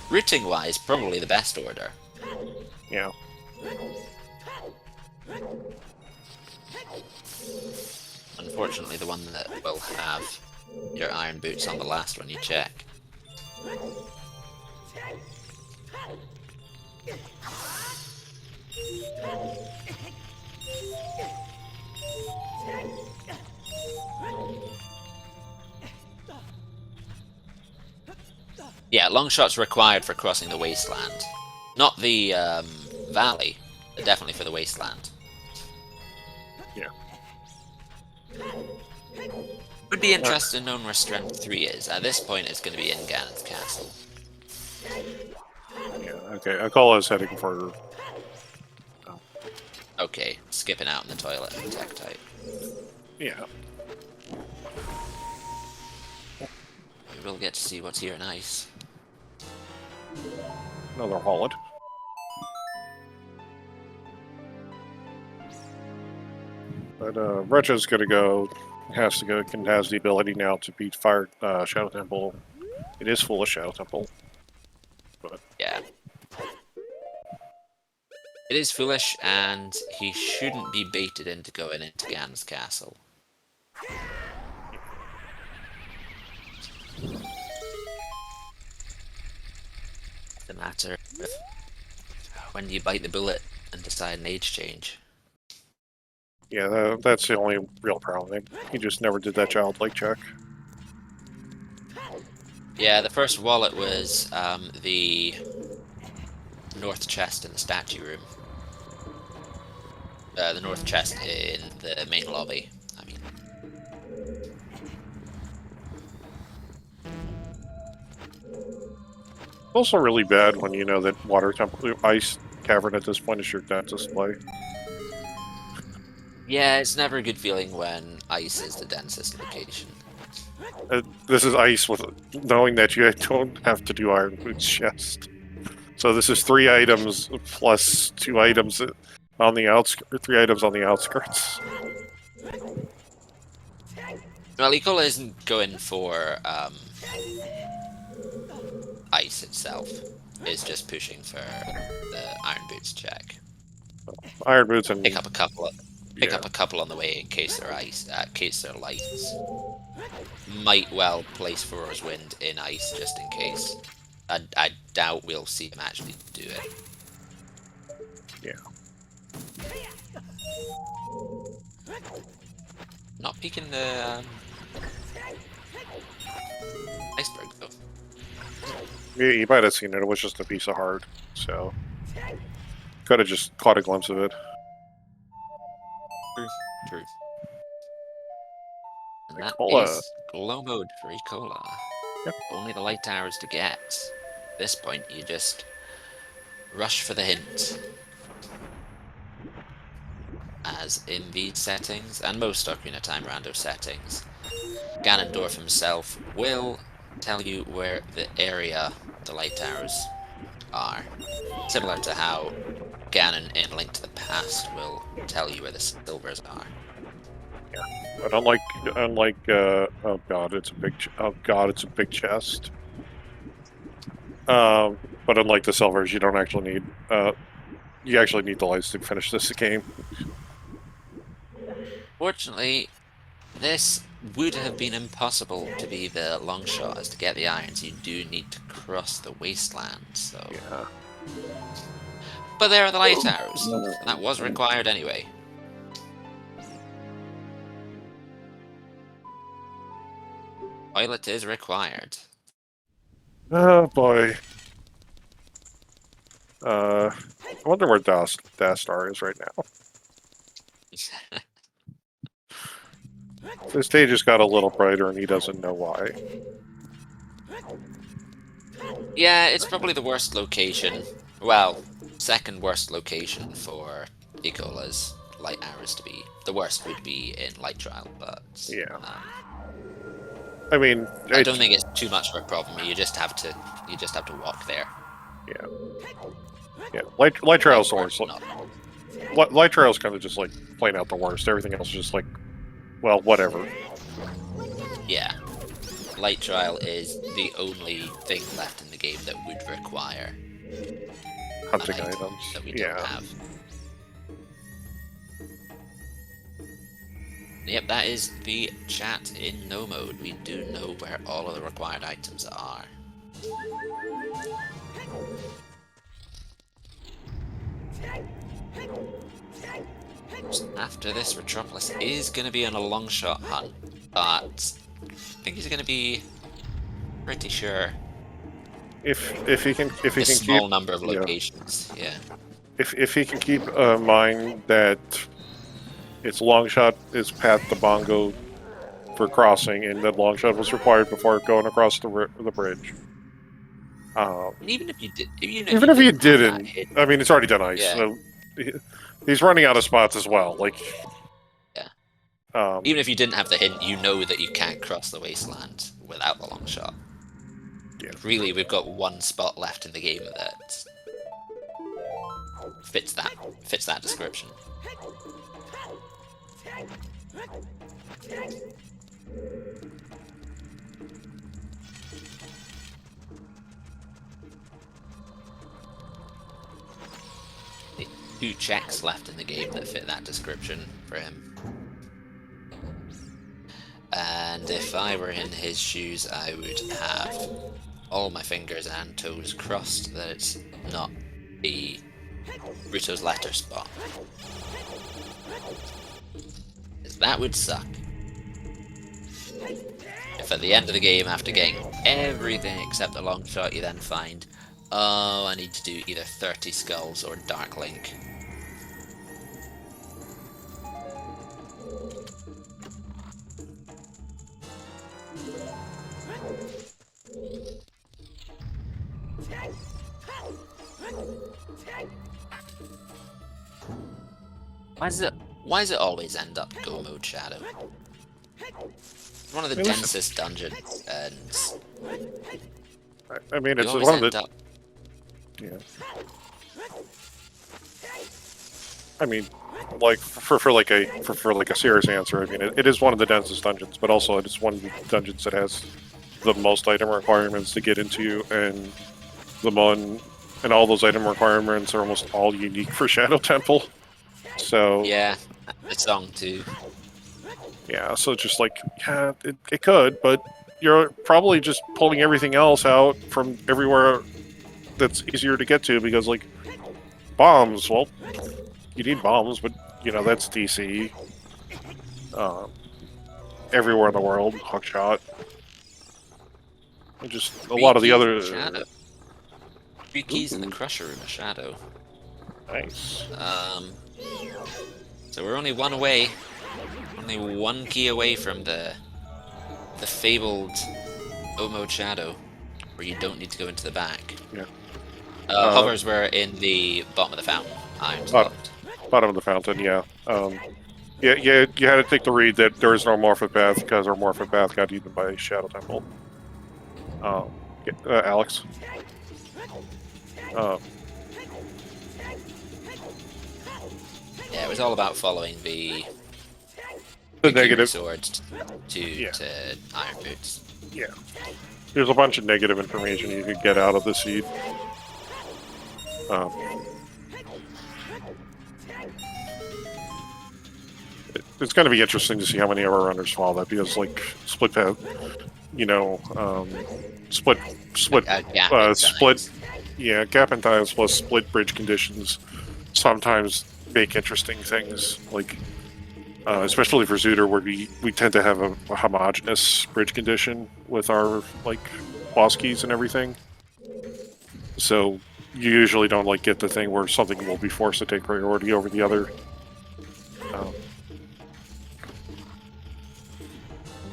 Routing wise, probably the best order. Yeah. Unfortunately, the one that will have your iron boots on the last one you check. Yeah, long shots required for crossing the wasteland. Not the valley, but definitely for the wasteland. Yeah. Would be interested in knowing where Strength 3 is. At this point, it's going to be in Ganon's castle. Yeah, okay. Akola's heading for... Oh. Okay, skipping out in the toilet and tech type. Yeah. We will get to see what's here in ice. Another Holland. But Retro's gonna go, has the ability now to beat Shadow Temple. It is full of Shadow Temple. But yeah. It is foolish, and he shouldn't be baited into going into Gan's castle. The matter of when do you bite the bullet and decide an age change? Yeah, that's the only real problem. He just never did that childlike check. Yeah, the first wallet was the north chest in the statue room. The north chest in the main lobby, I mean. Also really bad when you know that ice cavern at this point is your densest play. Yeah, it's never a good feeling when ice is the densest location. This is ice with knowing that you don't have to do Iron Boots chest. So this is 3 items plus 2 items on the outskirts, 3 items on the outskirts. Well, Ecola isn't going for ice itself. It's just pushing for the Iron Boots check. Iron Boots and pick up a couple on the way in case they're ice, in case they're lights. Might well place Furor's Wind in ice just in case. I doubt we'll see him actually do it. Yeah. Not peeking the iceberg though. Yeah, you might have seen it. It was just a piece of heart, so could have just caught a glimpse of it. True. And that Ecola. is glow mode for Ecola. Yep. Only the light towers to get. At this point, you just rush for the hint. As in these settings, and most Ocarina of Time rando settings, Ganondorf himself will tell you where the area the light towers are. Similar to how Ganon in Link to the Past will tell you where the silvers are. Yeah, but unlike oh god, it's a big chest. But unlike the silvers, you don't actually need you actually need the lights to finish this game. Fortunately, this would have been impossible to be the long shot, as to get the irons you do need to cross the wasteland, so... Yeah. But there are the light arrows, and that was required anyway. Toilet is required. Oh boy. I wonder where Dastar is right now. The stage just got a little brighter and he doesn't know why. Yeah, it's probably the worst location. Well, second worst location for Ecola's light arrows to be. The worst would be in Light Trial, but... Yeah. I mean... I don't think it's too much of a problem. You just have to walk there. Yeah. Yeah, Light Trial's the worst. Light Trial's kind of just like plain out the worst. Everything else is just like, well, whatever. Yeah. Light Trial is the only thing left in the game that would require hunting items that we don't have. Yep, that is the chat in no mode. We do know where all of the required items are. After this, Retropolis is going to be on a long shot hunt, but I think he's going to be pretty sure. If he can keep small number of locations, yeah. If he can keep in mind that its long shot is past the bongo for crossing, and that long shot was required before going across the bridge. Even if you did, even if you didn't, I mean, it's already done ice. Yeah. So he's running out of spots as well. Like, yeah. Even if you didn't have the hint, you know that you can't cross the wasteland without the long shot. Yeah. Really, we've got one spot left in the game that fits that description. 2 checks left in the game that fit that description for him. And if I were in his shoes, I would have all my fingers and toes crossed that it's not the Bruto's letter spot. That would suck. If at the end of the game, after getting everything except the long shot, you then find, oh, I need to do either 30 skulls or Dark Link. Why does it always end up Go Mode Shadow? One of the densest dungeons, and I mean, it's one of the. Yeah. I mean, like for like a serious answer, I mean, it is one of the densest dungeons, but also it is one of the dungeons that has the most item requirements to get into, and all those item requirements are almost all unique for Shadow Temple. So yeah, the song too. Yeah, so just like, yeah, it could, but you're probably just pulling everything else out from everywhere that's easier to get to, because, like, bombs, well, you need bombs, but, you know, that's DC. Everywhere in the world, hookshot. And just a lot of the other... Shadow. 3 keys in the Crusher Room of Shadow. Nice. So we're only one away. Only 1 key away from the fabled Go Mode Shadow, where you don't need to go into the back. Yeah. Hovers were in the bottom of the fountain. Bottom of the fountain, yeah. Yeah, you had to take the read that there is no Morphin Path because our Morphin Path got eaten by Shadow Temple. Alex. Yeah, it was all about following the negative swords to Iron Boots. Yeah. There's a bunch of negative information you could get out of the seed. It's going to be interesting to see how many of our runners follow that, because, like, split path, you know, split, yeah, gap in times plus split bridge conditions sometimes make interesting things, like, especially for Zooter, where we tend to have a homogeneous bridge condition with our, like, boss keys and everything. So you usually don't, like, get the thing where something will be forced to take priority over the other.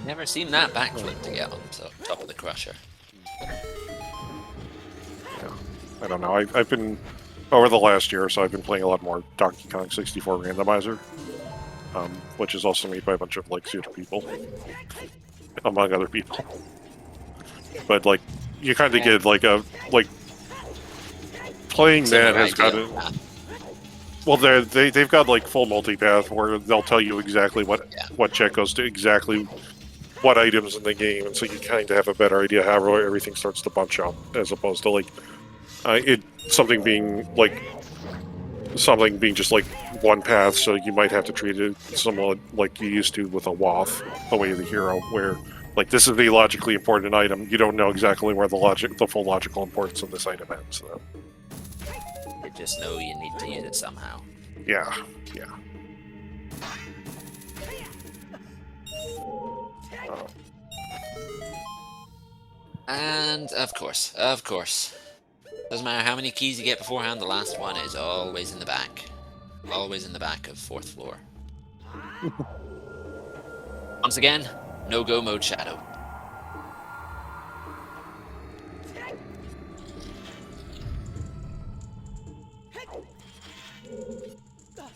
Never seen that backflip to get on top of the Crusher. Yeah, I don't know. I've been, over the last year or so, I've been playing a lot more Donkey Kong 64 Randomizer, which is also made by a bunch of, like, Zooter people, among other people. But, like, you kind of get, like, playing that has got a... Well, they've got, like, full multipath where they'll tell you exactly what check goes to exactly what items in the game, and so you kind of have a better idea how everything starts to bunch up, as opposed to, like, something being just, like, one path, so you might have to treat it somewhat like you used to with a WAF, the way of the hero, where, like, this is the logically important item. You don't know exactly where the full logical importance of this item ends, though. You just know you need to use it somehow. Yeah. And, of course, doesn't matter how many keys you get beforehand, the last one is always in the back. Always in the back of 4th floor. Once again, no Go Mode Shadow.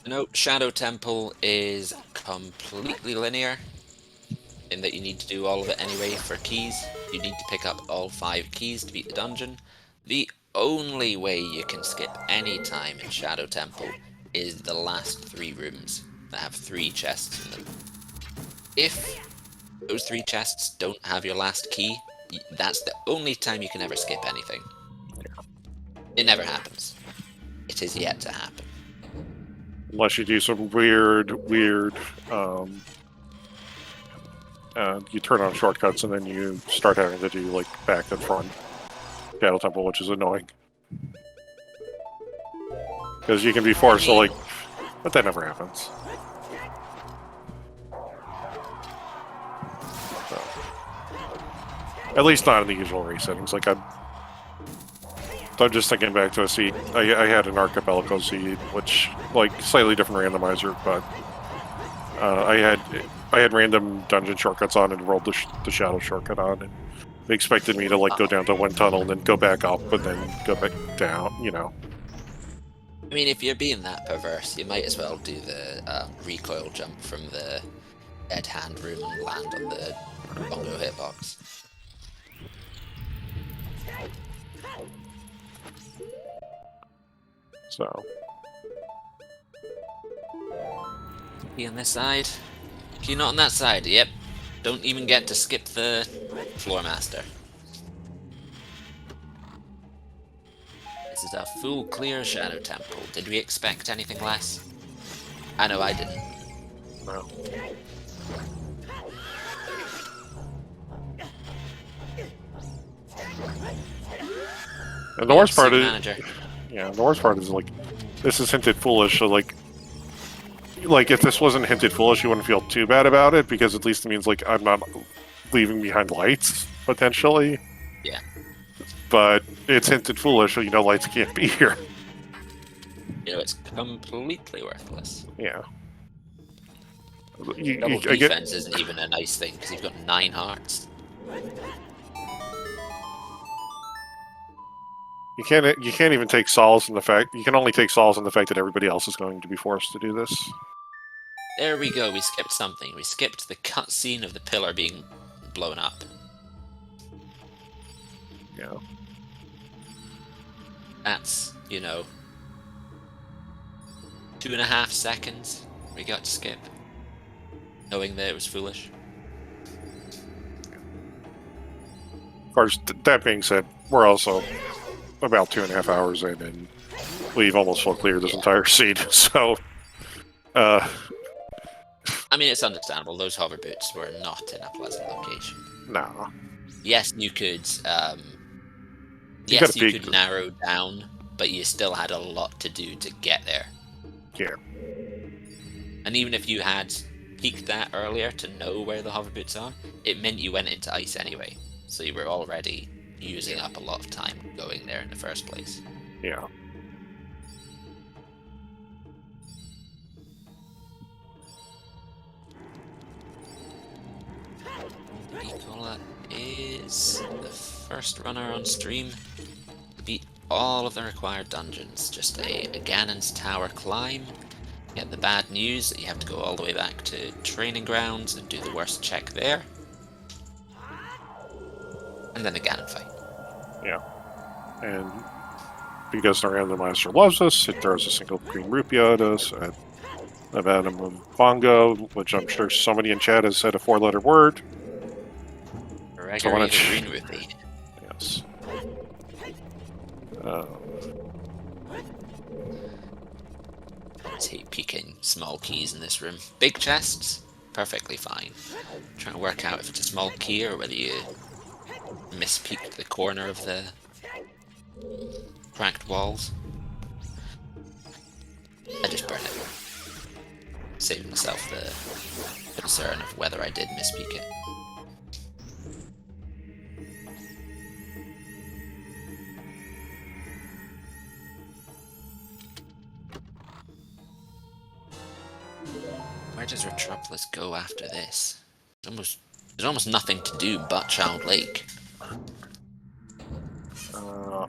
Note, Shadow Temple is completely linear, in that you need to do all of it anyway for keys. You need to pick up all 5 keys to beat the dungeon. The only way you can skip any time in Shadow Temple is the last 3 rooms that have 3 chests in them. If those 3 chests don't have your last key, that's the only time you can ever skip anything. It never happens. It is yet to happen. Unless you do some weird, you turn on shortcuts and then you start having to do like back and front Shadow Temple, which is annoying. Because you can be forced to like, but that never happens. So, at least not in the usual race settings. Like I'm just thinking back to a seed. I had an Archipelago seed, which like slightly different randomizer, but I had random dungeon shortcuts on and rolled the shadow shortcut on, and they expected me to like go down to one tunnel and then go back up and then go back down. You know. I mean, if you're being that perverse, you might as well do the recoil jump from the dead hand room and land on the bongo hitbox. So. Be on this side. You're not on that side. Yep. Don't even get to skip the floor master. This is a full clear Shadow Temple. Did we expect anything less? I know I didn't. No. And the worst part is, yeah, the worst part is like, this is hinted foolish. So like if this wasn't hinted foolish, you wouldn't feel too bad about it because at least it means like I'm not leaving behind lights potentially. Yeah. But it's hinted foolish, so you know lights can't be here. You know, it's completely worthless. Yeah. Double defense isn't even a nice thing because you've got 9 hearts. You can't even take solace in the fact you can only take solace in the fact that everybody else is going to be forced to do this. There we go. We skipped something. We skipped the cutscene of the pillar being blown up. Yeah. That's, you know, 2.5 seconds we got to skip, knowing that it was foolish. Of course, that being said, we're also about 2.5 hours in, and we've almost full cleared this entire seed. So, I mean, it's understandable. Those hover boots were not in a pleasant location. No. Yes, you could. Yes, you could narrow down, but you still had a lot to do to get there. Yeah. And even if you had peeked that earlier to know where the hover boots are, it meant you went into ice anyway. So you were already using up a lot of time going there in the first place. Yeah. Nicola is the first runner on stream to beat all of the required dungeons. Just a Ganon's Tower climb. Get the bad news that you have to go all the way back to training grounds and do the worst check there. And then the Ganon fight. Yeah. And because the randomizer loves us, it throws a single green rupee at us at the bottom of Bongo, which I'm sure somebody in chat has said a 4-letter word. Regular green rupee. Yes. I hate peeking small keys in this room. Big chests, perfectly fine. Trying to work out if it's a small key or whether you mispeeked the corner of the cracked walls. I just burn it. Saving myself the concern of whether I did mispeek it. Where does Retropolis go after this? There's almost nothing to do but Child Lake.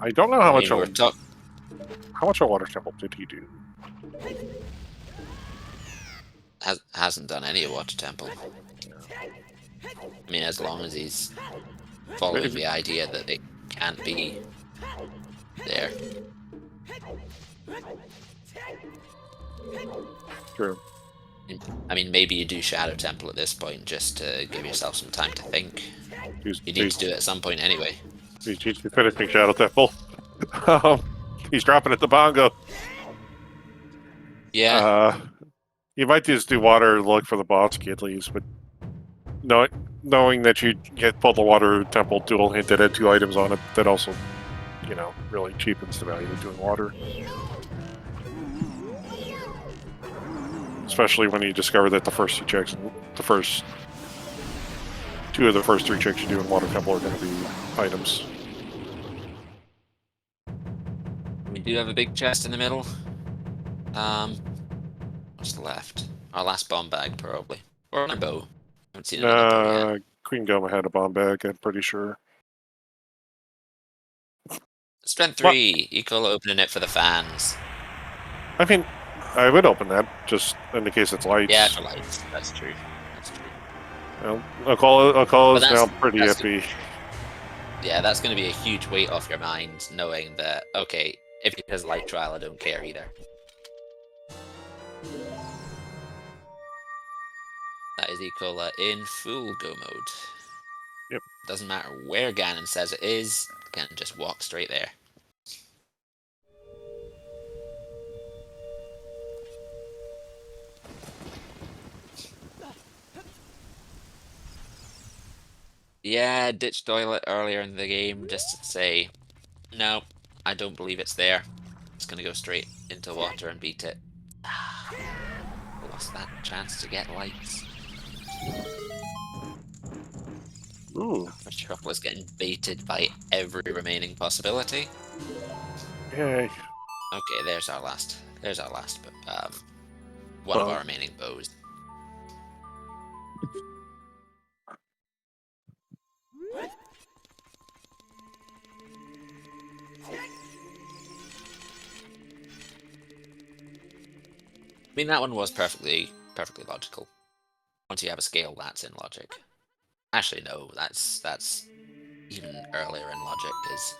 I don't know how much a water temple did he do? Hasn't done any water temple. I mean, as long as he's following the idea that it can't be there. True. I mean, maybe you do Shadow Temple at this point just to give yourself some time to think. You need to do it at some point anyway. He's finishing Shadow Temple. He's dropping at the bongo. Yeah. You might just do water and look for the boss key at least, but knowing that you get both the water temple dual hint that had 2 items on it, that also, really cheapens the value of doing water. Especially when you discover that the first 2 checks, the first 2 of the first 3 checks you do in water temple are going to be items. We do have a big chest in the middle. What's left? Our last bomb bag, probably. Or a bow. Haven't seen another bow yet. Queen Goma had a bomb bag, I'm pretty sure. Strength 3, equal opening it for the fans. I mean, I would open that, just in the case it's lights. Yeah, for lights. That's true. That's true. Well, I'll is now pretty iffy. Yeah, that's going to be a huge weight off your mind, knowing that, okay, if it has light trial, I don't care either. That is Ecola in full go mode. Yep. Doesn't matter where Ganon says it is, can just walk straight there. Yeah, ditched Toilet earlier in the game just to say, no, I don't believe it's there. It's going to go straight into water and beat it. Lost that chance to get lights. Ooh. Metropolis getting baited by every remaining possibility. Yay. Okay, there's our last, one of our remaining bows. I mean, that one was perfectly logical. Once you have a scale, that's in logic. Actually, no, that's even earlier in logic. Is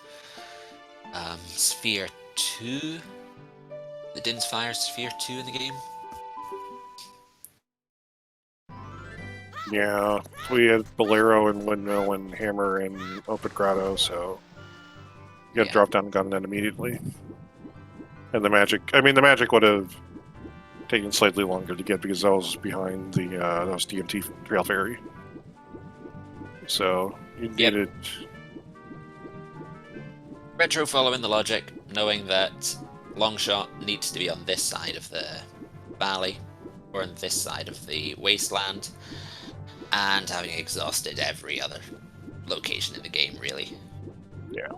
Sphere 2, the Din's Fire Sphere 2 in the game? Yeah, we had Bolero and Windmill and Hammer and Open Grotto, so you got to drop down and gun that immediately. And the magic, the magic would have taken slightly longer to get because that was behind the that was DMT Trail Fairy. So you needed Retro following the logic, knowing that Longshot needs to be on this side of the valley, or on this side of the wasteland, and having exhausted every other location in the game, really. Yeah.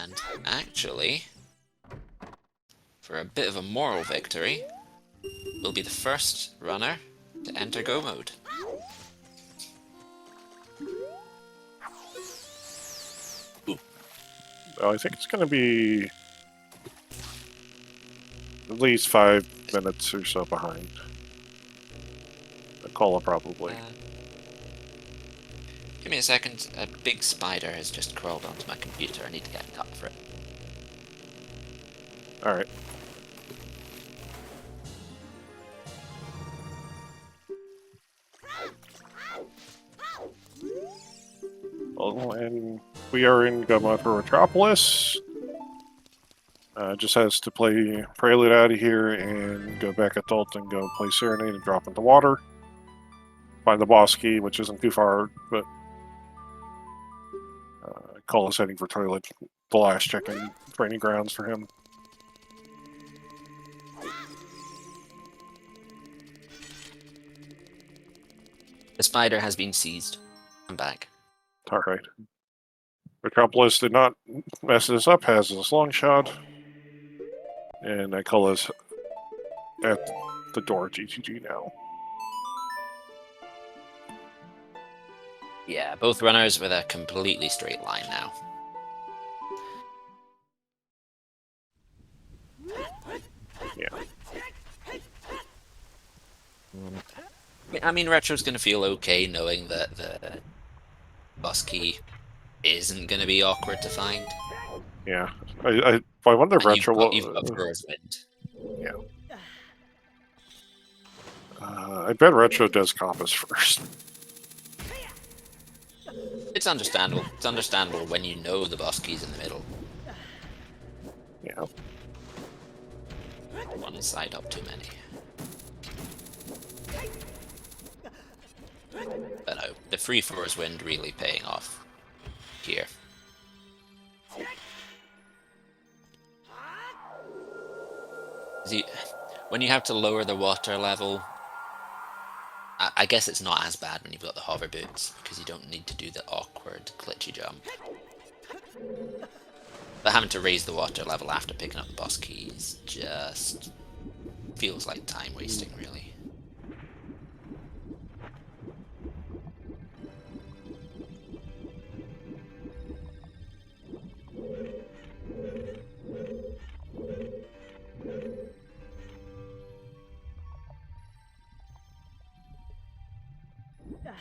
And actually, for a bit of a moral victory, we'll be the first runner to enter Go mode. Well, I think it's going to be at least 5 minutes or so behind. A Cola, probably. Give me a second. A big spider has just crawled onto my computer. I need to get a cut for it. Alright. Well, and we are in Goma for Metropolis. Just has to play Prelude out of here and go back adult and go play Serenade and drop into water. Find the boss key, which isn't too far, but call us heading for Toilet. The last check-in training grounds for him. The spider has been seized. I'm back. Alright. Metropolis did not mess this up, has this long shot. And I call us at the door GTG now. Yeah, both runners with a completely straight line now. Yeah. I mean, Retro's going to feel okay knowing that the boss key isn't going to be awkward to find. Yeah. I wonder if Retro will... You've got Thrower's Wind. Yeah. I bet Retro does Compass first. It's understandable. It's understandable when you know the boss key's in the middle. Yeah. One side up too many. But no, the free force wind really paying off here. When you have to lower the water level, I guess it's not as bad when you've got the hover boots, because you don't need to do the awkward glitchy jump. But having to raise the water level after picking up the boss keys just feels like time wasting, really.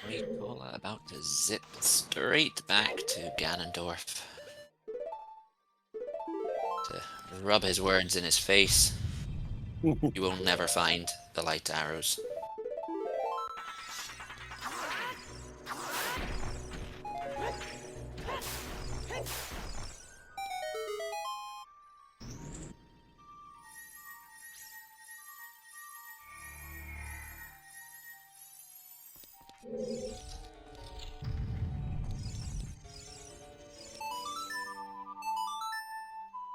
Raycola about to zip straight back to Ganondorf to rub his words in his face. You will never find the light arrows.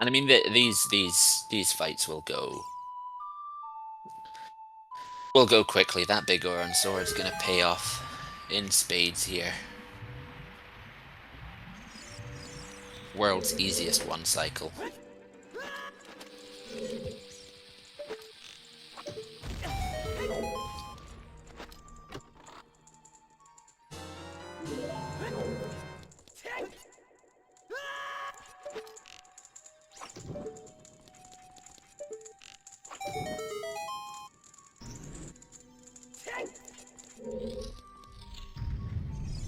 And I mean, these fights will go quickly. That big Oran sword's gonna pay off in spades here. World's easiest one cycle.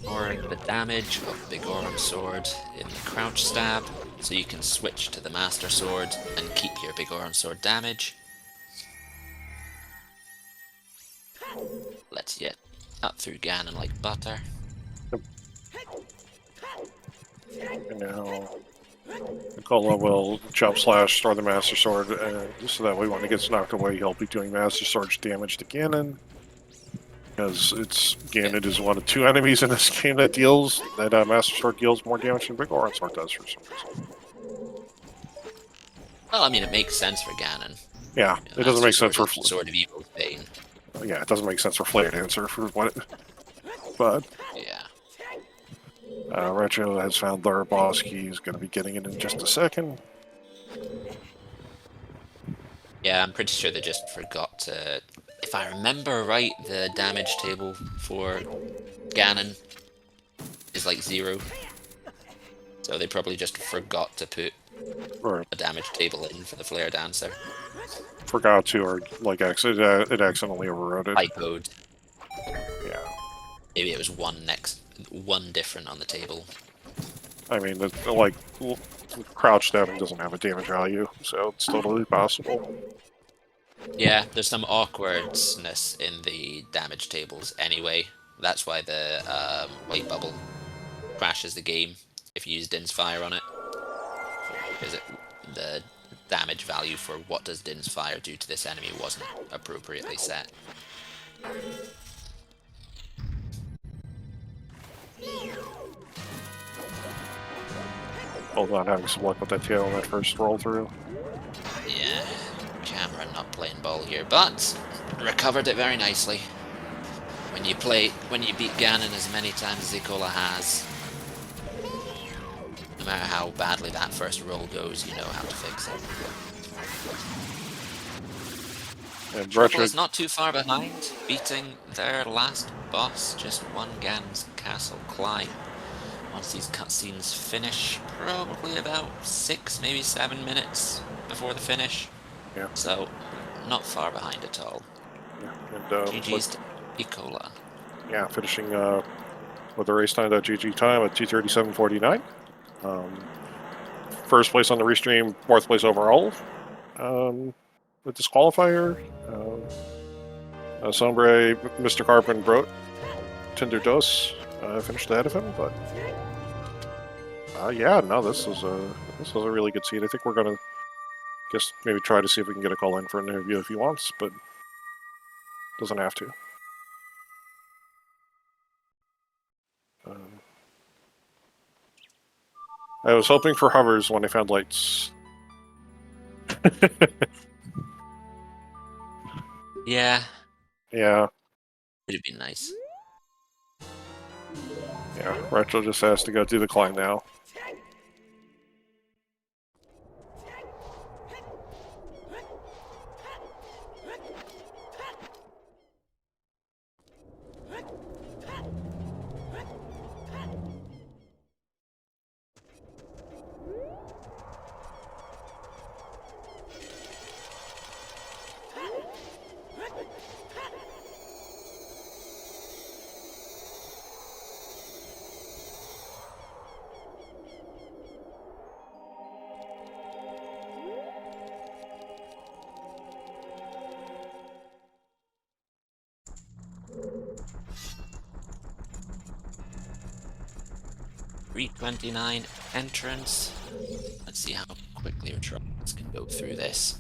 Ignoring the damage of Big Oran Sword in the crouch stab, so you can switch to the Master Sword and keep your Big Oran Sword damage. Lets you cut through Ganon like butter. Now, Nicola will jump slash throw the Master Sword, so that way when it gets knocked away, he'll be doing Master Sword's damage to Ganon. Because Ganon is one of two enemies in this game that Master Sword deals more damage than Big Oran Sword does for some reason. Well, I mean, it makes sense for Ganon. Yeah, it doesn't make sense for Sword of Evil's Bane. Yeah, it doesn't make sense for Flare Dancer for what. But yeah, Retro has found their boss key. He's going to be getting it in just a second. Yeah, I'm pretty sure they just forgot to. If I remember right, the damage table for Ganon is like 0. So they probably just forgot to put a damage table in for the Flare Dancer. Forgot to, or like it accidentally overrode it. Typoed. Yeah. Maybe it was one different on the table. I mean, like, crouch stabbing doesn't have a damage value, so it's totally possible. Yeah, there's some awkwardness in the damage tables anyway. That's why the white bubble crashes the game if you use Din's Fire on it. Because the damage value for what does Din's Fire do to this enemy wasn't appropriately set. Hold on, having some luck with that tail on that first roll through. Yeah, Cameron not playing ball here, but recovered it very nicely. When you beat Ganon as many times as Nicola has, no matter how badly that first roll goes, you know how to fix it. And Retro is not too far behind, beating their last boss, just one Ganon's Castle climb. Once these cutscenes finish, probably about 6, maybe 7 minutes before the finish. Yeah. So, not far behind at all. Yeah. And, GG's to Nicola. Yeah, finishing with the race time, GG time at 2:37.49. First place on the restream, 4th place overall. The disqualifier, Sombre, Mr. Carpin, Brot, Tinder Dos finished ahead of him, but yeah, no, this was a really good seed. I think we're gonna Guess maybe try to see if we can get a call in for an interview if he wants, but doesn't have to. I was hoping for hovers when I found lights. Yeah. Yeah. It'd be nice. Yeah, Retro just has to go do the climb now. .329 entrance. Let's see how quickly Metropolis can go through this.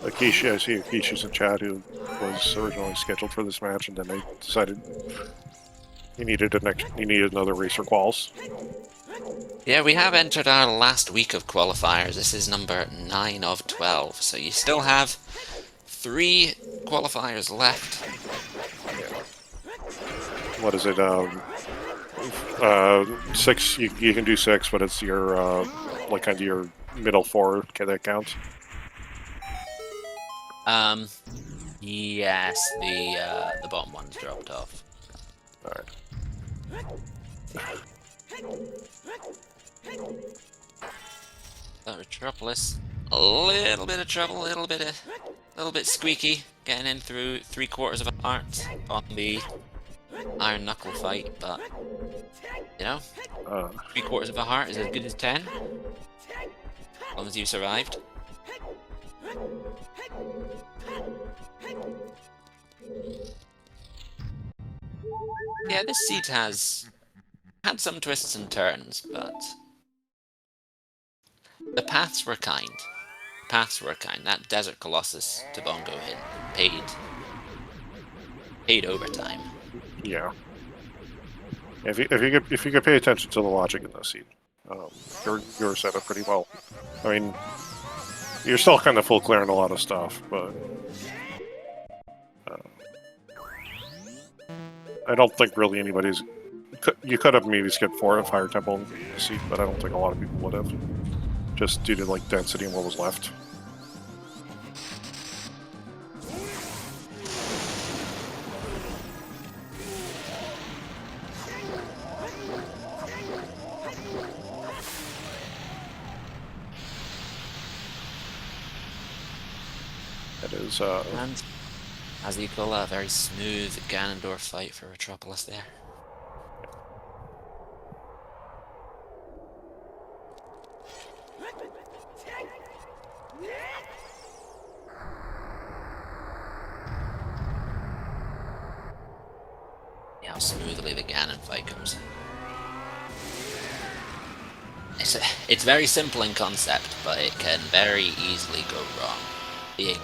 Akeisha, I see Akeisha's in chat, who was originally scheduled for this match, and then they decided he needed another racer quals. Yeah, we have entered our last week of qualifiers. This is number 9 of 12, so you still have 3 qualifiers left. What is it? 6. You can do 6, but it's your like kind of your middle 4 that counts. Yes, the bottom one's dropped off. All right. Metropolis, a little bit of trouble, a little bit squeaky, getting in through 3/4 of a heart on the Iron Knuckle fight, but you know, 3/4 of a heart is as good as 10, as long as you survived. Yeah, this seat has had some twists and turns, but the paths were kind. That Desert Colossus to Bongo hit paid overtime. Yeah. If you could pay attention to the logic in this seat, you're set up pretty well. I mean, you're still kind of full clearing a lot of stuff, but I don't think really anybody's. You could have maybe skipped Fire Temple in the seat, but I don't think a lot of people would have, just due to like density and what was left. It is. And as equal, a very smooth Ganondorf fight for Metropolis there. How smoothly the Ganon fight goes. It's very simple in concept, but it can very easily go wrong. Being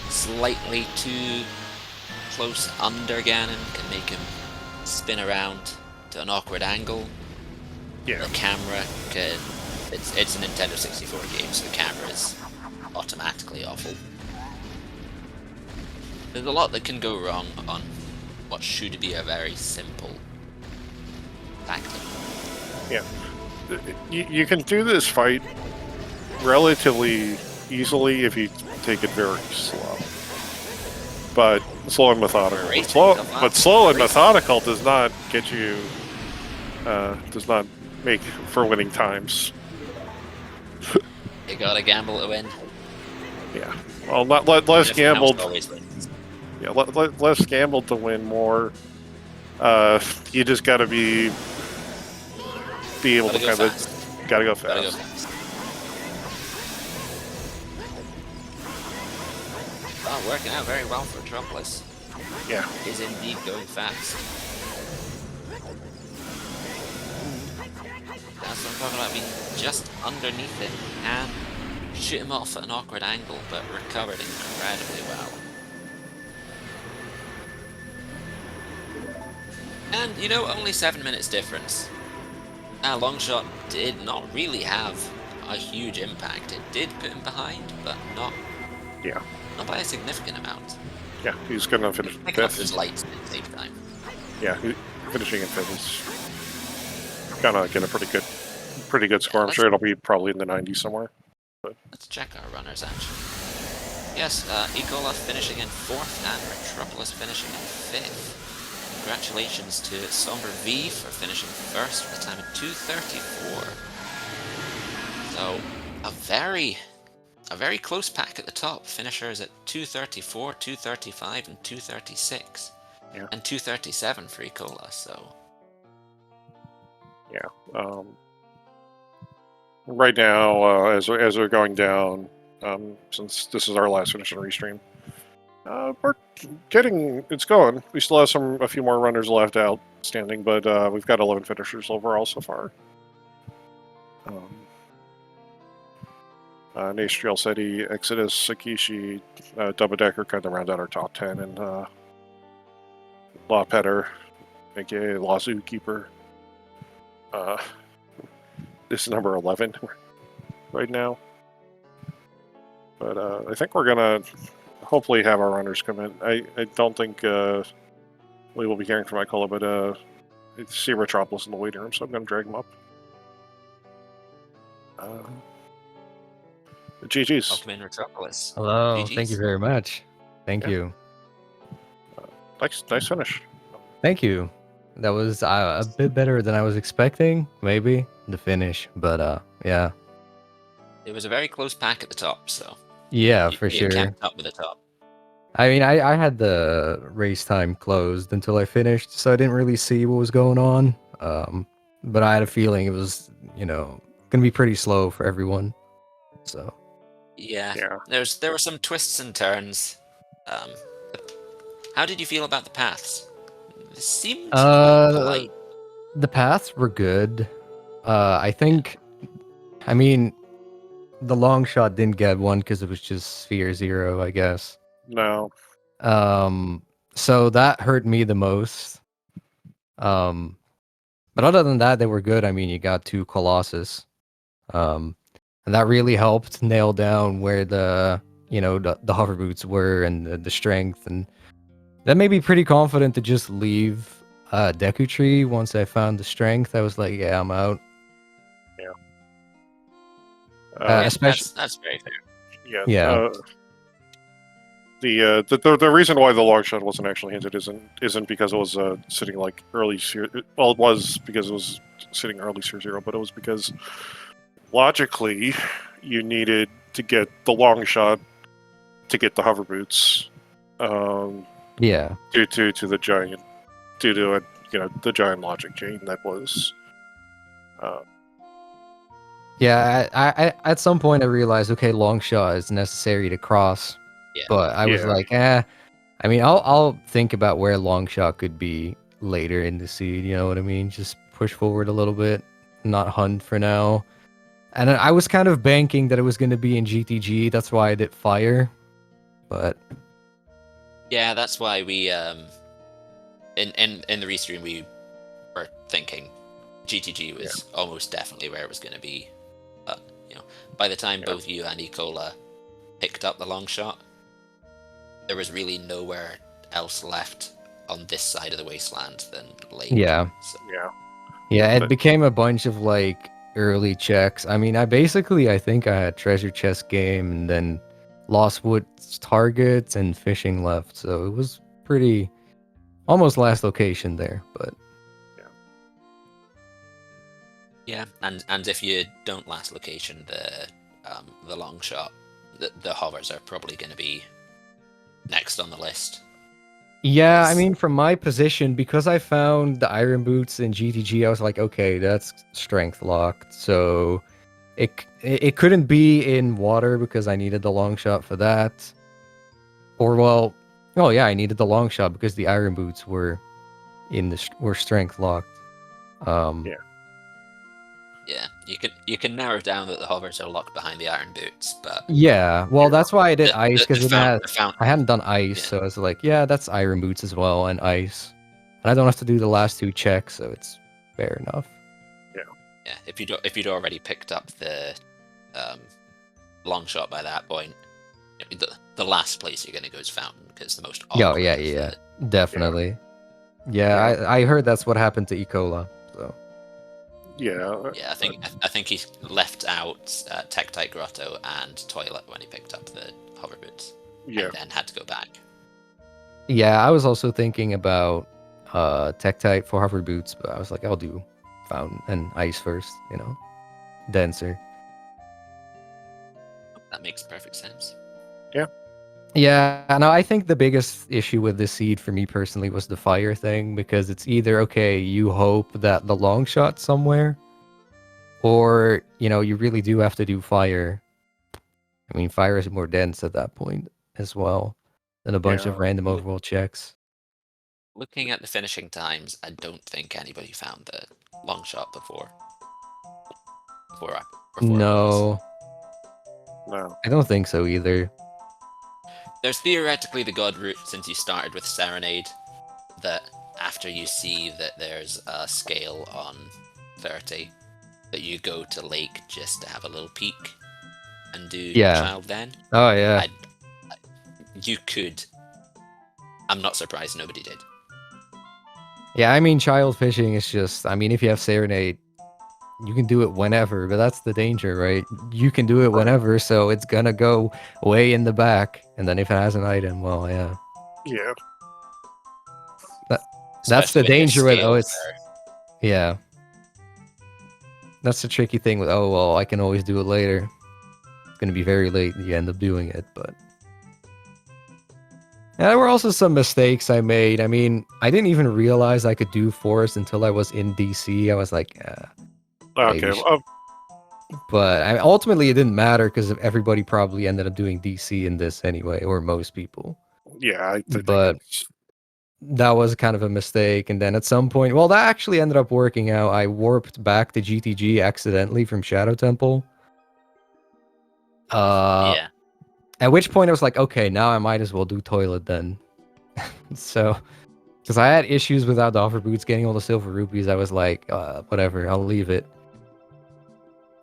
slightly too close under Ganon can make him spin around to an awkward angle. Yeah. The camera can... It's a Nintendo 64 game, so the camera is automatically awful. There's a lot that can go wrong on what should be a very simple tactic. Yeah. You can do this fight relatively easily if you take it very slow. But slow and methodical. But slow and methodical does not get you, does not make for winning times. You gotta gamble to win. Yeah. Well, less gambled. Yeah, less gambled to win, more. You just gotta be able to kind of gotta go fast. Oh, working out very well for Metropolis. Yeah. Is indeed going fast. That's what I'm talking about, being just underneath him and shoot him off at an awkward angle, but recovered incredibly well. And, you know, only 7 minutes difference. Longshot did not really have a huge impact. It did put him behind, but not by a significant amount. Yeah, he's gonna finish fifth. Up his lights at the same time. Yeah, finishing in fifth is gonna get a pretty good score. I'm sure it'll be probably in the 90s somewhere. But let's check our runners actually. Yes, Ecola finishing in 4th and Metropolis finishing in 5th. Congratulations to Somber V for finishing 1st with a time of 2:34. So a very close pack at the top. Finishers at 2:34, 2:35, and 2:36, and 2:37 for Ecola. So yeah, right now as we're going down, since this is our last finish and restream, we're it's going. We still have a few more runners left outstanding, but we've got 11 finishers overall so far. Nastriel Seti, Exodus, Sakishi, Double Decker kind of round out our top 10, and Law Petter, aka Law Zookeeper. This is number 11 right now. But I think we're gonna hopefully have our runners come in. I don't think we will be hearing from Icola, but I see Metropolis in the waiting room, so I'm gonna drag him up. GG's. Welcome in, Metropolis. Hello, GG's. Thank you very much. Thank you. Nice finish. Thank you. That was a bit better than I was expecting, maybe, the finish, but yeah. It was a very close pack at the top, so yeah, for sure. Kept up with the top. I mean, I had the race time closed until I finished, so I didn't really see what was going on. But I had a feeling it was, gonna be pretty slow for everyone. So yeah. There were some twists and turns. How did you feel about the paths? It seemed quite polite. The paths were good. I think, I mean, the long shot didn't get one because it was just Sphere 0, I guess. No. So that hurt me the most. But other than that, they were good. I mean, you got 2 Colossus. And that really helped nail down where the hover boots were and the strength, and that made me pretty confident to just leave Deku Tree once I found the strength. I was like, yeah, I'm out. Yeah. Especially that's very fair. Yeah. The reason why the long shot wasn't actually hinted isn't because it was sitting like early Sphere. Well, it was because it was sitting early Sphere 0, but it was because logically you needed to get the long shot to get the hover boots. Due to the giant, the giant logic chain that was. I at some point I realized, okay, long shot is necessary to cross. Yeah. But I was like, I mean, I'll think about where long shot could be later in the seed. You know what I mean? Just push forward a little bit, not hunt for now. And I was kind of banking that it was going to be in GTG. That's why I did fire. But yeah, that's why we in the restream we were thinking GTG was almost definitely where it was going to be. But by the time both you and Ecola picked up the long shot, there was really nowhere else left on this side of the wasteland than Lake. Yeah. So. Yeah, it became a bunch of like early checks. I mean, I think I had treasure chest game and then lost woods targets and fishing left. So it was pretty almost last location there, but yeah. And if you don't last location, the long shot, the hovers are probably going to be next on the list. yeah, I mean, from my position, because I found the iron boots in GTG, I was like, okay, that's strength locked. So it couldn't be in water because I needed the long shot for that. Or well, oh yeah, I needed the long shot because the iron boots were were strength locked. Yeah, you can narrow down that the hovers are locked behind the iron boots, but yeah, well, that's why I did ice because I hadn't done ice, yeah. so I was like, yeah, that's iron boots as well and ice, and I don't have to do the last 2 checks, so it's fair enough. Yeah, if you'd already picked up the long shot by that point, the last place you're gonna go is Fountain because the most awkward. Yeah, definitely. Yeah, I heard that's what happened to Ecola. So yeah, I think he left out Tektite Grotto and Toilet when he picked up the hover boots. Yeah, and then had to go back. Yeah, I was also thinking about Tektite for hover boots, but I was like, I'll do Fountain and Ice first, you know, denser. That makes perfect sense. Yeah. Yeah, no, I think the biggest issue with this seed for me personally was the fire thing, because it's either, okay, you hope that the long shot somewhere, or, you know, you really do have to do fire. I mean, fire is more dense at that point as well than a bunch of random overworld checks. Looking at the finishing times, I don't think anybody found the long shot before No. No. I don't think so either. There's theoretically the god route, since you started with Serenade, that after you see that there's a scale on 30, that you go to Lake just to have a little peek and do Child then. Oh, yeah. You could. I'm not surprised nobody did. Yeah, I mean, child fishing is just, I mean, if you have Serenade, you can do it whenever, but that's the danger, right? You can do it whenever, so it's gonna go way in the back, and then if it has an item, well, yeah. Yeah. That's the danger with, yeah. That's the tricky thing with, oh, well, I can always do it later. It's gonna be very late, and you end up doing it, but... Yeah, there were also some mistakes I made. I mean, I didn't even realize I could do Forest until I was in DC. I was like, okay. But ultimately, it didn't matter because everybody probably ended up doing DC in this anyway, or most people. Yeah, but that was kind of a mistake. And then at some point, well, that actually ended up working out. I warped back to GTG accidentally from Shadow Temple. Yeah. At which point I was like, okay, now I might as well do Toilet then. So, because I had issues without the offer boots getting all the silver rupees, I was like, whatever, I'll leave it.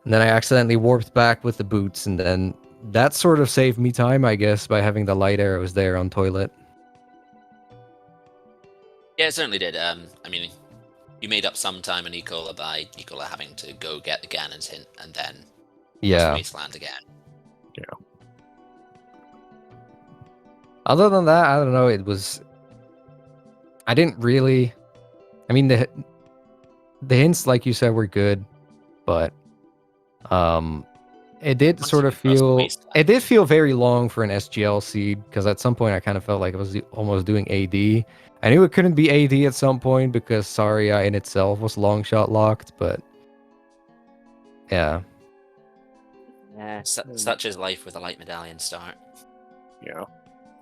And then I accidentally warped back with the boots, and then that sort of saved me time, I guess, by having the light arrows there on Toilet. Yeah, it certainly did. I mean, you made up some time in Ecola by Ecola having to go get the Ganon's hint and then Wasteland again. Yeah. Other than that, I don't know, it was... I didn't really... I mean, the hints, like you said, were good, but... it did sort of feel... It did feel very long for an SGL seed, because at some point I kind of felt like I was almost doing AD. I knew it couldn't be AD at some point, because Saria in itself was long shot locked, but... Yeah. Such is life with a light medallion start. Yeah.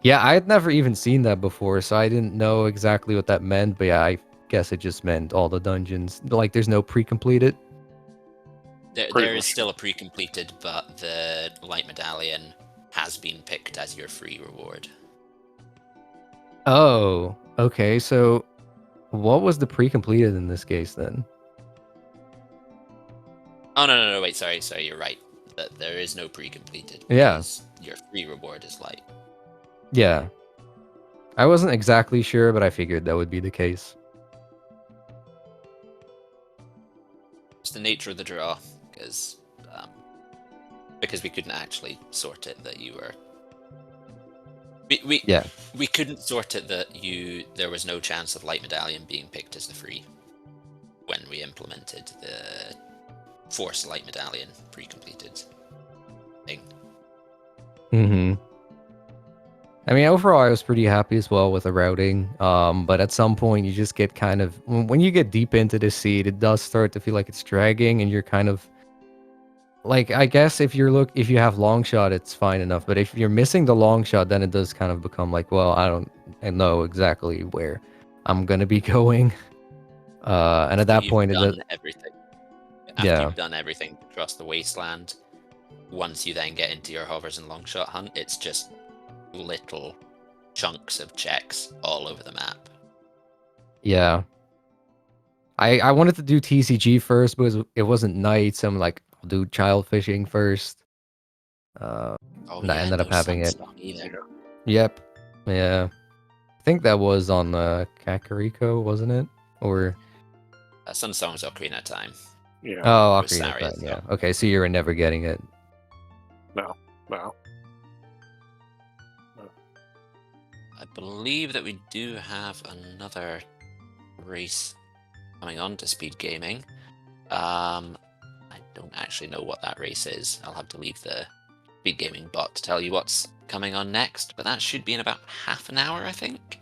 Yeah, I had never even seen that before, so I didn't know exactly what that meant, but yeah, I guess it just meant all the dungeons. Like, there's no pre-completed? There is still a pre-completed, but the light medallion has been picked as your free reward. Oh, okay, so what was the pre-completed in this case, then? Oh, no, wait, sorry, you're right. There is no pre-completed. Yeah. Your free reward is light. Yeah. I wasn't exactly sure, but I figured that would be the case. It's the nature of the draw. because we couldn't actually sort it that you were. We couldn't sort it that there was no chance of Light Medallion being picked as the free when we implemented the Force Light Medallion pre-completed thing. I mean, overall, I was pretty happy as well with the routing. But at some point, you just get kind of, when you get deep into the seed, it does start to feel like it's dragging, and you're kind of like, I guess if you have long shot, it's fine enough. But if you're missing the long shot, then it does kind of become like, well, I know exactly where I'm gonna be going. And at that point, everything. After you've done everything across the wasteland, once you then get into your hovers and long shot hunt, it's just little chunks of checks all over the map. Yeah. I wanted to do TCG first, but it wasn't night, so I'm like, I'll do child fishing first. I ended up having it. Yep. Yeah. I think that was on Kakariko, wasn't it? Or Sunstorm was Ocarina Time. Yeah. Oh, Ocarina Time, yeah. Okay, so you were never getting it. No. I believe that we do have another race coming on to Speedgaming. I don't actually know what that race is. I'll have to leave the Speedgaming bot to tell you what's coming on next, but that should be in about half an hour, I think.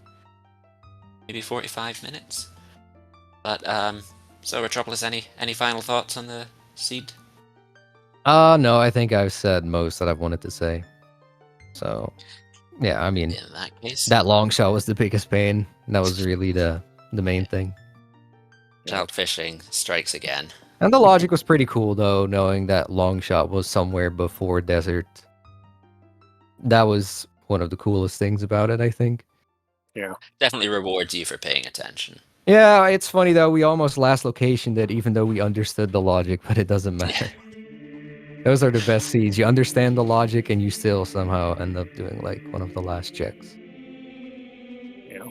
Maybe 45 minutes. But, so Retropolis, any final thoughts on the seed? No, I think I've said most that I've wanted to say. So, yeah, I mean, in that case, that long shot was the biggest pain. That was really the main thing. Child fishing strikes again. And the logic was pretty cool, though, knowing that long shot was somewhere before desert. That was one of the coolest things about it, I think. Yeah. Definitely rewards you for paying attention. Yeah, it's funny, though. We almost last location that even though we understood the logic, but it doesn't matter. Those are the best seeds. You understand the logic, and you still somehow end up doing, like, one of the last checks. Yeah.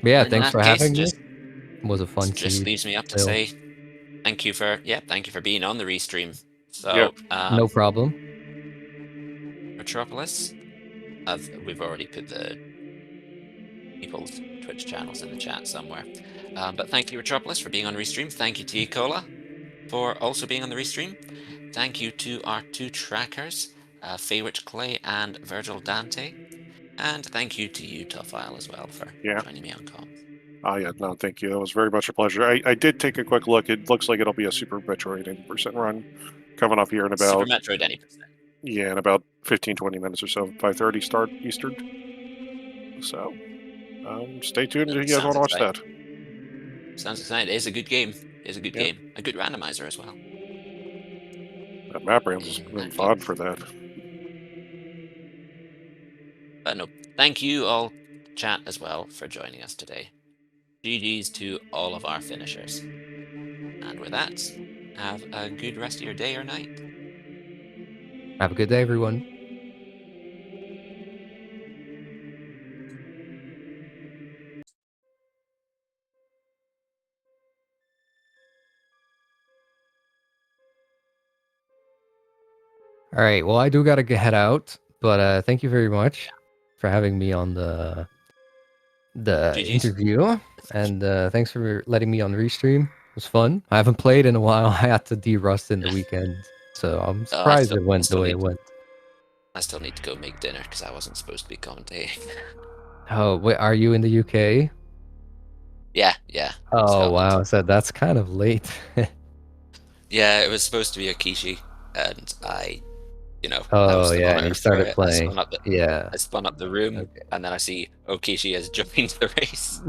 But yeah, thanks for having me. It was a fun seed. Just leaves me up to say thank you for being on the restream. So, no problem. Metropolis, we've already put the people's Twitch channels in the chat somewhere. But thank you, Metropolis, for being on restream. Thank you to Cola for also being on the restream. Thank you to our two trackers, Faywitch Clay and Virgil Dante. And thank you to you, Toughisle, as well, for joining me on comms. Oh, yeah, no, thank you. That was very much a pleasure. I did take a quick look. It looks like it'll be a Super Metroid 80% run coming up here in about... Super Metroid 80%. Yeah, in about 15, 20 minutes or so. 5:30 start Eastern. So, stay tuned if you guys want to watch that. Sounds exciting. It is a good game. It is a good game. A good randomizer as well. That map ramp is really fun for that. But no, thank you all, chat, as well, for joining us today. GG's to all of our finishers. And with that, have a good rest of your day or night. Have a good day, everyone. All right, well, I do gotta head out, but thank you very much for having me on the interview, and thanks for letting me on Restream. It was fun. I haven't played in a while. I had to de-rust in the weekend, so I'm surprised it went the way it went. I still need to go make dinner because I wasn't supposed to be commentating. Oh, wait, are you in the UK? Yeah. Oh, wow, so that's kind of late. Yeah, it was supposed to be a Kishi, and I oh yeah, and you started playing. I spun up the room, and then I see Okishi has joined the race.